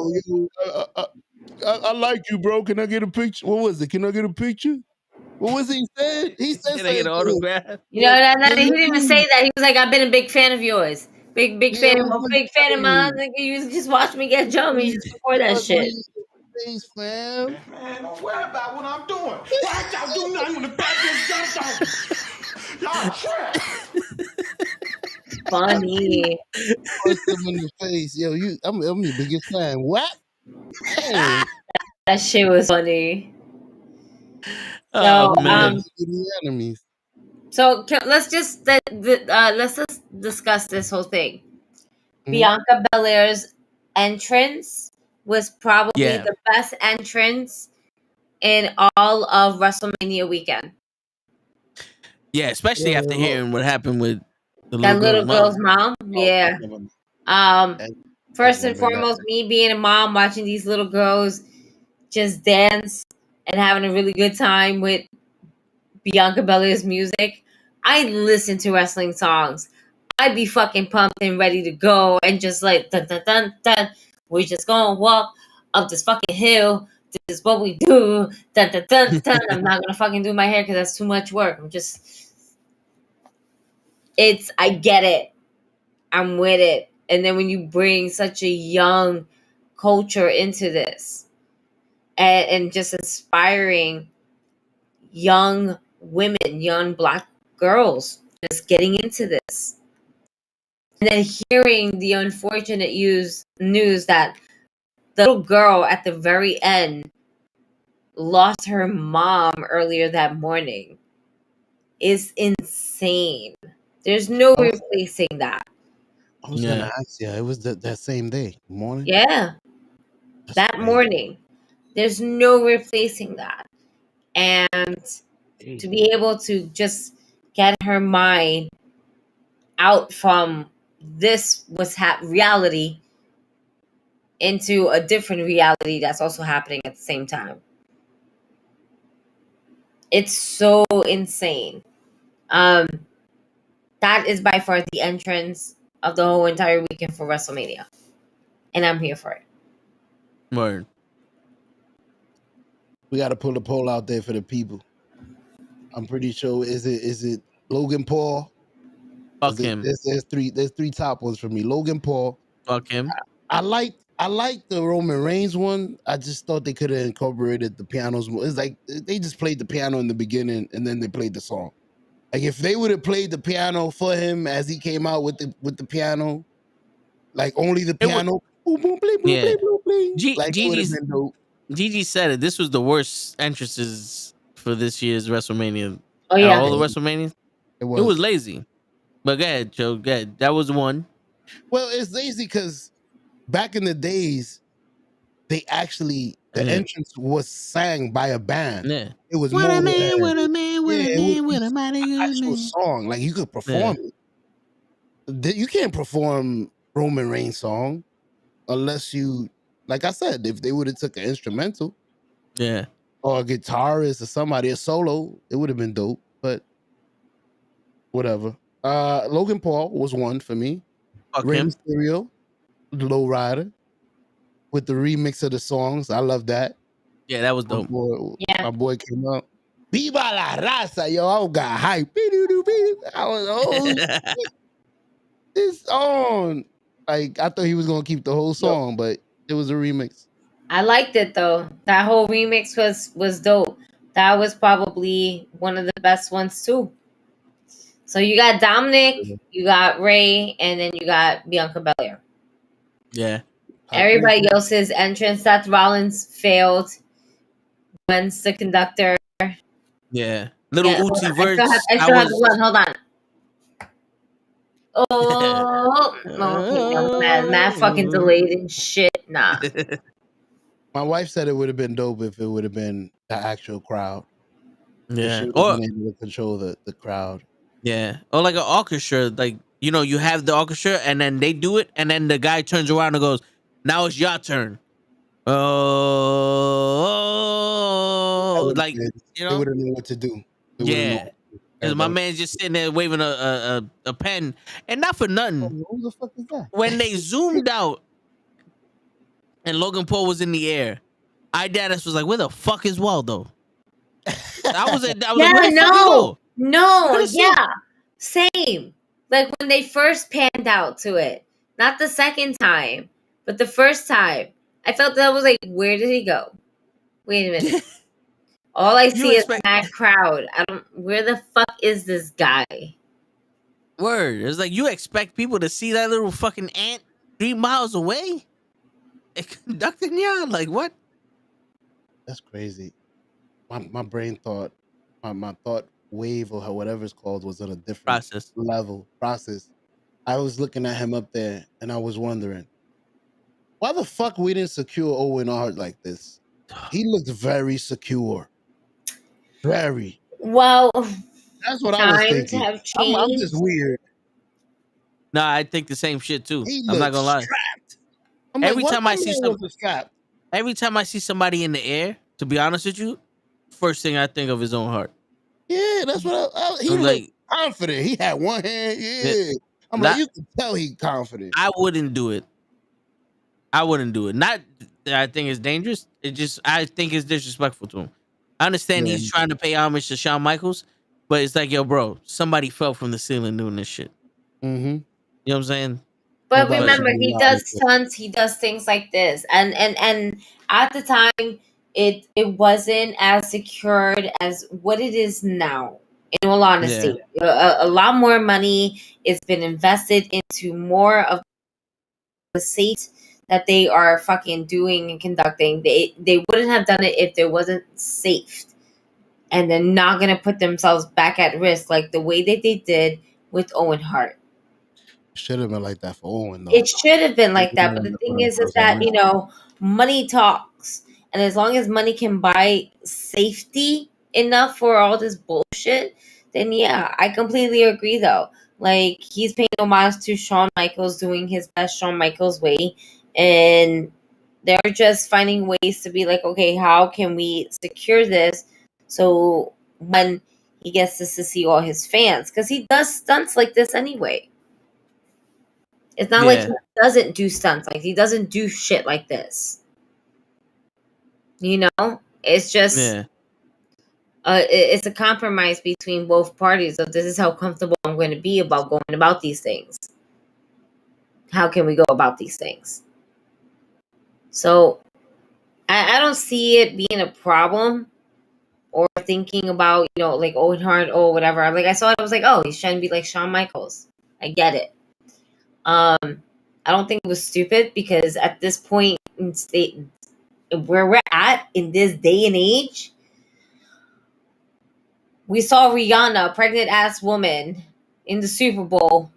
I like you, bro. Can I get a picture? What was it? Can I get a picture? What was he said? He said, "Can I get an autograph?" He didn't even say that. He was like, "I've been a big fan of yours, big fan of mine. Like, you just watch me get jumped. You just record that shit." Thanks, fam. Man, don't worry about what I'm doing. Why y'all do nothing when the fat bitch jumped on me? Y'all trash. Funny. Punch him in the face. Yo, I'm your biggest fan. What? Hey. That shit was funny. Oh, So, man. Enemies. So let's just discuss this whole thing. Bianca Belair's entrance was probably the best entrance in all of WrestleMania weekend. Yeah, especially after hearing what happened with the little girl's mom. Yeah. First and foremost, me being a mom, watching these little girls just dance and having a really good time with Bianca Belair's music. I listen to wrestling songs. I'd be fucking pumped and ready to go and just like dun dun dun dun. We're just gonna walk up this fucking hill. This is what we do. Dun dun dun dun. I'm not gonna fucking do my hair because that's too much work. I get it. I'm with it. And then when you bring such a young culture into this and just inspiring young women, young Black girls just getting into this. And then hearing the unfortunate news that the little girl at the very end lost her mom earlier that morning is insane. There's no replacing that. I was gonna ask you. It was that same day, morning. Yeah, that morning. There's no replacing that, and to be able to just get her mind out from this reality into a different reality that's also happening at the same time. It's so insane. That is by far the entrance of the whole entire weekend for WrestleMania. And I'm here for it. Word. We got to pull a poll out there for the people. I'm pretty sure is it Logan Paul? Fuck him. There's three top ones for me. Logan Paul. Fuck him. I like the Roman Reigns one. I just thought they could have incorporated the pianos more. It's like they just played the piano in the beginning and then they played the song. Like if they would have played the piano for him as he came out with the piano, like only the piano boom, boom, bling, boom, Yeah. bling, boom, bling. Like it would have Gigi's been dope. Gigi said it. This was the worst entrances for this year's WrestleMania. Oh Out of yeah. all the WrestleManias, It it was was. lazy. But go ahead, Joe. Go ahead. That was one. Well, it's lazy because back in the days, they actually the entrance was sang by a band. Yeah. It was What a man, Motorhead. what a man, what Yeah, a it would man, be what a mighty an good actual man. song. Like you could perform it. You can't perform Roman Reigns song unless you, like I said, if they would have took an instrumental, Yeah, or a guitarist or somebody, a solo, it would have been dope. But whatever. Logan Paul was one for me. Fuck Rey him. Mysterio, the Low Rider, with the remix of the songs. I love that. Yeah, that was dope. My boy came up. Viva la raza, yo! I got hype. I was it's on. Like I thought he was gonna keep the whole song, but it was a remix. I liked it though. That whole remix was dope. That was probably one of the best ones too. So you got Dominic, you got Ray, and then you got Bianca Belair. Yeah. Everybody else's entrance, Seth Rollins failed. When's the conductor? Yeah. Little Uzi verse. I still have the one. Hold on. Oh, okay, mad fucking delayed and shit. Nah. My wife said it would have been dope if it would have been the actual crowd. Yeah. She would have been able to control the crowd. Yeah. Or like an orchestra. Like, you know, you have the orchestra and then they do it and then the guy turns around and goes, now it's your turn. Oh, like, you know? They would have known what to do. Yeah. Because my man's just sitting there waving a pen. And not for nothing. Who the fuck is that? When they zoomed out and Logan Paul was in the air, Idanis was like, where the fuck is Waldo? I was like, where the fuck he go? No, yeah. Same. Like when they first panned out to it. Not the second time, but the first time. I felt that was like, where did he go? Wait a minute. All I see is that crowd. Where the fuck is this guy? Word. It's like you expect people to see that little fucking ant 3 miles away and conducting y'all. Like what? That's crazy. My brain thought, my thought wave or whatever it's called was on a different process. I was looking at him up there and I was wondering, why the fuck we didn't secure Owen Hart like this? He looked very secure. Very. Well, that's what I was thinking. Have changed. I'm just weird. Nah, I think the same shit too. He I'm not looks gonna lie. strapped. Every time I see somebody in the air, to be honest with you, first thing I think of is Owen Hart. Yeah, that's what he looked like, confident. He had one hand. Yeah. I'm like, you can tell he confident. I wouldn't do it. Not that I think it's dangerous. I think it's disrespectful to him. I understand he's trying to pay homage to Shawn Michaels, but it's like, yo, bro, somebody fell from the ceiling doing this shit. Mm-hmm. You know what I'm saying? But remember, he does stunts. He does things like this, and at the time, it wasn't as secured as what it is now. In all honesty, a lot more money has been invested into more of the safety that they are fucking doing and conducting. They wouldn't have done it if it wasn't safe, and they're not gonna put themselves back at risk like the way that they did with Owen Hart. Should have been like that for Owen, though. It should have been like that, but the thing is that money talks, and as long as money can buy safety enough for all this bullshit, then yeah, I completely agree. Though, like he's paying homage to Shawn Michaels, doing his best Shawn Michaels way, and they're just finding ways to be like, okay, how can we secure this so when he gets to see all his fans, because he does stunts like this anyway. It's not like he doesn't do stunts. Like he doesn't do shit like this. You know, it's just it's a compromise between both parties of this is how comfortable I'm going to be about going about these things. How can we go about these things? So I don't see it being a problem or thinking about, like Owen Hart or whatever. Like I saw it, I was like, oh, he's trying to be like Shawn Michaels. I get it. I don't think it was stupid because at this point in state where we're at in this day and age, we saw Rihanna, pregnant ass woman, in the Super Bowl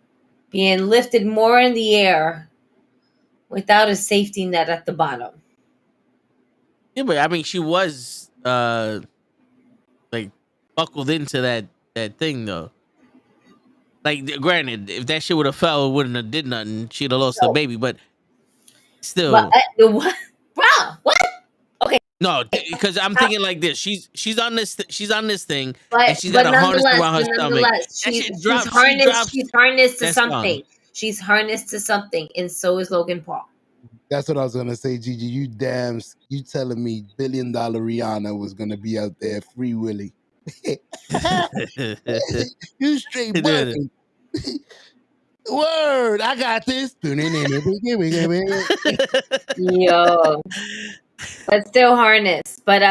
being lifted more in the air without a safety net at the bottom. Yeah, but I mean, she was like buckled into that thing though. Like, granted, if that shit would have fell, it wouldn't have did nothing. She'd have lost the baby, but still. But what, bro? What? Okay. No, because I'm thinking like this. She's on this thing, but, and she's got a harness around her stomach. She's harnessed to something. Gone. She's harnessed to something, and so is Logan Paul. That's what I was gonna say, Gigi. You telling me $1 billion Rihanna was gonna be out there free willy? You straight bugging. Word, I got this. Yo, but still harness. But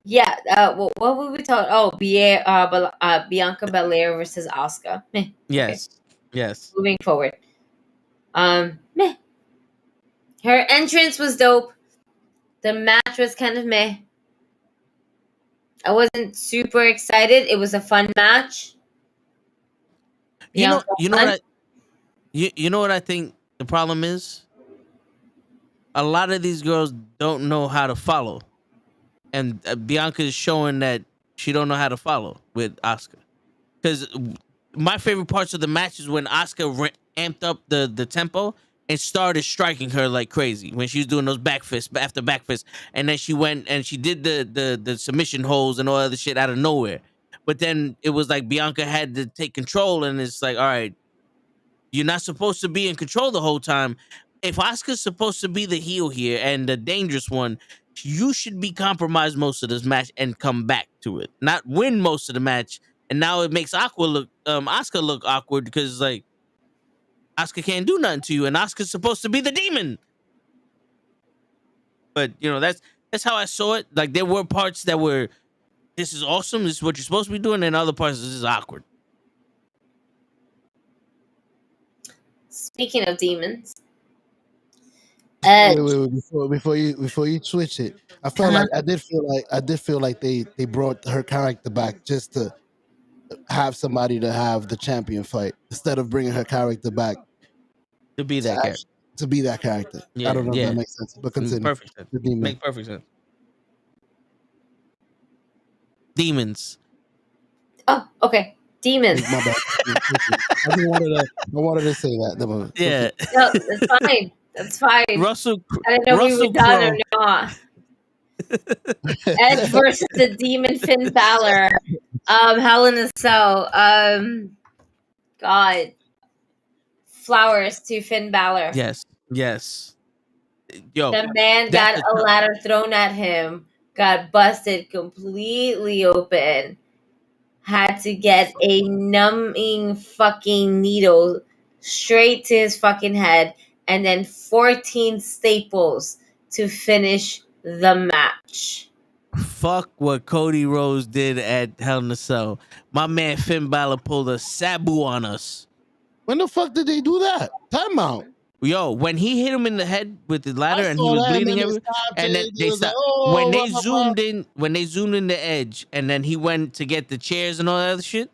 yeah. What were we talking? Oh, Bianca Belair versus Asuka. Meh. Yes, okay. Yes. Moving forward. Meh. Her entrance was dope. The match was kind of meh. I wasn't super excited. It was a fun match. You know what I think the problem is? A lot of these girls don't know how to follow. And Bianca is showing that she don't know how to follow with Asuka. Because my favorite parts of the match is when Asuka amped up the tempo and started striking her like crazy when she was doing those back fists after back fists, and then she went and she did the submission holds and all other shit out of nowhere. But then it was like Bianca had to take control, and it's like, all right, you're not supposed to be in control the whole time. If Asuka's supposed to be the heel here and the dangerous one, you should be compromised most of this match and come back to it, not win most of the match. And now it makes Asuka look awkward because like Asuka can't do nothing to you, and Asuka's supposed to be the demon. But that's how I saw it. Like there were parts that were, this is awesome, this is what you're supposed to be doing, and other parts this is awkward. Speaking of demons, wait, before you switch it, I felt like I did feel like they brought her character back just to have somebody to have the champion fight instead of bringing her character back to be that character. To be that character. Yeah, I don't know if that makes sense, but continue. Perfect sense. Make perfect sense. Demons. Oh, okay. Demons. My bad. I wanted to say that. Yeah. No, that's fine. That's fine. I didn't know we were done or not. Edge versus the Demon Finn Balor. Hell in a Cell. God. Flowers to Finn Balor. Yes. Yo, the man got a ladder thrown at him, got busted completely open, had to get a numbing fucking needle straight to his fucking head, and then 14 staples to finish the match. Fuck what Cody Rhodes did at Hell in a Cell. My man Finn Balor pulled a Sabu on us. When the fuck did they do that? Time out. Yo, when he hit him in the head with the ladder and he was bleeding everywhere, and then they stopped. When they zoomed in the Edge, and then he went to get the chairs and all that other shit,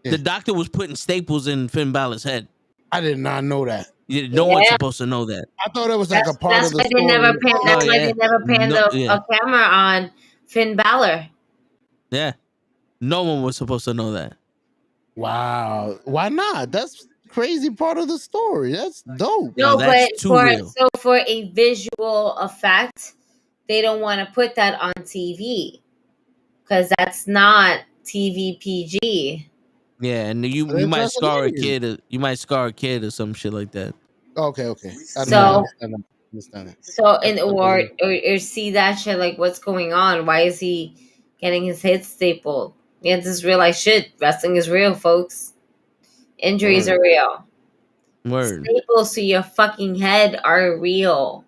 the doctor was putting staples in Finn Balor's head. I did not know that. No one's supposed to know that. I thought it was like a part of the story. That's why they never panned a camera on Finn Balor. Yeah. No one was supposed to know that. Wow. Why not? That's crazy part of the story. That's dope. No, but for a visual effect, they don't want to put that on TV because that's not TV PG. Yeah, and you might scar a kid. You might scar a kid or some shit like that. Okay. I understand it. So or see that shit, like what's going on? Why is he getting his head stapled? Yeah, this is real life shit. Wrestling is real, folks. Injuries are real. Word. Staples to your fucking head are real.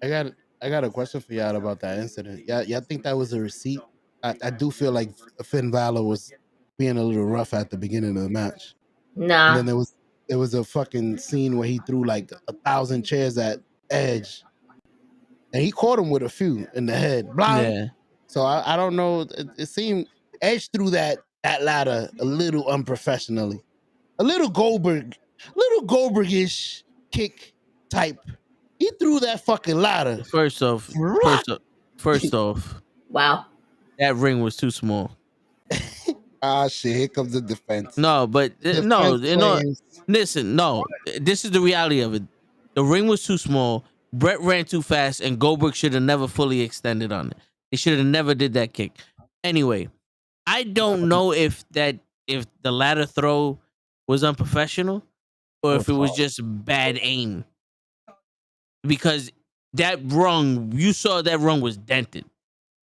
I got a question for y'all about that incident. Y'all think that was a receipt? I do feel like Finn Balor was being a little rough at the beginning of the match. Nah. And then there was a fucking scene where he threw like 1,000 chairs at Edge, and he caught him with a few in the head. Blank. Yeah. So I don't know. It seemed Edge threw that ladder a little unprofessionally, a little Goldbergish kick type. He threw that fucking ladder. First off, wow, that ring was too small. Ah, shit! Here comes the defense. No, but no. Listen, no. This is the reality of it. The ring was too small. Brett ran too fast, and Goldberg should have never fully extended on it. He should have never did that kick. Anyway, I don't know if the ladder throw was unprofessional or if it was just bad aim. Because that rung, you saw that rung was dented.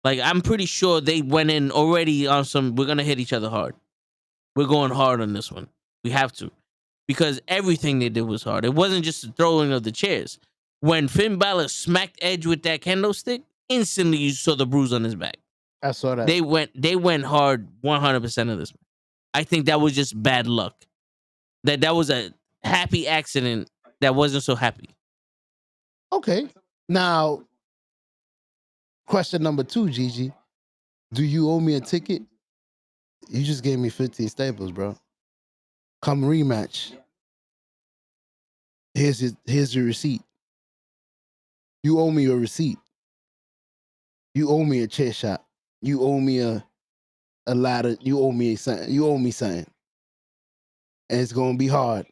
Like, I'm pretty sure they went in already on some, we're going to hit each other hard. We're going hard on this one. We have to. Because everything they did was hard. It wasn't just the throwing of the chairs. When Finn Balor smacked Edge with that kendo stick, instantly you saw the bruise on his back. I saw that. They went hard 100% of this. I think that was just bad luck. That was a happy accident that wasn't so happy. Okay. Now, question number 2, Gigi. Do you owe me a ticket? You just gave me 15 staples, bro. Come rematch. Here's your receipt. You owe me a receipt. You owe me a chair shot. You owe me a ladder. You owe me something. You owe me something. And it's gonna be hard.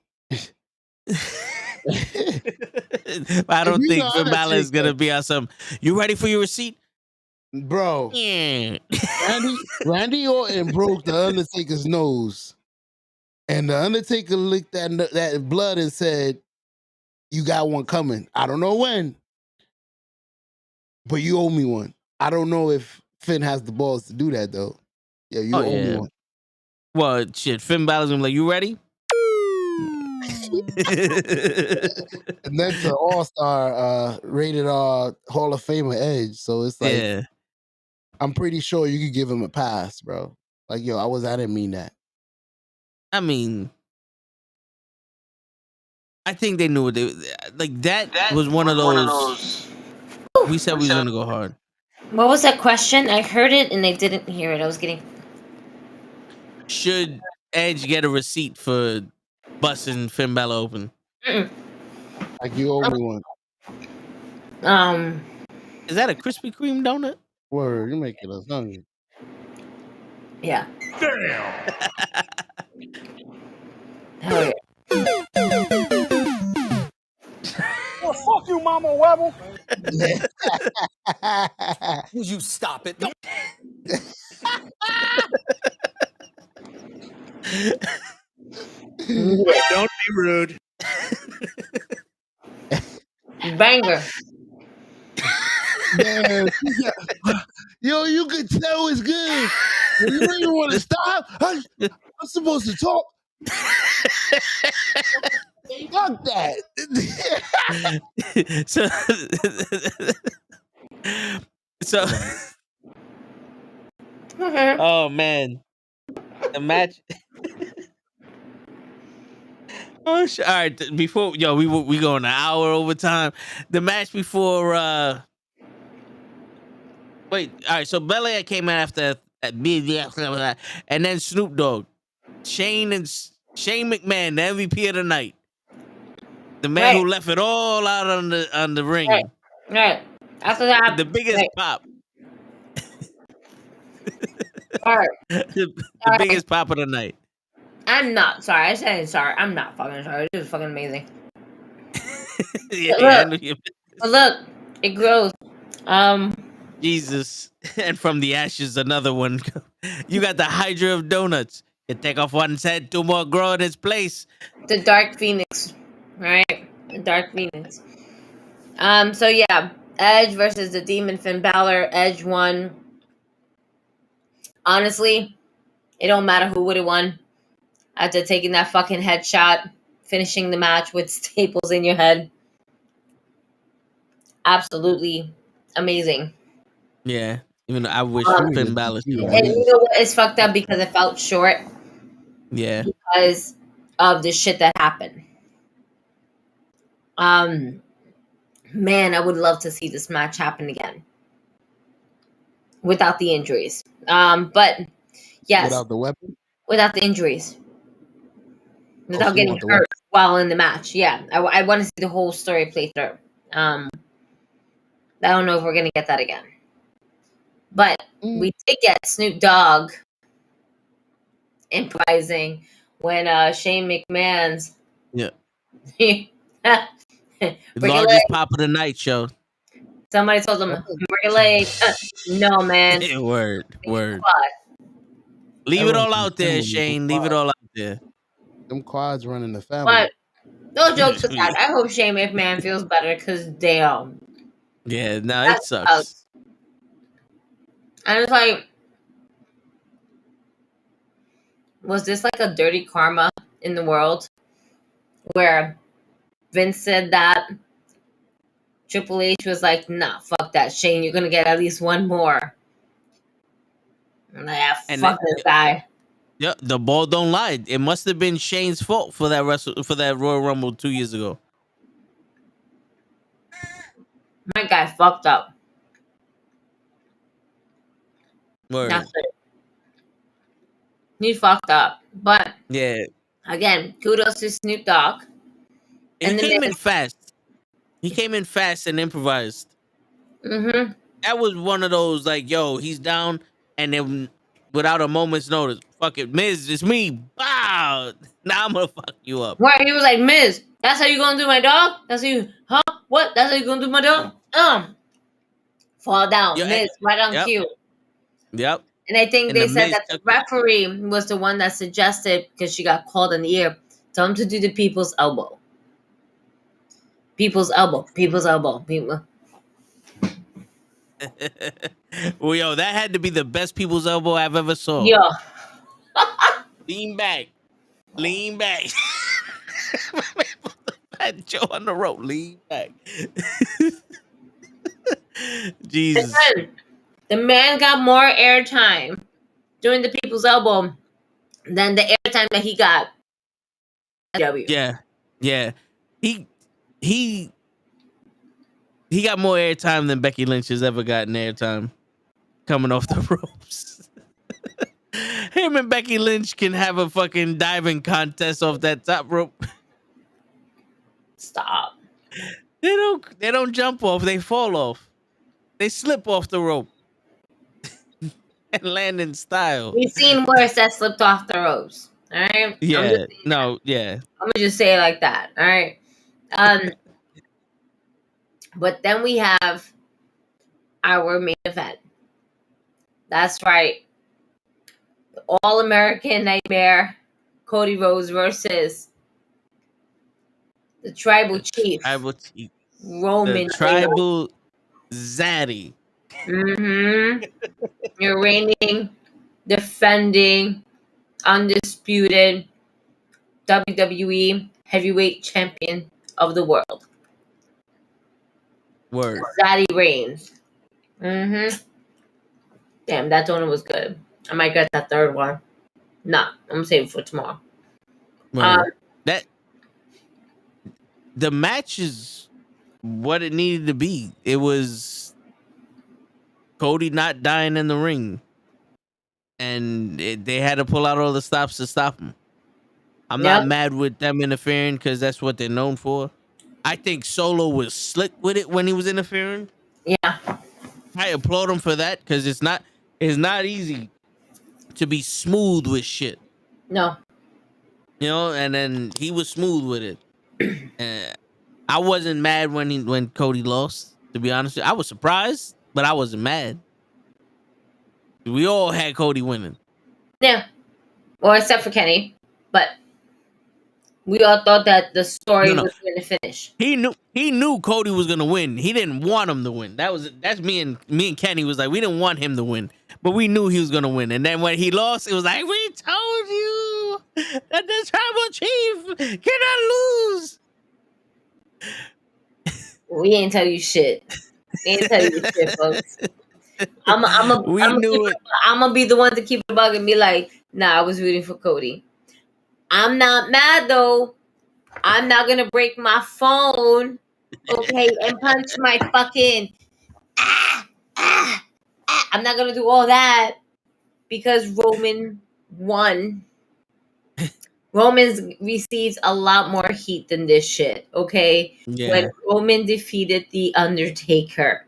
I don't think Finn Balor is gonna be on some. You ready for your receipt, bro? Yeah. Randy Orton broke the Undertaker's nose, and the Undertaker licked that blood and said, "You got one coming. I don't know when, but you owe me one." I don't know if Finn has the balls to do that though. Yeah, you owe me one. Well, shit. Finn Balor's gonna be like, "You ready?" And that's an all-star rated R Hall of Famer Edge. So it's like, I'm pretty sure you could give him a pass, bro. Like, yo, I didn't mean that. I mean, I think they knew what they like. That was one of those. We said we was gonna go hard. What was that question? I heard it and I didn't hear it. I was getting. Should Edge get a receipt for busting Finn Balor open? Like, you owe me one. Is that a Krispy Kreme donut? Word, you making us hungry. Yeah. Damn. Hell yeah. Well, fuck you, Mama Webble. Would you stop it? Don't be rude. Banger. Man, yo, you could tell it's good. You don't even want to stop. I'm supposed to talk. Fuck that. So oh man, the match. Oh, all right. Before we go an hour over time. The match before. Wait. All right. So Belair came out after and then Snoop Dogg, Shane McMahon, the MVP of the night, the man who left it all out on the ring. Right. After that, the biggest pop. the biggest pop of the night. I'm not sorry. I said sorry. I'm not fucking sorry. This is fucking amazing. Look, it grows. Jesus. And from the ashes, another one. You got the Hydra of donuts. You take off one head, 2 more grow in its place. The Dark Phoenix, right? The Dark Phoenix. So yeah, Edge versus the Demon Finn Balor. Edge won. Honestly, it don't matter who would have won. After taking that fucking headshot, finishing the match with staples in your head. Absolutely amazing. Yeah. Even though I wish Finn Balor. And you know what? It's fucked up because it felt short. Yeah. Because of the shit that happened. Man, I would love to see this match happen again without the injuries. But yes, Without the weapon? Without the injuries. Without so getting hurt while in the match. Yeah, I want to see the whole story play through. I don't know if we're gonna get that again, but we did get Snoop Dogg improvising when Shane McMahon's largest pop of the night show. Somebody told him break a leg. No, man. Word. Leave it all out there, Shane. Leave it all out there. Them quads running the family. But no jokes aside, I hope Shane McMahon feels better because damn. Yeah, no, it sucks. And it's like, was this like a dirty karma in the world where Vince said that Triple H was like, nah, fuck that, Shane, you're gonna get at least one more. I'm like, fuck this guy. Yeah, the ball don't lie. It must have been Shane's fault for that Royal Rumble 2 years ago. My guy fucked up. Word. That's it. He fucked up. But yeah, again, kudos to Snoop Dogg. And he came in fast. He came in fast and improvised. Mm-hmm. That was one of those like, yo, he's down, and then without a moment's notice, fuck it, Miz, it's me. Wow, now I'm gonna fuck you up. Right? He was like, Miz, that's how you gonna do my dog? That's how you, huh? What? That's how you gonna do my dog? Fall down, Miz, right on cue. Yep. And I think they said that the referee was the one that suggested, because she got called in the ear, tell him to do the people's elbow. People's elbow. People's elbow. People. Well, yo, that had to be the best people's elbow I've ever saw. Yo. Lean back. Lean back. Fat Joe on the rope. Lean back. Jesus. Listen, the man got more airtime doing the people's elbow than the airtime that he got. Yeah. He got more airtime than Becky Lynch has ever gotten airtime coming off the ropes. Him and Becky Lynch can have a fucking diving contest off that top rope. Stop. They don't jump off, they fall off. They slip off the rope. And land in style. We've seen worse that slipped off the ropes. All right? Yeah. I'm gonna just say it like that. All right. But then we have our main event. That's right. The All-American Nightmare, Cody Rhodes versus the Tribal Chief. Roman. The Tribal Zaddy. Mm-hmm. Your reigning, defending, undisputed WWE Heavyweight Champion of the world. Word. Zaddy Reigns. Mm-hmm. Damn, that donut was good. I might get that third one. Nah, I'm gonna save it for tomorrow. That the match is what it needed to be. It was Cody not dying in the ring, and they had to pull out all the stops to stop him. I'm not mad with them interfering because that's what they're known for. I think Solo was slick with it when he was interfering. Yeah, I applaud him for that because it's not easy to be smooth with shit. No, you know, and then he was smooth with it. I wasn't mad when Cody lost. To be honest, I was surprised, but I wasn't mad. We all had Cody winning. Yeah, well, except for Kenny, but we all thought that the story was going to finish. He knew Cody was going to win. He didn't want him to win. That's me and Kenny was like, we didn't want him to win, but we knew he was going to win. And then when he lost, it was like, we told you that the Tribal Chief cannot lose. We ain't tell you shit. We ain't tell you shit, folks. I'm gonna be the one to keep the bug and be like, nah, I was rooting for Cody. I'm not mad though. I'm not gonna break my phone, okay, and punch my fucking I'm not gonna do all that because Roman won. Roman receives a lot more heat than this shit, okay? Yeah. When Roman defeated The Undertaker.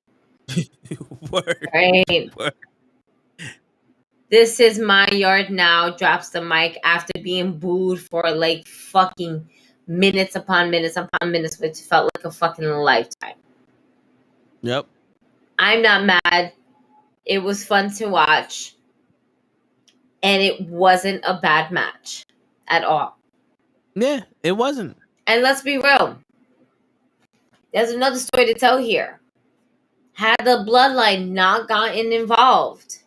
Word. Right? Word. This is my yard now, drops the mic after being booed for like fucking minutes upon minutes upon minutes, which felt like a fucking lifetime. Yep. I'm not mad. It was fun to watch. And it wasn't a bad match at all. Yeah, it wasn't. And let's be real. There's another story to tell here. Had the bloodline not gotten involved,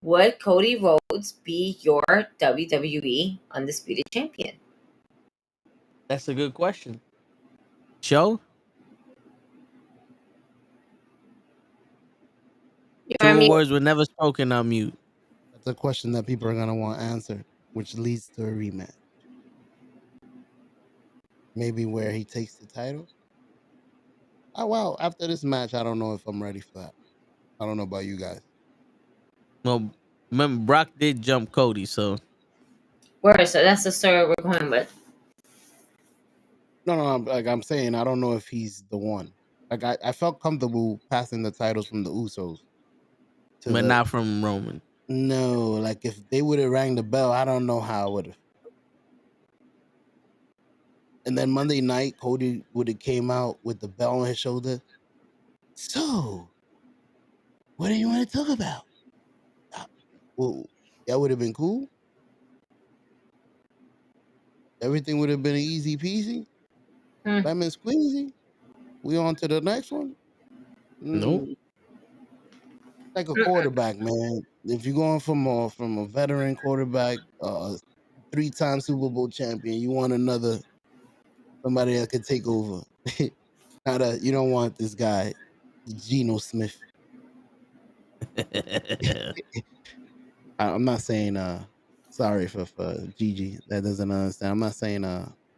would Cody Rhodes be your WWE Undisputed Champion? That's a good question. Show? You know what I True mean? words were never spoken on mute. That's a question that people are gonna want answered, which leads to a rematch. Maybe where he takes the title. Oh well, after this match, I don't know if I'm ready for that. I don't know about you guys. Well, remember Brock did jump Cody, so Word, so that's the story we're going with. No, I'm saying I don't know if he's the one. Like I felt comfortable passing the titles from the Usos. but not from Roman. No, like if they would have rang the bell, I don't know how I would have. And then Monday night, Cody would have came out with the bell on his shoulder. So, what do you want to talk about? Well, that would have been cool. Everything would have been easy peasy, lemon squeezy. We on to the next one. Nope. Like a quarterback, man. If you're going from a veteran quarterback, 3-time Super Bowl champion, you want somebody that could take over. You don't want this guy, Geno Smith. I'm not saying sorry for Gigi that doesn't understand. I'm not saying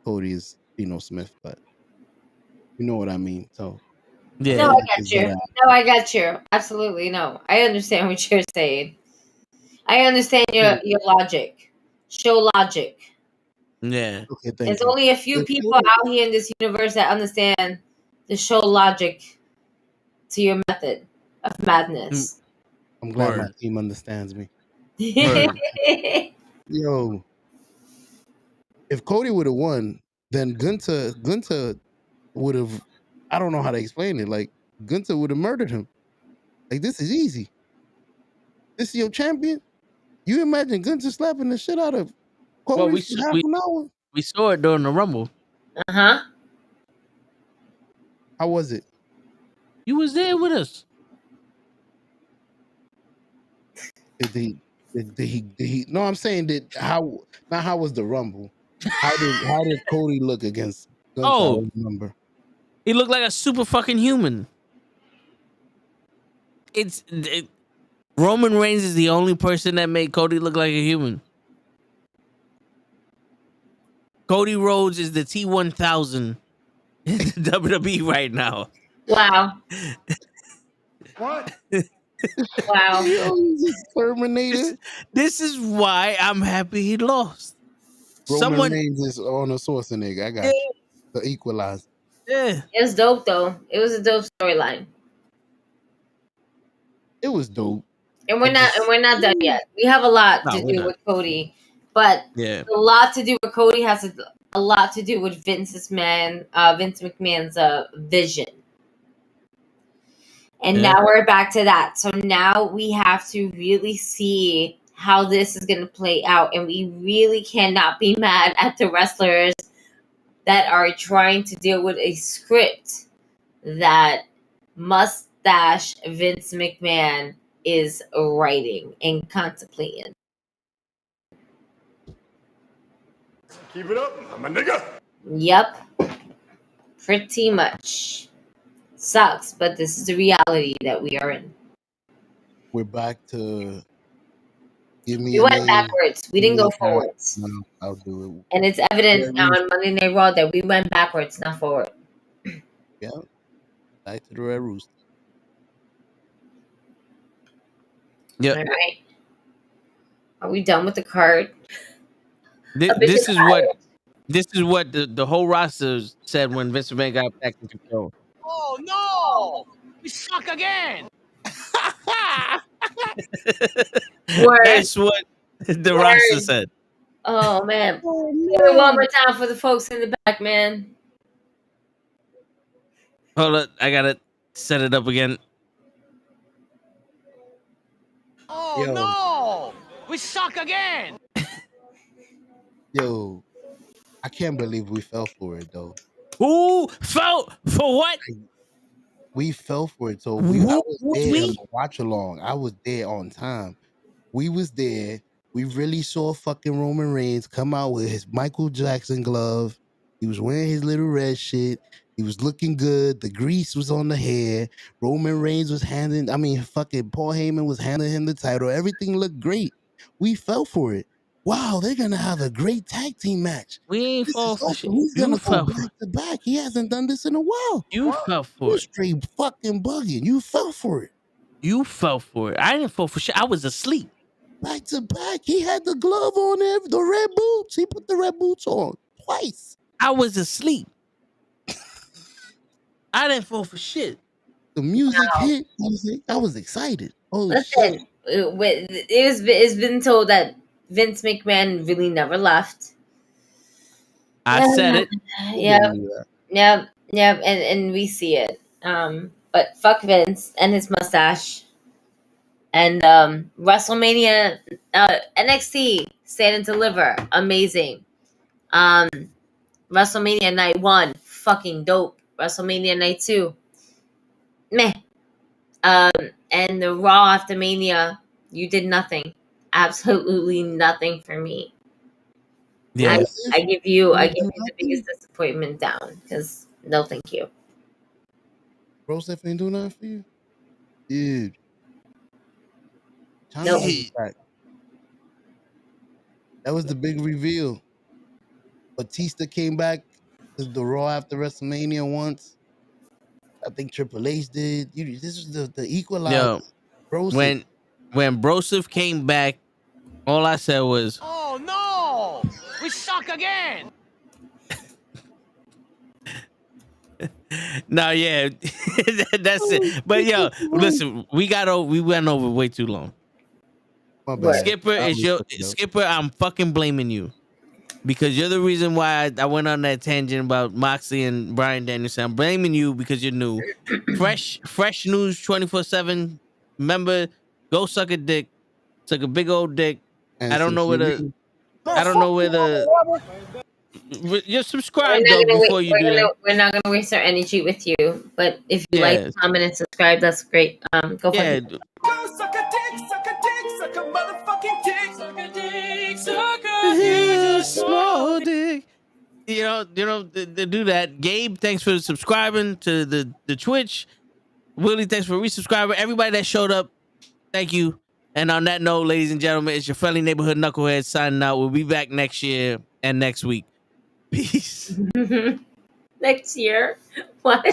Cody is Geno Smith, but you know what I mean. So yeah. No, I got you. No, I got you. Absolutely, no. I understand what you're saying. I understand your logic. Show logic. Yeah. Okay, There's only a few people out here in this universe that understand the show logic to your method of madness. I'm glad my team understands me. Yo, if Cody would have won, then Gunther would have. I don't know how to explain it. Like Gunther would have murdered him. Like this is easy. This is your champion. You imagine Gunther slapping the shit out of Cody for half an hour? We saw it during the Rumble. Uh-huh. How was it? You was there with us. Did he? No, I'm saying how was the Rumble? How did Cody look against Gunther? I don't remember. He looked like a super fucking human. Roman Reigns is the only person that made Cody look like a human. Cody Rhodes is the T1000 in the WWE right now. Wow. What? Wow. Terminator. This is why I'm happy he lost. Roman Reigns is on a Schwarzenegger. I got you. The Equalizer. Yeah. It was dope though. It was a dope storyline. It was dope. And we're not done yet. We have a lot to do with Cody. But yeah, a lot to do with Cody has a lot to do with Vince McMahon's vision. And now we're back to that. So now we have to really see how this is going to play out. And we really cannot be mad at the wrestlers that are trying to deal with a script that mustache Vince McMahon is writing and contemplating. Keep it up, I'm a nigga. Yep. Pretty much. Sucks, but this is the reality that we are in. We're back to Give me We a went name. backwards. We didn't go forwards. No, I'll do And it's evident on Monday Night Raw that we went backwards, not forward. Yeah. Back to the Red Rooster. Yep. All right. Are we done with the card? This is what the whole roster said when Vince McMahon got back in control. Oh no! We suck again! That's what the roster said. Oh man. Play it one more time for the folks in the back, man. Hold up, I gotta set it up again. Oh no! We suck again! Yo, I can't believe we fell for it though. Who fell for what? We fell for it. So I was there on the watch along. I was there on time. We was there. We really saw fucking Roman Reigns come out with his Michael Jackson glove. He was wearing his little red shit. He was looking good. The grease was on the hair. Roman Reigns was fucking Paul Heyman was handing him the title. Everything looked great. We fell for it. Wow, they're gonna have a great tag team match. We ain't This fall is for shit. awesome. He's You gonna go fell back to back. He hasn't done this in a while. You fell for You're it. straight fucking bugging. You fell for it. You fell for it. I didn't fall for shit. I was asleep. Back to back. He had the glove on there, the red boots. He put the red boots on twice. I was asleep. I didn't fall for shit. The music hit. I was excited. Holy Listen, shit. It's been told that Vince McMahon really never left. I said it. Yep, and we see it. But fuck Vince and his mustache. And WrestleMania, NXT, Stand and Deliver, amazing. WrestleMania Night 1, fucking dope. WrestleMania Night 2, meh. And the Raw after Mania, you did nothing. Absolutely nothing for me. Yeah. I give you the biggest disappointment down because no thank you. Bro, Steph ain't do nothing for you? Dude. Nope. That was the big reveal. Batista came back to the Raw after WrestleMania once. I think Triple H did. This was the equalizer. Yo, when Broseph came back, all I said was, Oh no! We suck again! no, yeah, that's it. But yo, listen, we went over way too long. Skipper, I'm fucking blaming you because you're the reason why I went on that tangent about Moxley and Bryan Danielson. I'm blaming you because you're new. Fresh news 24/7. Remember, go suck a dick, suck a big old dick. I don't know where the. You're subscribed though before you do that. We're not gonna waste our energy with you. But if you like, comment, and subscribe, that's great. Go for it. Suck a dick, suck a dick, suck a motherfucking dick, suck a dick, suck a dick, small dick. You know, to do that. Gabe, thanks for subscribing to the Twitch. Willie, thanks for resubscribing. Everybody that showed up, thank you. And on that note, ladies and gentlemen, it's your friendly neighborhood knucklehead signing out. We'll be back next year and next week. Peace. Next year? What?